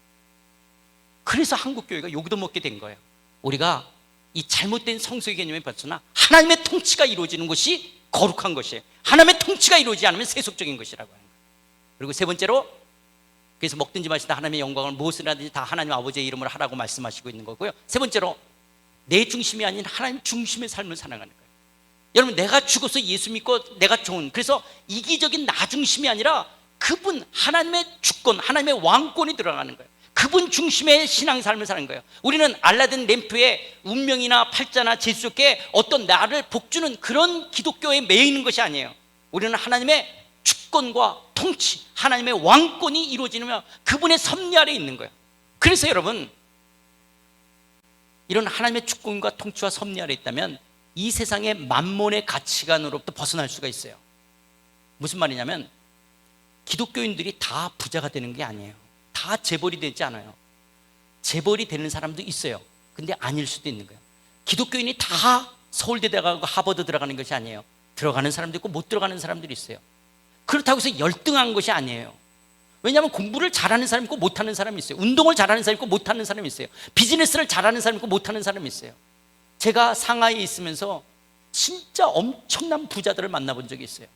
그래서 한국교회가 욕도 먹게 된 거예요. 우리가 이 잘못된 성숙의 개념에 벗어나 하나님의 통치가 이루어지는 것이 거룩한 것이에요. 하나님의 통치가 이루어지지 않으면 세속적인 것이라고 하는 거예요. 그리고 세 번째로, 그래서 먹든지 마시다 하나님의 영광을 무엇을 하든지 다 하나님 아버지의 이름으로 하라고 말씀하시고 있는 거고요. 세 번째로, 내 중심이 아닌 하나님 중심의 삶을 살아가는 거예요. 여러분, 내가 죽어서 예수 믿고 내가 좋은, 그래서 이기적인 나 중심이 아니라 그분 하나님의 주권, 하나님의 왕권이 들어가는 거예요. 그분 중심의 신앙 삶을 사는 거예요. 우리는 알라딘 램프의 운명이나 팔자나 제수께 어떤 나를 복주는 그런 기독교에 매여 있는 것이 아니에요. 우리는 하나님의 주권과 통치, 하나님의 왕권이 이루어지면 그분의 섭리 아래 있는 거예요. 그래서 여러분, 이런 하나님의 주권과 통치와 섭리 아래 있다면 이 세상의 만몬의 가치관으로부터 벗어날 수가 있어요. 무슨 말이냐면, 기독교인들이 다 부자가 되는 게 아니에요. 다 재벌이 되지 않아요. 재벌이 되는 사람도 있어요. 근데 아닐 수도 있는 거예요. 기독교인이 다 서울대 들어가고 하버드 들어가는 것이 아니에요. 들어가는 사람도 있고 못 들어가는 사람들이 있어요. 그렇다고 해서 열등한 것이 아니에요. 왜냐하면 공부를 잘하는 사람이 있고 못하는 사람이 있어요. 운동을 잘하는 사람이 있고 못하는 사람이 있어요. 비즈니스를 잘하는 사람이 있고 못하는 사람이 있어요. 제가 상하이에 있으면서 진짜 엄청난 부자들을 만나본 적이 있어요.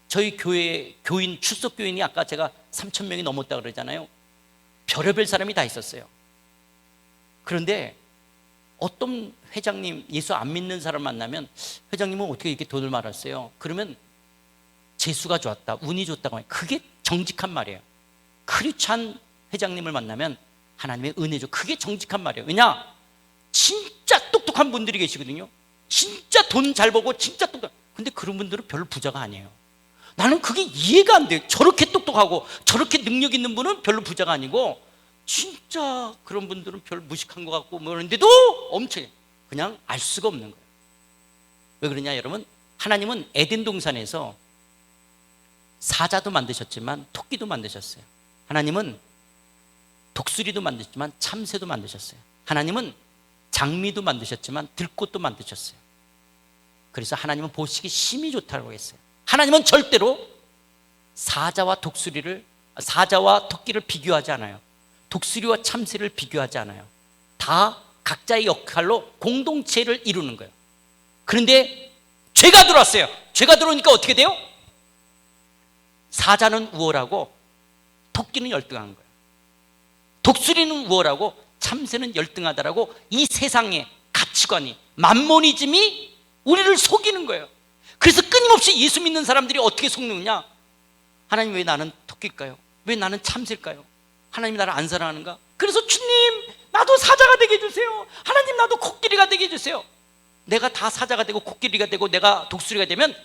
저희 교회 교인, 출석 교인이 아까 제가 3,000명이 넘었다 그러잖아요. 별의별 사람이 다 있었어요. 그런데 어떤 회장님, 예수 안 믿는 사람 만나면 회장님은 어떻게 이렇게 돈을 많았어요? 그러면 재수가 좋았다, 운이 좋다고 하면 그게 정직한 말이에요. 크리스찬 회장님을 만나면 하나님의 은혜죠. 그게 정직한 말이에요. 왜냐? 진짜 똑똑한 분들이 계시거든요. 진짜 돈 잘 벌고 진짜 똑똑. 근데 그런 분들은 별로 부자가 아니에요. 나는 그게 이해가 안 돼요. 저렇게 똑똑하고 저렇게 능력 있는 분은 별로 부자가 아니고 진짜 그런 분들은 별 무식한 것 같고 뭐 그런데도 엄청 그냥 알 수가 없는 거예요. 왜 그러냐 여러분? 하나님은 에덴 동산에서 사자도 만드셨지만 토끼도 만드셨어요. 하나님은 독수리도 만드셨지만 참새도 만드셨어요. 하나님은 장미도 만드셨지만 들꽃도 만드셨어요. 그래서 하나님은 보시기 심히 좋다고 했어요. 하나님은 절대로 사자와 토끼를 비교하지 않아요. 독수리와 참새를 비교하지 않아요. 다 각자의 역할로 공동체를 이루는 거예요. 그런데 죄가 들어왔어요. 죄가 들어오니까 어떻게 돼요? 사자는 우월하고 토끼는 열등한 거예요. 독수리는 우월하고 참새는 열등하다라고 이 세상의 가치관이, 만모니즘이 우리를 속이는 거예요. 그래서 끊임없이 예수 믿는 사람들이 어떻게 속는냐? 하나님 왜 나는 토끼일까요? 왜 나는 참새일까요? 하나님 나를 안 사랑하는가? 그래서 주님 나도 사자가 되게 해주세요. 하나님 나도 코끼리가 되게 해주세요. 내가 다 사자가 되고 코끼리가 되고 내가 독수리가 되면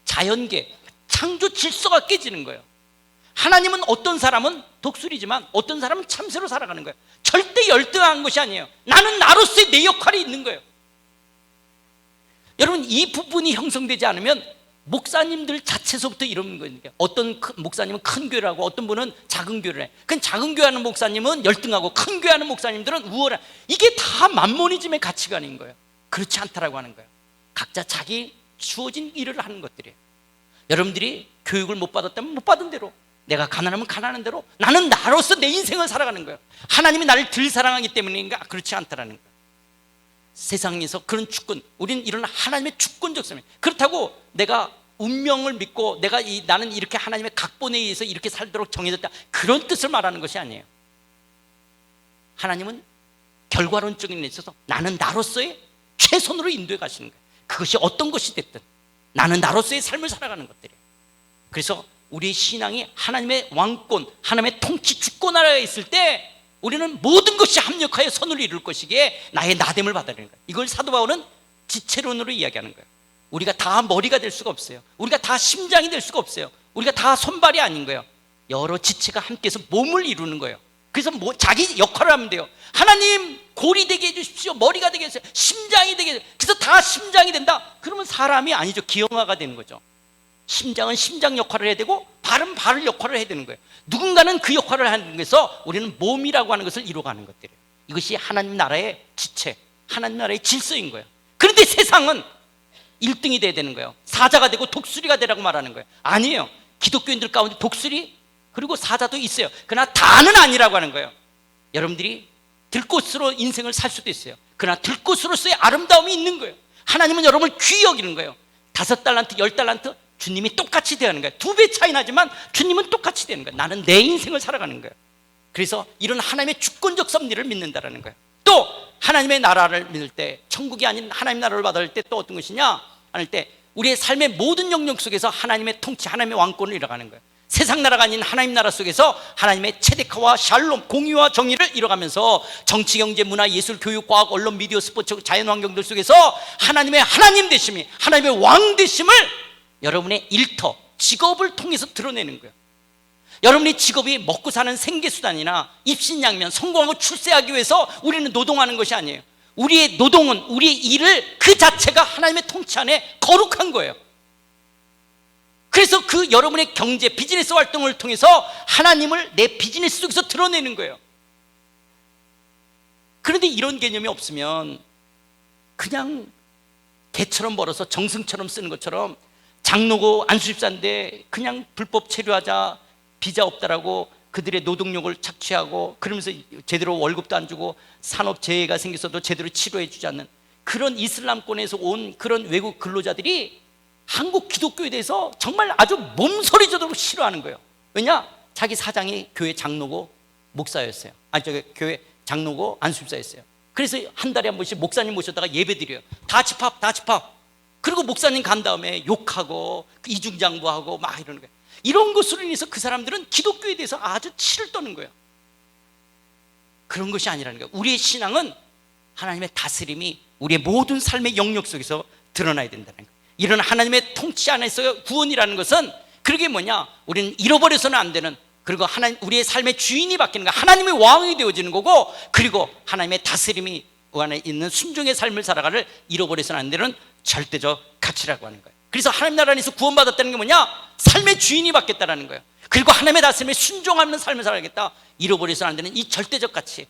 자연계, 창조 질서가 깨지는 거예요. 하나님은 어떤 사람은 독수리지만 어떤 사람은 참새로 살아가는 거예요. 절대 열등한 것이 아니에요. 나는 나로서의 내 역할이 있는 거예요. 여러분 이 부분이 형성되지 않으면 목사님들 자체서부터 이러는 거예요. 어떤 목사님은 큰 교회를 하고 어떤 분은 작은 교회를 해. 그 작은 교회 하는 목사님은 열등하고 큰 교회 하는 목사님들은 우월한, 이게 다 만모니즘의 가치관인 거예요. 그렇지 않다라고 하는 거예요. 각자 자기 주어진 일을 하는 것들이에요. 여러분들이 교육을 못 받았다면 못 받은 대로, 내가 가난하면 가난한 대로 나는 나로서 내 인생을 살아가는 거예요. 하나님이 나를 덜 사랑하기 때문인가? 그렇지 않다라는 거예요. 세상에서 그런 주권, 우리는 이런 하나님의 주권적 삶. 그렇다고 내가 운명을 믿고 나는 이렇게 하나님의 각본에 의해서 이렇게 살도록 정해졌다, 그런 뜻을 말하는 것이 아니에요. 하나님은 결과론적인 데 있어서 나는 나로서의 최선으로 인도해 가시는 거예요. 그것이 어떤 것이 됐든 나는 나로서의 삶을 살아가는 것들이에요. 그래서 우리의 신앙이 하나님의 왕권, 하나님의 통치 주권 아래에 있을 때 우리는 모든 것이 합력하여 선을 이룰 것이기에 나의 나됨을 받아들이는 거예요. 이걸 사도 바울은 지체론으로 이야기하는 거예요. 우리가 다 머리가 될 수가 없어요. 우리가 다 심장이 될 수가 없어요. 우리가 다 손발이 아닌 거예요. 여러 지체가 함께해서 몸을 이루는 거예요. 그래서 자기 역할을 하면 돼요. 하나님 골이 되게 해주십시오. 머리가 되게 해주세요. 심장이 되게 해주세요. 그래서 다 심장이 된다. 그러면 사람이 아니죠. 기형아가 되는 거죠. 심장은 심장 역할을 해야 되고 발은 발 역할을 해야 되는 거예요. 누군가는 그 역할을 하는 것에서 우리는 몸이라고 하는 것을 이루어가는 것들이에요. 이것이 하나님 나라의 지체, 하나님 나라의 질서인 거예요. 그런데 세상은 1등이 돼야 되는 거예요. 사자가 되고 독수리가 되라고 말하는 거예요. 아니에요. 기독교인들 가운데 독수리 그리고 사자도 있어요. 그러나 다는 아니라고 하는 거예요. 여러분들이 들꽃으로 인생을 살 수도 있어요. 그러나 들꽃으로서의 아름다움이 있는 거예요. 하나님은 여러분을 귀히 여기는 거예요. 5달란트, 10달란트 주님이 똑같이 대하는 거예요. 2배 차이 나지만 주님은 똑같이 되는 거예요. 나는 내 인생을 살아가는 거예요. 그래서 이런 하나님의 주권적 섭리를 믿는다라는 거예요. 또 하나님의 나라를 믿을 때, 천국이 아닌 하나님 나라를 받을 때 또 어떤 것이냐 할 때 우리의 삶의 모든 영역 속에서 하나님의 통치, 하나님의 왕권을 이뤄가는 거예요. 세상 나라가 아닌 하나님 나라 속에서 하나님의 체데카와 샬롬, 공의와 정의를 이뤄가면서 정치, 경제, 문화, 예술, 교육, 과학, 언론, 미디어, 스포츠, 자연환경들 속에서 하나님의 하나님 되심이, 하나님의 왕 되심을 여러분의 일터, 직업을 통해서 드러내는 거예요. 여러분의 직업이 먹고 사는 생계수단이나 입신양면, 성공하고 출세하기 위해서 우리는 노동하는 것이 아니에요. 우리의 노동은, 우리의 일을 그 자체가 하나님의 통치 안에 거룩한 거예요. 그래서 그 여러분의 경제, 비즈니스 활동을 통해서 하나님을 내 비즈니스 속에서 드러내는 거예요. 그런데 이런 개념이 없으면 그냥 개처럼 벌어서 정승처럼 쓰는 것처럼 장로고 안수집사인데 그냥 불법 체류하자, 비자 없다라고 그들의 노동력을 착취하고 그러면서 제대로 월급도 안 주고 산업재해가 생겼어도 제대로 치료해 주지 않는 그런 이슬람권에서 온 그런 외국 근로자들이 한국 기독교에 대해서 정말 아주 몸소리져도록 싫어하는 거예요. 왜냐? 자기 사장이 교회 장로고 목사였어요. 교회 장로고 안수집사였어요. 그래서 한 달에 한 번씩 목사님 모셔다가 예배 드려요. 다 집합, 다 집합. 그리고 목사님 간 다음에 욕하고 이중장부하고 막 이러는 거예요. 이런 것으로 인해서 그 사람들은 기독교에 대해서 아주 치를 떠는 거예요. 그런 것이 아니라는 거예요. 우리의 신앙은 하나님의 다스림이 우리의 모든 삶의 영역 속에서 드러나야 된다는 거예요. 이런 하나님의 통치 안에서 구원이라는 것은 그게 뭐냐, 우리는 잃어버려서는 안 되는, 그리고 하나님, 우리의 삶의 주인이 바뀌는 거, 하나님의 왕이 되어지는 거고, 그리고 하나님의 다스림이 그 안에 있는 순종의 삶을 살아가를 잃어버려서는 안 되는 절대적 가치라고 하는 거예요. 그래서 하나님 나라 안에서 구원받았다는 게 뭐냐, 삶의 주인이 바뀌었다는 거예요. 그리고 하나님의 다스림에 순종하는 삶을 살아야겠다. 잃어버려서는 안 되는 이 절대적 가치,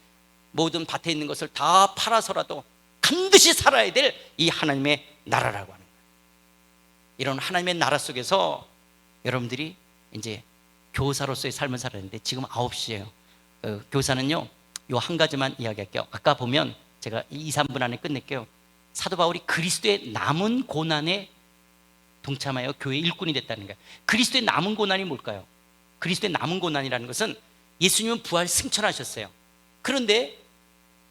모든 밭에 있는 것을 다 팔아서라도 반드시 살아야 될 이 하나님의 나라라고 하는 거예요. 이런 하나님의 나라 속에서 여러분들이 이제 교사로서의 삶을 살아야 하는데, 지금 9시예요. 교사는요, 요 한 가지만 이야기할게요. 아까 보면 제가 2, 3분 안에 끝낼게요. 사도 바울이 그리스도의 남은 고난에 동참하여 교회의 일꾼이 됐다는 거예요. 그리스도의 남은 고난이 뭘까요? 그리스도의 남은 고난이라는 것은, 예수님은 부활 승천하셨어요. 그런데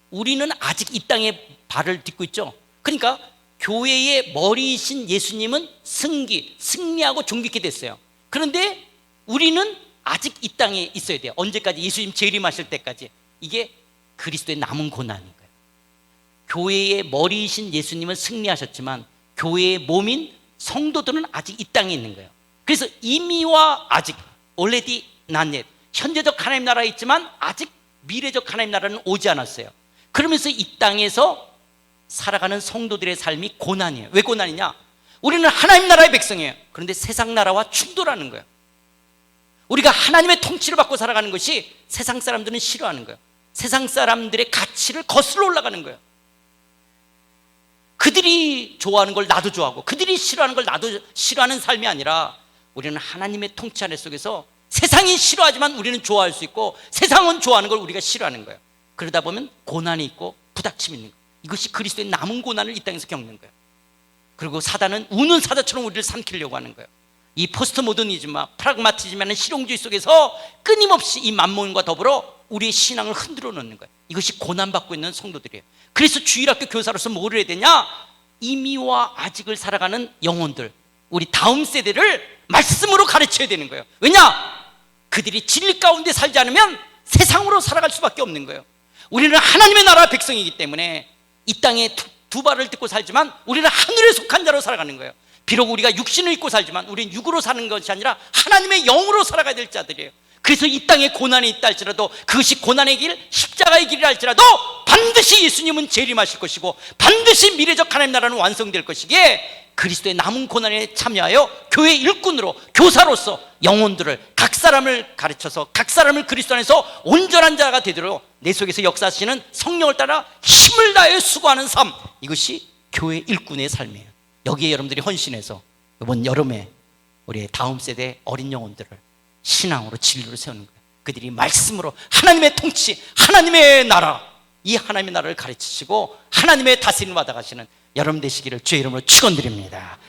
우리는 아직 이 땅에 발을 딛고 있죠. 그러니까 교회의 머리이신 예수님은 승리하고 존귀케 됐어요. 그런데 우리는 아직 이 땅에 있어야 돼요. 언제까지? 예수님 재림하실 때까지. 이게 그리스도의 남은 고난인 거예요. 교회의 머리이신 예수님은 승리하셨지만 교회의 몸인 성도들은 아직 이 땅에 있는 거예요. 그래서 이미와 아직, already not yet, 현재적 하나님 나라에 있지만 아직 미래적 하나님 나라는 오지 않았어요. 그러면서 이 땅에서 살아가는 성도들의 삶이 고난이에요. 왜 고난이냐? 우리는 하나님 나라의 백성이에요. 그런데 세상 나라와 충돌하는 거예요. 우리가 하나님의 통치를 받고 살아가는 것이 세상 사람들은 싫어하는 거예요. 세상 사람들의 가치를 거슬러 올라가는 거예요. 그들이 좋아하는 걸 나도 좋아하고, 그들이 싫어하는 걸 나도 싫어하는 삶이 아니라, 우리는 하나님의 통치 안에 속에서 세상이 싫어하지만 우리는 좋아할 수 있고, 세상은 좋아하는 걸 우리가 싫어하는 거예요. 그러다 보면 고난이 있고 부닥침이 있는 거예요. 이것이 그리스도의 남은 고난을 이 땅에서 겪는 거예요. 그리고 사단은 우는 사자처럼 우리를 삼키려고 하는 거예요. 이 포스트 모더니즘과 프라그마티즘이라는 실용주의 속에서 끊임없이 이 만몬과 더불어 우리의 신앙을 흔들어 놓는 거예요. 이것이 고난받고 있는 성도들이에요. 그래서 주일학교 교사로서 뭐를 해야 되냐? 이미와 아직을 살아가는 영혼들, 우리 다음 세대를 말씀으로 가르쳐야 되는 거예요. 왜냐? 그들이 진리 가운데 살지 않으면 세상으로 살아갈 수밖에 없는 거예요. 우리는 하나님의 나라 백성이기 때문에 이 땅에 두 발을 딛고 살지만 우리는 하늘에 속한 자로 살아가는 거예요. 비록 우리가 육신을 입고 살지만 우리는 육으로 사는 것이 아니라 하나님의 영으로 살아가야 될 자들이에요. 그래서 이 땅에 고난이 있다 할지라도, 그것이 고난의 길, 십자가의 길이라 할지라도 반드시 예수님은 재림하실 것이고, 반드시 미래적 하나님 나라는 완성될 것이기에 그리스도의 남은 고난에 참여하여 교회 일꾼으로, 교사로서 영혼들을, 각 사람을 가르쳐서 각 사람을 그리스도 안에서 온전한 자가 되도록 내 속에서 역사하시는 성령을 따라 힘을 다하여 수고하는 삶, 이것이 교회 일꾼의 삶이에요. 여기에 여러분들이 헌신해서 이번 여름에 우리의 다음 세대 어린 영혼들을 신앙으로, 진리로 세우는 거예요. 그들이 말씀으로 하나님의 통치, 하나님의 나라, 이 하나님의 나라를 가르치시고 하나님의 다스림을 받아가시는 여러분 되시기를 주의 이름으로 축원드립니다.